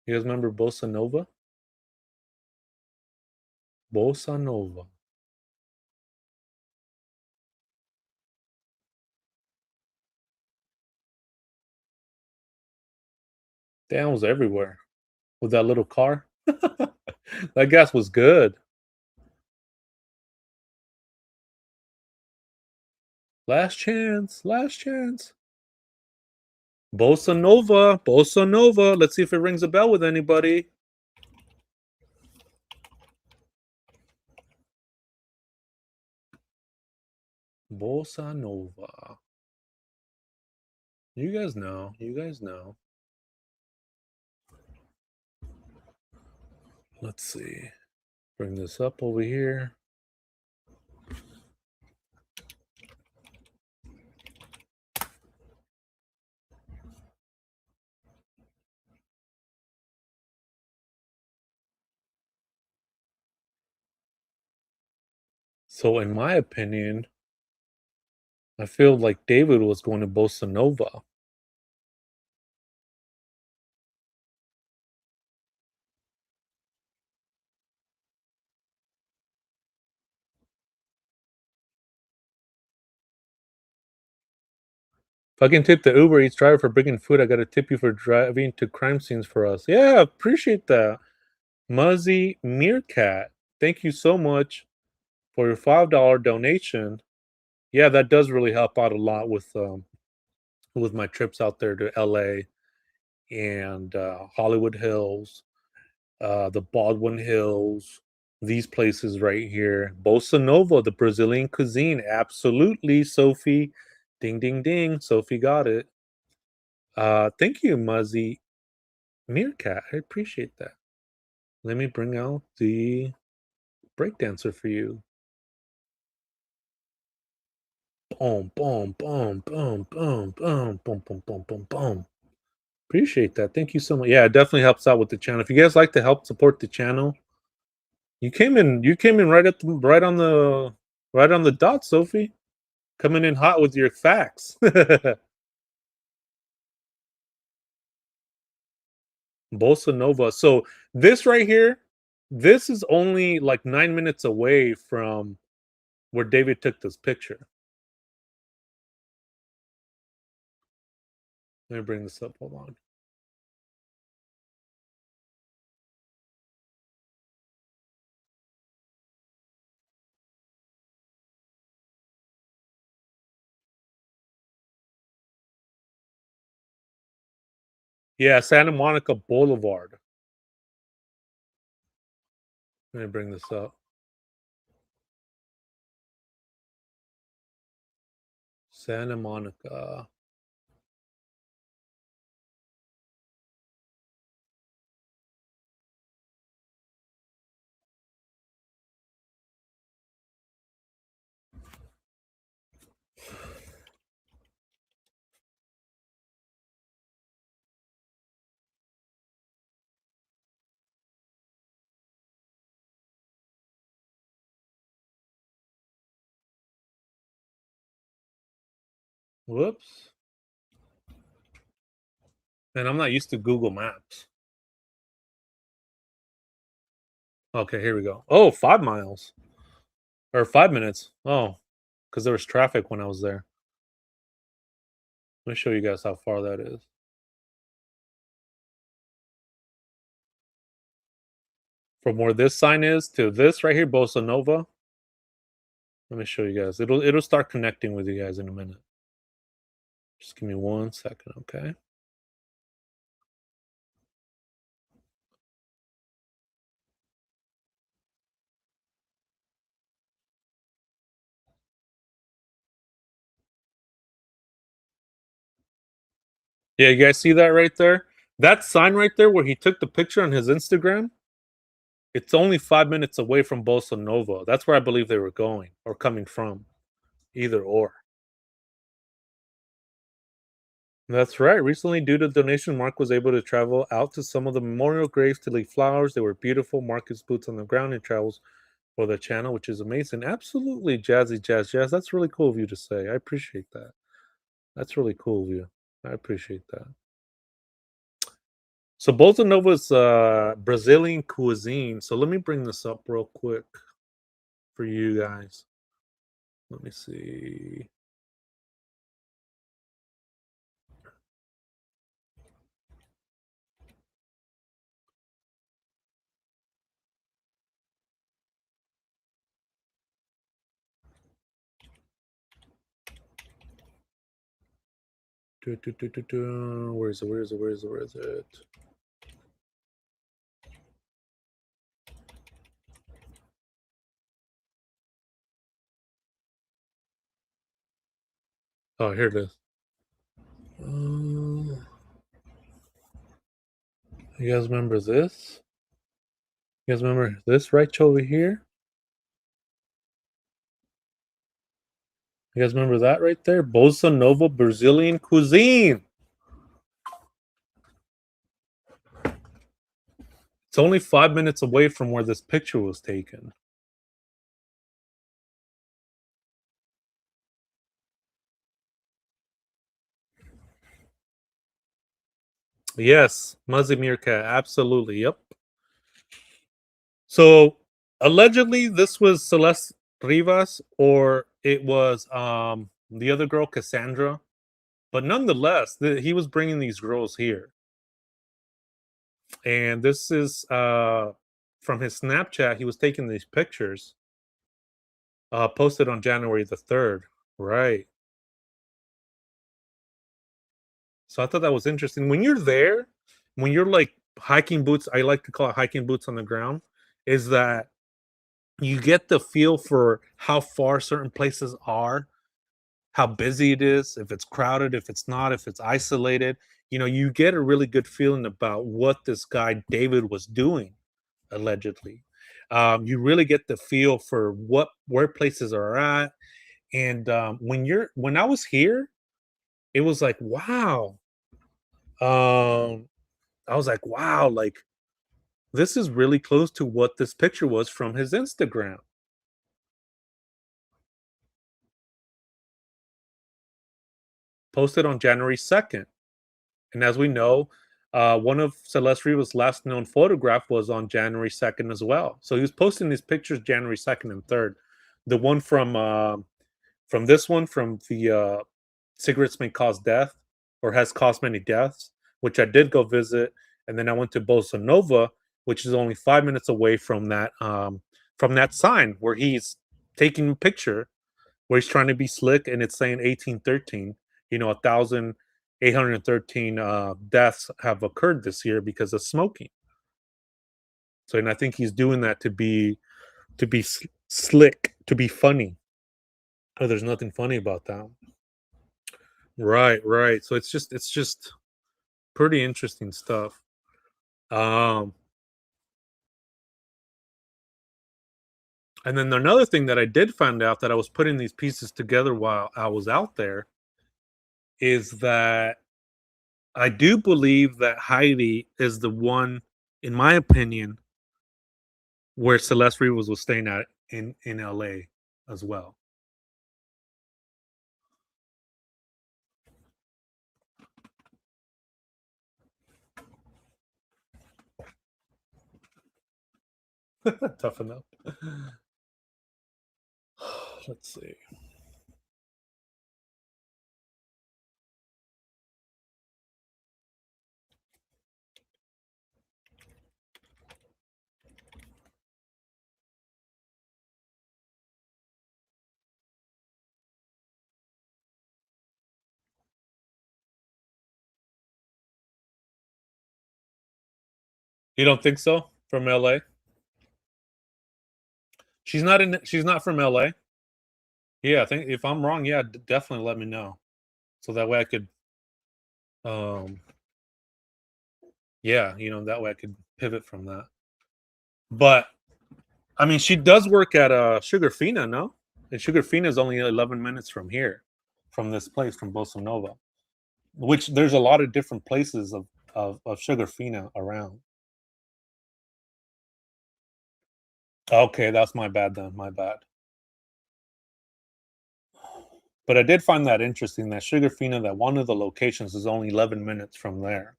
You guys remember Bossa Nova? Bossa Nova. Damn, it was everywhere with that little car. That gas was good. Last chance. Last chance. Bossa Nova. Bossa Nova. Let's see if it rings a bell with anybody. Bossa Nova. You guys know. You guys know. Let's see. Bring this up over here. So, in my opinion, I feel like David was going to Bossa Nova. If I can tip the Uber Eats driver for bringing food, I got to tip you for driving to crime scenes for us. Yeah, appreciate that. Muzzy Meerkat, thank you so much for your $5 donation. Yeah, that does really help out a lot with my trips out there to LA and Hollywood Hills, the Baldwin Hills, these places right here. Bossa Nova, the Brazilian cuisine. Absolutely, Sophie. Ding, ding, ding. Sophie got it. Thank you, Muzzy Meerkat. I appreciate that. Let me bring out the breakdancer for you. Boom, boom, boom, boom, boom, boom, boom, boom, boom, boom, boom. Appreciate that. Thank you so much. Yeah, it definitely helps out with the channel. If you guys like to help support the channel, you came in right on the dot, Sophie. Coming in hot with your facts. Bossa Nova. So this right here, this is only like 9 minutes away from where David took this picture. Let me bring this up. Hold on. Yeah, Santa Monica Boulevard. Let me bring this up. Santa Monica. Whoops. And I'm not used to Google Maps. Okay, here we go. Oh, 5 miles or 5 minutes. Oh, because there was traffic when I was there. Let me show you guys how far that is. From where this sign is to this right here, Bossa Nova. Let me show you guys. It'll start connecting with you guys in a minute. Just give me 1 second, okay? Yeah, you guys see that right there? That sign right there where he took the picture on his Instagram, it's only 5 minutes away from Bossa Nova. That's where I believe they were going or coming from. Either or. That's right. Recently, due to donation, Mark was able to travel out to some of the memorial graves to leave flowers. They were beautiful. Marcus boots on the ground and travels for the channel, which is amazing. Absolutely, Jazzy Jazz. That's really cool of you to say. I appreciate that. That's really cool of you. I appreciate that. So Bossa Nova's Brazilian cuisine. So let me bring this up real quick for you guys. Let me see. Where is it? Where is it? Where is it? Where is it? Oh, here it is. You guys remember this? You guys remember this right over here? You guys remember that right there? Bossa Nova Brazilian cuisine. It's only 5 minutes away from where this picture was taken. Yes, Muzzy Meerkat. Absolutely. Yep. So allegedly, this was Celeste Rivas, or it was the other girl, Cassandra. But nonetheless, he was bringing these girls here, and this is from his Snapchat. He was taking these pictures, posted on January the 3rd. Right. So I thought that was interesting. When you're there, when you're like hiking boots, I like to call it hiking boots on the ground, is that you get the feel for how far certain places are, how busy it is, if it's crowded, if it's not, if it's isolated. You get a really good feeling about what this guy David was doing, allegedly. You really get the feel for where places are at, and when I was here, it was like, wow. I was like, wow, like this is really close to what this picture was from his Instagram. Posted on January 2nd. And as we know, one of Celeste Rivas' last known photograph was on January 2nd as well. So he was posting these pictures January 2nd and 3rd. The one from this one, from the cigarettes may cause death or has caused many deaths, which I did go visit. And then I went to Bossa Nova, which is only 5 minutes away from that sign where he's taking a picture where he's trying to be slick, and it's saying 1813. 1,813 deaths have occurred this year because of smoking. So, and I think he's doing that to be slick, to be funny. Oh, there's nothing funny about that. Right, right. So it's just pretty interesting stuff. Um, and then another thing that I did find out that I was putting these pieces together while I was out there is that I do believe that Heidi is the one, in my opinion, where Celeste Rivas was staying at in LA as well. Toughen up. Let's see. You don't think so? From LA? She's not in. She's not from LA. Yeah, I think if I'm wrong, yeah, definitely let me know so that way I could, um, yeah, that way I could pivot from that. But I mean, she does work at Sugarfina, no? And Sugarfina is only 11 minutes from here, from this place, from Bossa Nova. Which there's a lot of different places of Sugarfina around. Okay, that's my bad then. My bad. But I did find that interesting that Sugarfina, that one of the locations is only 11 minutes from there.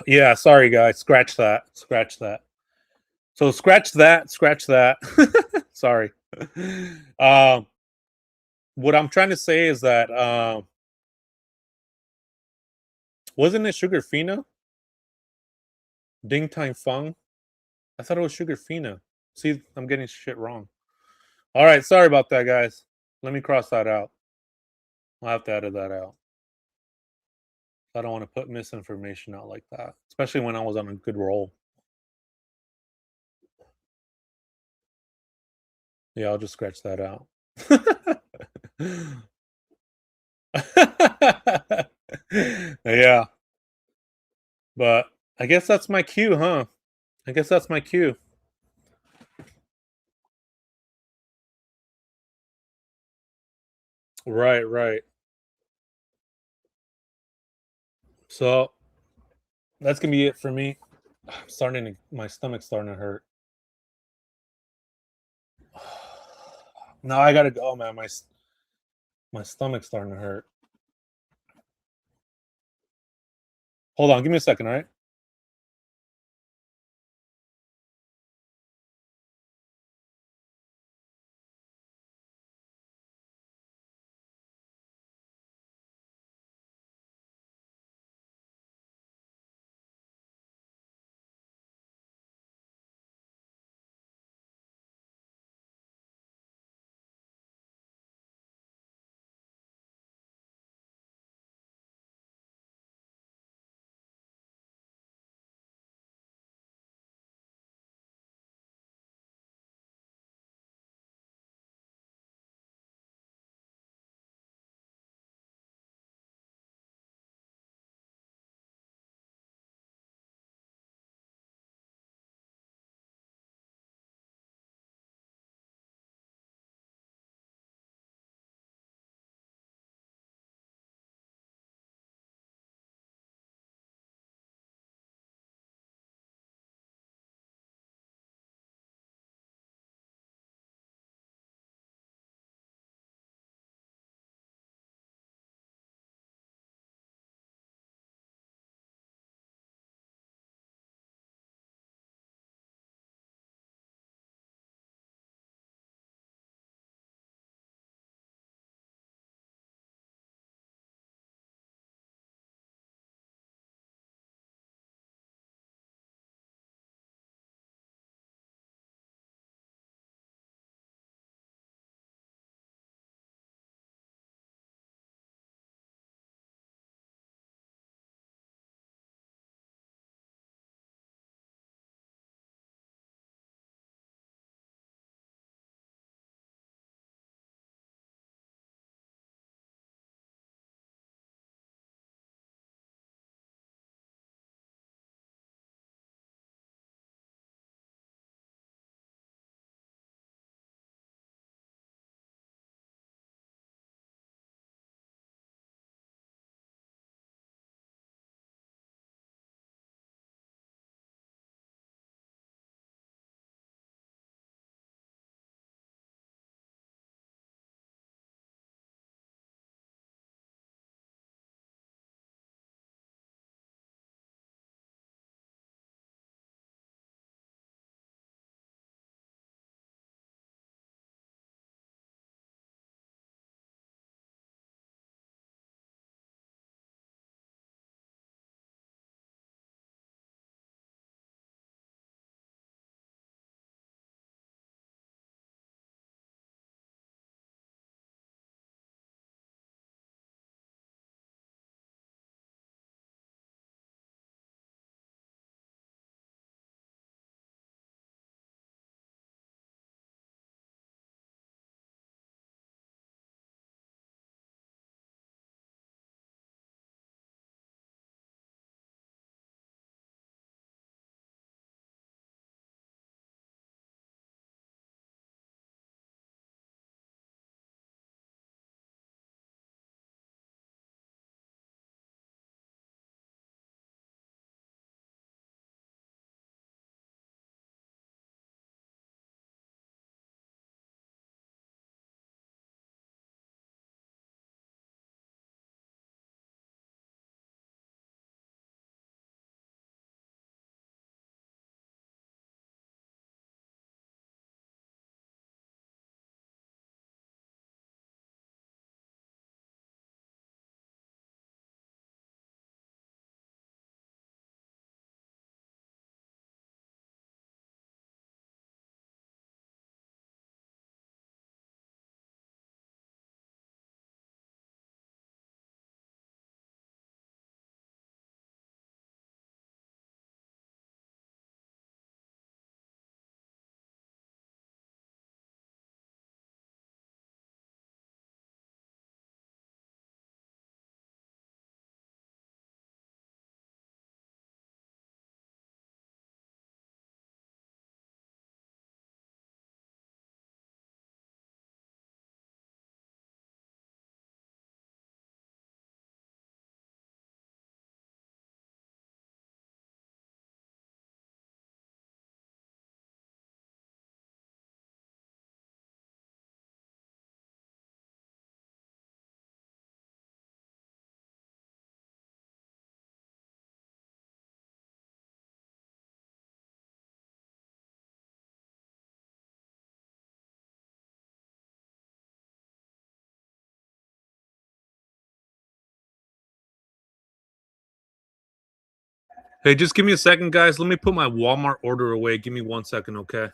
Yeah, sorry guys. Scratch that. Scratch that. So scratch that. Scratch that. Sorry. Um, what I'm trying to say is that wasn't it Sugarfina? Ding Time Fung? I thought it was Sugarfina. See, I'm getting shit wrong. All right, sorry about that, guys. Let me cross that out. I'll have to edit that out. I don't want to put misinformation out like that, especially when I was on a good roll. Yeah, I'll just scratch that out. Yeah, but I guess that's my cue, huh? I guess that's my cue. Right, right. So that's gonna be it for me. I'm starting to, my stomach's starting to hurt. No, I gotta go, man. My stomach's starting to hurt. Hold on, give me a second, all right? Hey, just give me a second, guys. Let me put my Walmart order away. Give me 1 second, okay?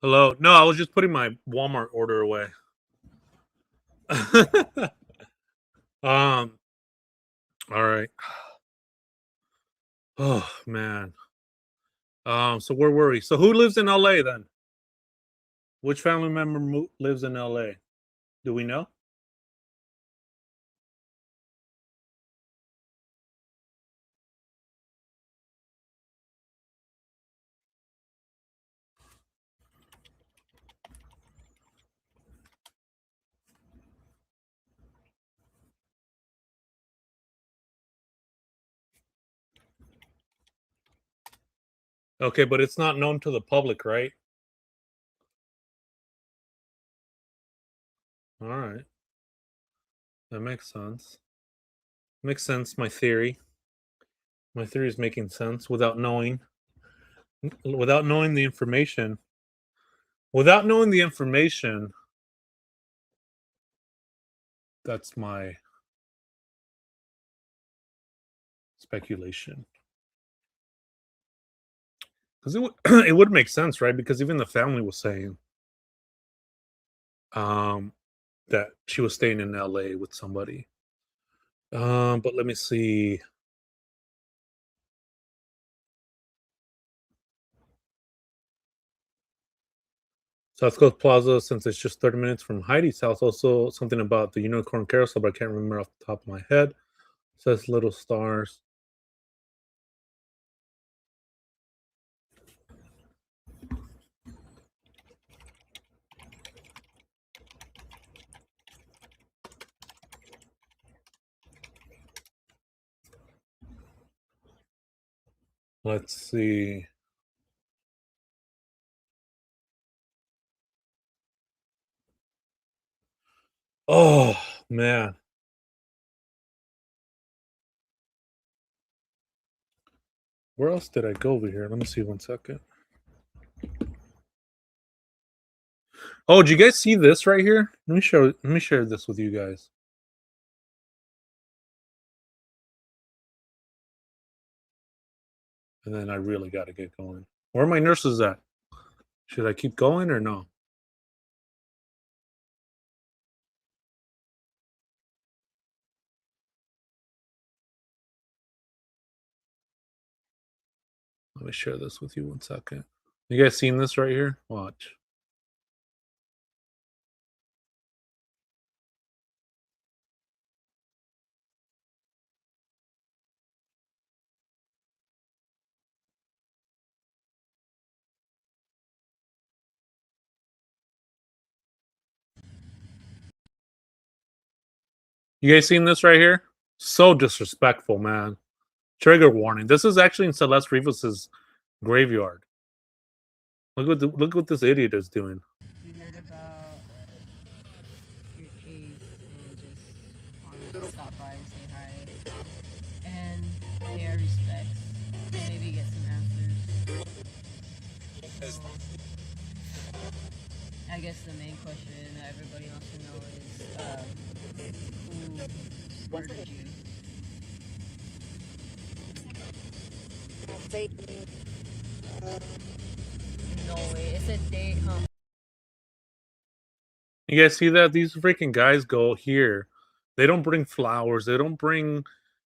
Hello. No, I was just putting my Walmart order away. um. All right. Oh man. So where were we? So who lives in LA then? Which family member lives in LA? Do we know? Okay, but it's not known to the public, right? All right. That makes sense. Makes sense. My theory. My theory is making sense without knowing the information. Without knowing the information, that's my speculation. Because it would make sense, right? Because even the family was saying um, that she was staying in LA with somebody. But let me see. South Coast Plaza, since it's just 30 minutes from Heidi's house, also something about the Unicorn Carousel, but I can't remember off the top of my head. It says Little Stars. Let's see. Oh, man. Where else did I go over here? Let me see 1 second. Oh, did you guys see this right here? Let me share this with you guys. and then I really got to get going. Where are my nurses at? Should I keep going or no? Let me share this with you 1 second. You guys seen this right here? Watch. You guys seen this right here? So disrespectful, man. Trigger warning. This is actually in Celeste Rivas's graveyard. Look what this idiot is doing. You heard about your case and just wanted to stop by and say hi and pay our respects. Maybe get some answers. I guess the main question that everybody wants to know is who murdered you? No way. It's a date, huh? You guys see that? These freaking guys go here. They don't bring flowers. They don't bring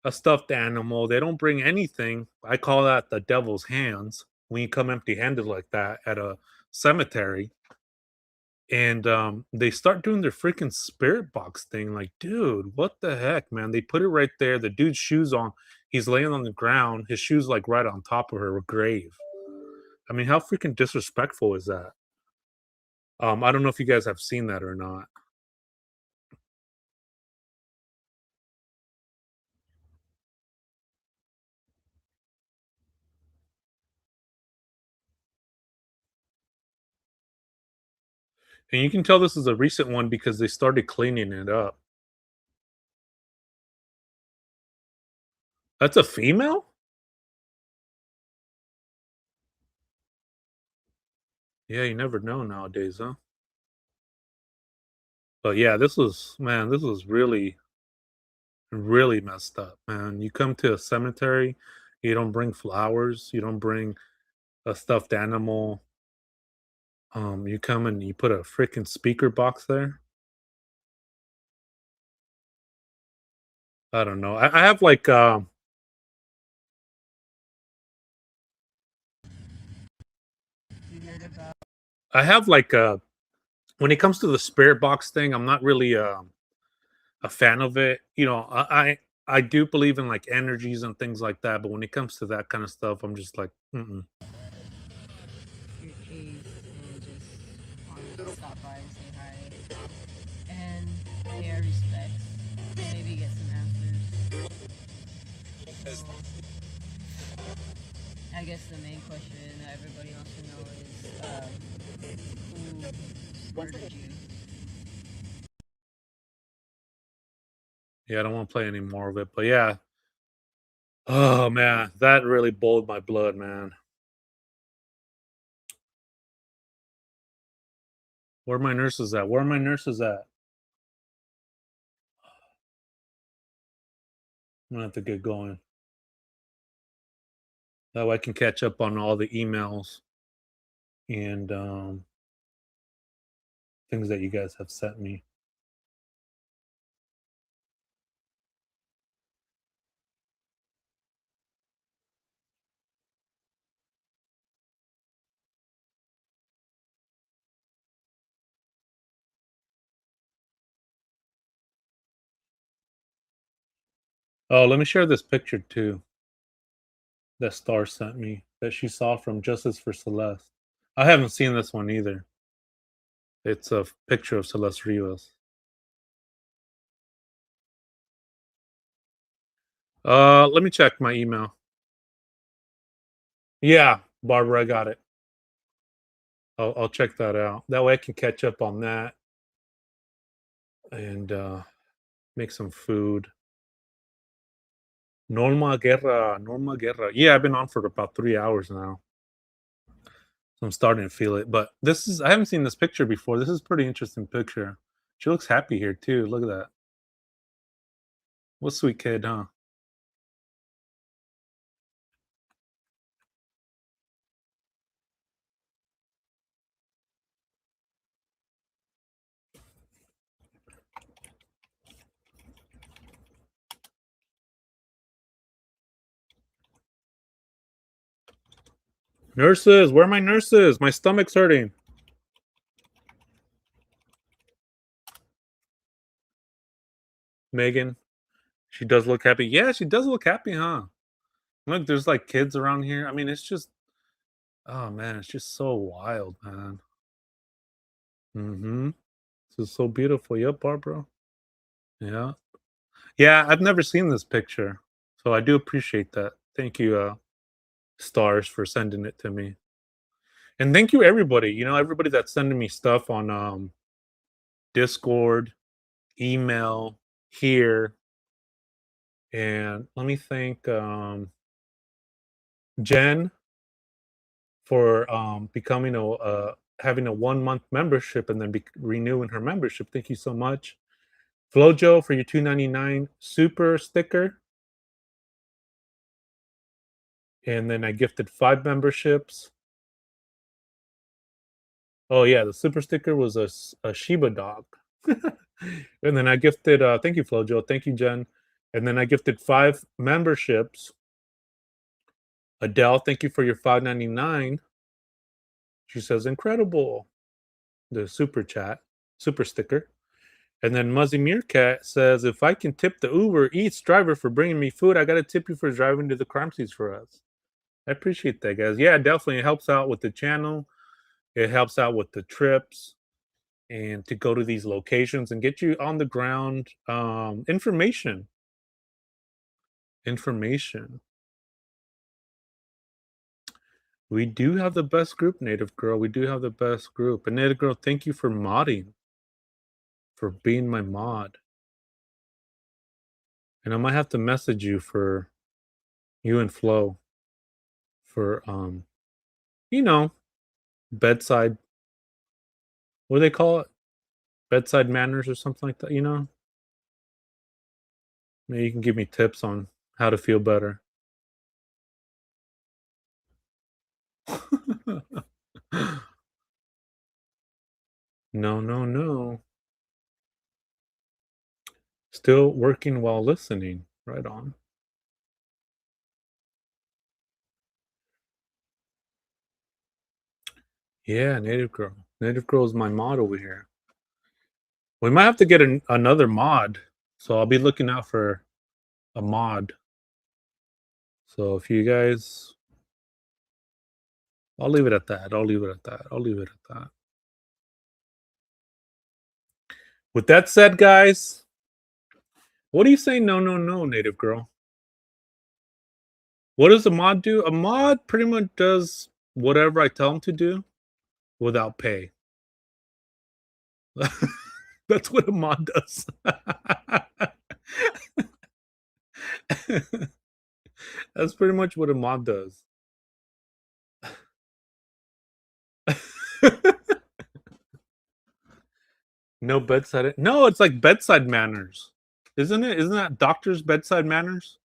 a stuffed animal. They don't bring anything. I call that the devil's hands when you come empty handed like that at a cemetery. And they start doing their freaking spirit box thing. Like, dude, what the heck, man? They put it right there. The dude's shoes on. He's laying on the ground. His shoes like right on top of her grave. I mean, how freaking disrespectful is that? I don't know if you guys have seen that or not. And you can tell this is a recent one because they started cleaning it up. That's a female? Yeah, you never know nowadays, huh? But yeah, this was man, this was really, really messed up, man. You come to a cemetery, you don't bring flowers, you don't bring a stuffed animal. You come and you put a freaking speaker box there. I don't know. I have like You heard about I have like when it comes to the spirit box thing, I'm not really a fan of it. You know, I do believe in like energies and things like that, but when it comes to that kind of stuff, I'm just like, mm-mm. your case and just wanted to stop by and say hi and pay our respects. Maybe get some answers. I guess the main question that everybody wants to know is who murdered you? Yeah, I don't want to play any more of it, but yeah. Oh man, that really boiled my blood, man. Where are my nurses at? Where are my nurses at? I'm gonna have to get going. That way I can catch up on all the emails and things that you guys have sent me. Oh, let me share this picture too that Star sent me that she saw from Justice for Celeste. I haven't seen this one either. It's a picture of Celeste Rivas. Let me check my email. Yeah, Barbara, I got it. I'll check that out. That way I can catch up on that and make some food. Norma Guerra, Norma Guerra. Yeah, I've been on for about 3 hours now. So I'm starting to feel it. But this is I haven't seen this picture before. This is a pretty interesting picture. She looks happy here too. Look at that. What a sweet kid, huh? Nurses, where are my nurses? My stomach's hurting. Megan, she does look happy. Yeah, she does look happy, huh? Look, there's like kids around here. I mean, it's just, oh man, it's just so wild, man. Mm-hmm. This is so beautiful. Yep, Barbara. Yeah. Yeah, I've never seen this picture. So I do appreciate that. Thank you, Stars, for sending it to me. And thank you everybody. Everybody that's sending me stuff on Discord, email, here. And let me thank Jen for becoming having a 1 month membership and then renewing her membership. Thank you so much. Flojo for your 2.99 super sticker. And then I gifted 5 memberships. Oh yeah, the super sticker was a Shiba dog. And then I gifted thank you Flojo, thank you Jen. And then I gifted 5 memberships. Adele, thank you for your 5.99. She says incredible. The super sticker. And then Muzzy Meerkat says, if I can tip the Uber Eats driver for bringing me food, I got to tip you for driving to the crime scenes for us. I appreciate that, guys. Yeah, definitely. It helps out with the channel. It helps out with the trips and to go to these locations and get you on the ground information. Information. We do have the best group, Native Girl. We do have the best group. And Native Girl, thank you for modding, for being my mod. And I might have to message you for you and Flo for you know, bedside, what do they call it? Bedside manners or something like that. Maybe you can give me tips on how to feel better. No, no, no. Still working while listening. Right on. Yeah, Native Girl. Native Girl is my mod over here. We might have to get another mod. So I'll be looking out for a mod. So if you guys, I'll leave it at that. I'll leave it at that. I'll leave it at that. With that said, guys, what do you say? No, no, no, Native Girl. What does a mod do? A mod pretty much does whatever I tell him to do without pay. That's what a mod does. That's pretty much what a mod does. No bedside. No, it's like bedside manners, isn't it? Isn't that doctors' bedside manners,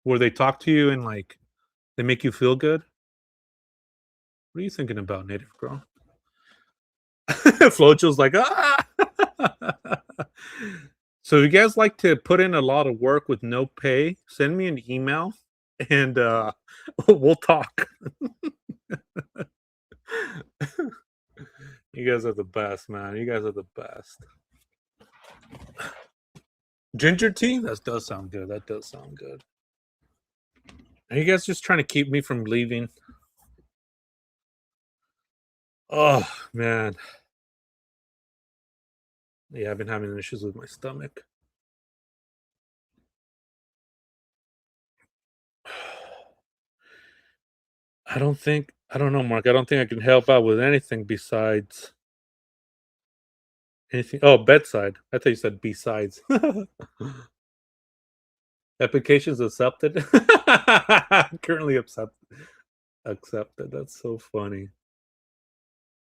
where they talk to you and like they make you feel good? What are you thinking about, Native Girl? Flocho's like, ah. So, if you guys like to put in a lot of work with no pay, send me an email and we'll talk. You guys are the best, man. You guys are the best. Ginger tea? That does sound good. That does sound good. Are you guys just trying to keep me from leaving? Oh, man. Yeah, I've been having issues with my stomach. I don't know, Mark. I don't think I can help out with anything besides anything. Oh, bedside. I thought you said besides. Applications accepted. Currently accepted. That's so funny.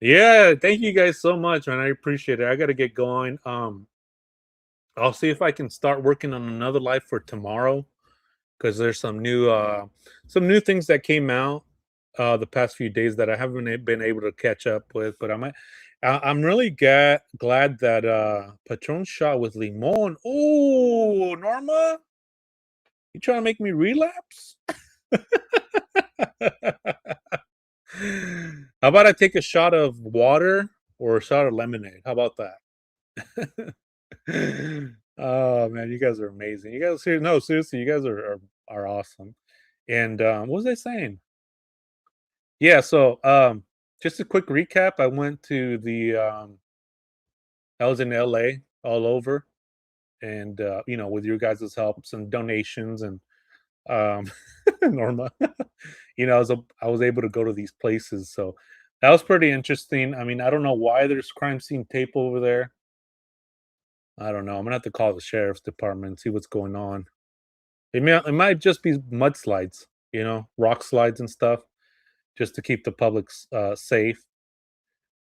Yeah, thank you guys so much, man. I appreciate it. I got to get going. I'll see if I can start working on another live for tomorrow because there's some new things that came out the past few days that I haven't been able to catch up with. But I'm really glad that Patron shot with Limon. Oh, Norma, you trying to make me relapse? How about I take a shot of water or a shot of lemonade? How about that? Oh man, you guys are amazing. You guys here? No, seriously, you guys are awesome. And what was I saying? Yeah. So just a quick recap. I went to the I was in LA all over, and with your guys' help, some donations, and um, Norma, I was able to go to these places, so that was pretty interesting. I mean, I don't know why there's crime scene tape over there. I don't know. I'm gonna have to call the sheriff's department and see what's going on. It might just be mudslides, rock slides and stuff, just to keep the public safe.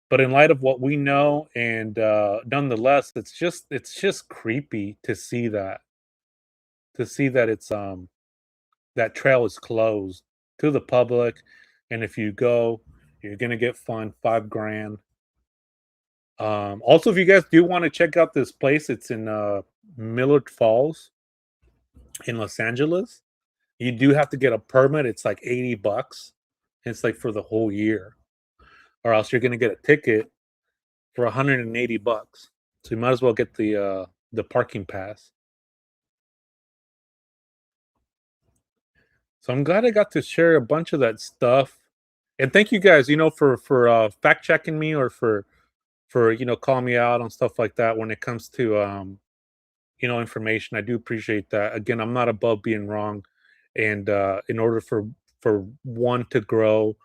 But in light of what we know, and nonetheless, it's just creepy to see that that trail is closed to the public, and if you go, you're gonna get fined 5 grand. Also, if you guys do want to check out this place, it's in Millard Falls in Los Angeles. You do have to get a permit. It's like $80. It's like for the whole year, or else you're gonna get a ticket for $180. So you might as well get the parking pass. So I'm glad I got to share a bunch of that stuff. And thank you guys, for fact checking me, or for calling me out on stuff like that when it comes to information. I do appreciate that. Again, I'm not above being wrong. And in order for one to grow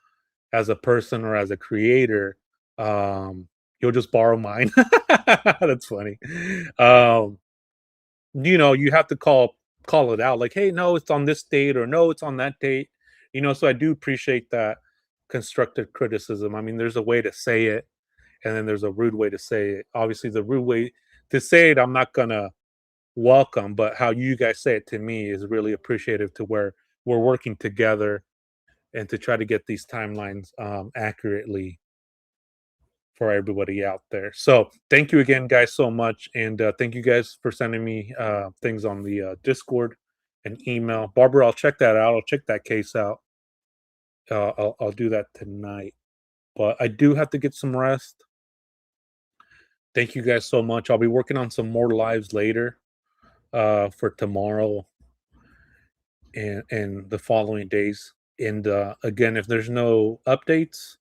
as a person or as a creator, um, you'll just borrow mine. That's funny. Um, you have to call it out, like, hey, no, it's on this date, or no, it's on that date. So I do appreciate that constructive criticism. I mean, there's a way to say it, and then there's a rude way to say it. Obviously, the rude way to say it, I'm not gonna welcome, but how you guys say it to me is really appreciative, to where we're working together and to try to get these timelines accurately for everybody out there. So thank you again, guys, so much, and thank you guys for sending me things on the Discord and email. Barbara, I'll check that out. I'll check that case out. I'll do that tonight. But I do have to get some rest. Thank you guys so much. I'll be working on some more lives later for tomorrow and the following days. And again, if there's no updates,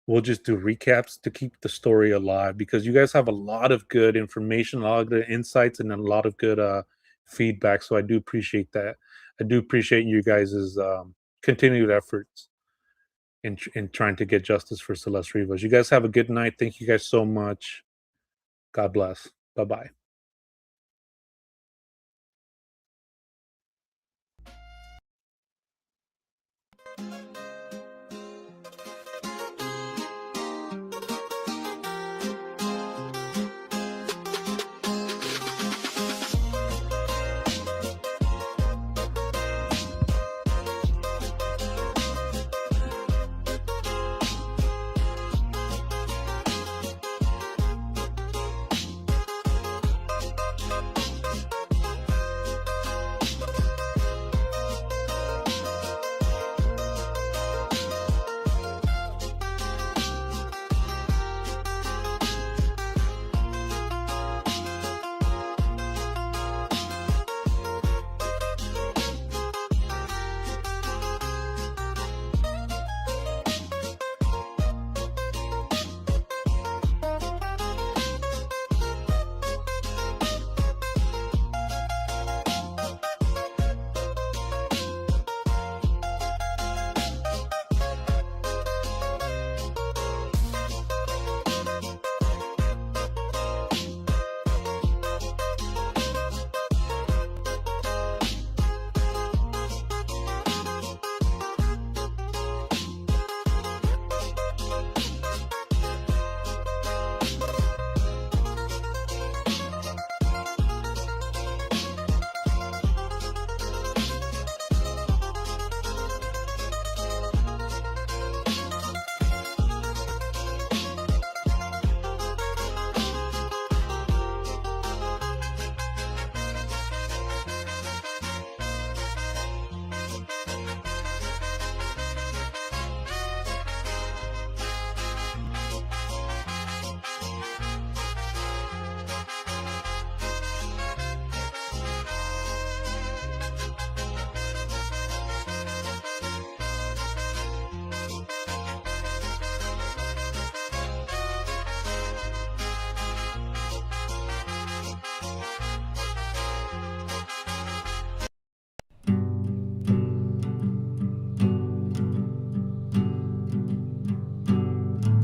we'll just do recaps to keep the story alive, because you guys have a lot of good information, a lot of good insights, and a lot of good feedback. So I do appreciate that. I do appreciate you guys' continued efforts in trying to get justice for Celeste Rivas. You guys have a good night. Thank you guys so much. God bless. Bye bye.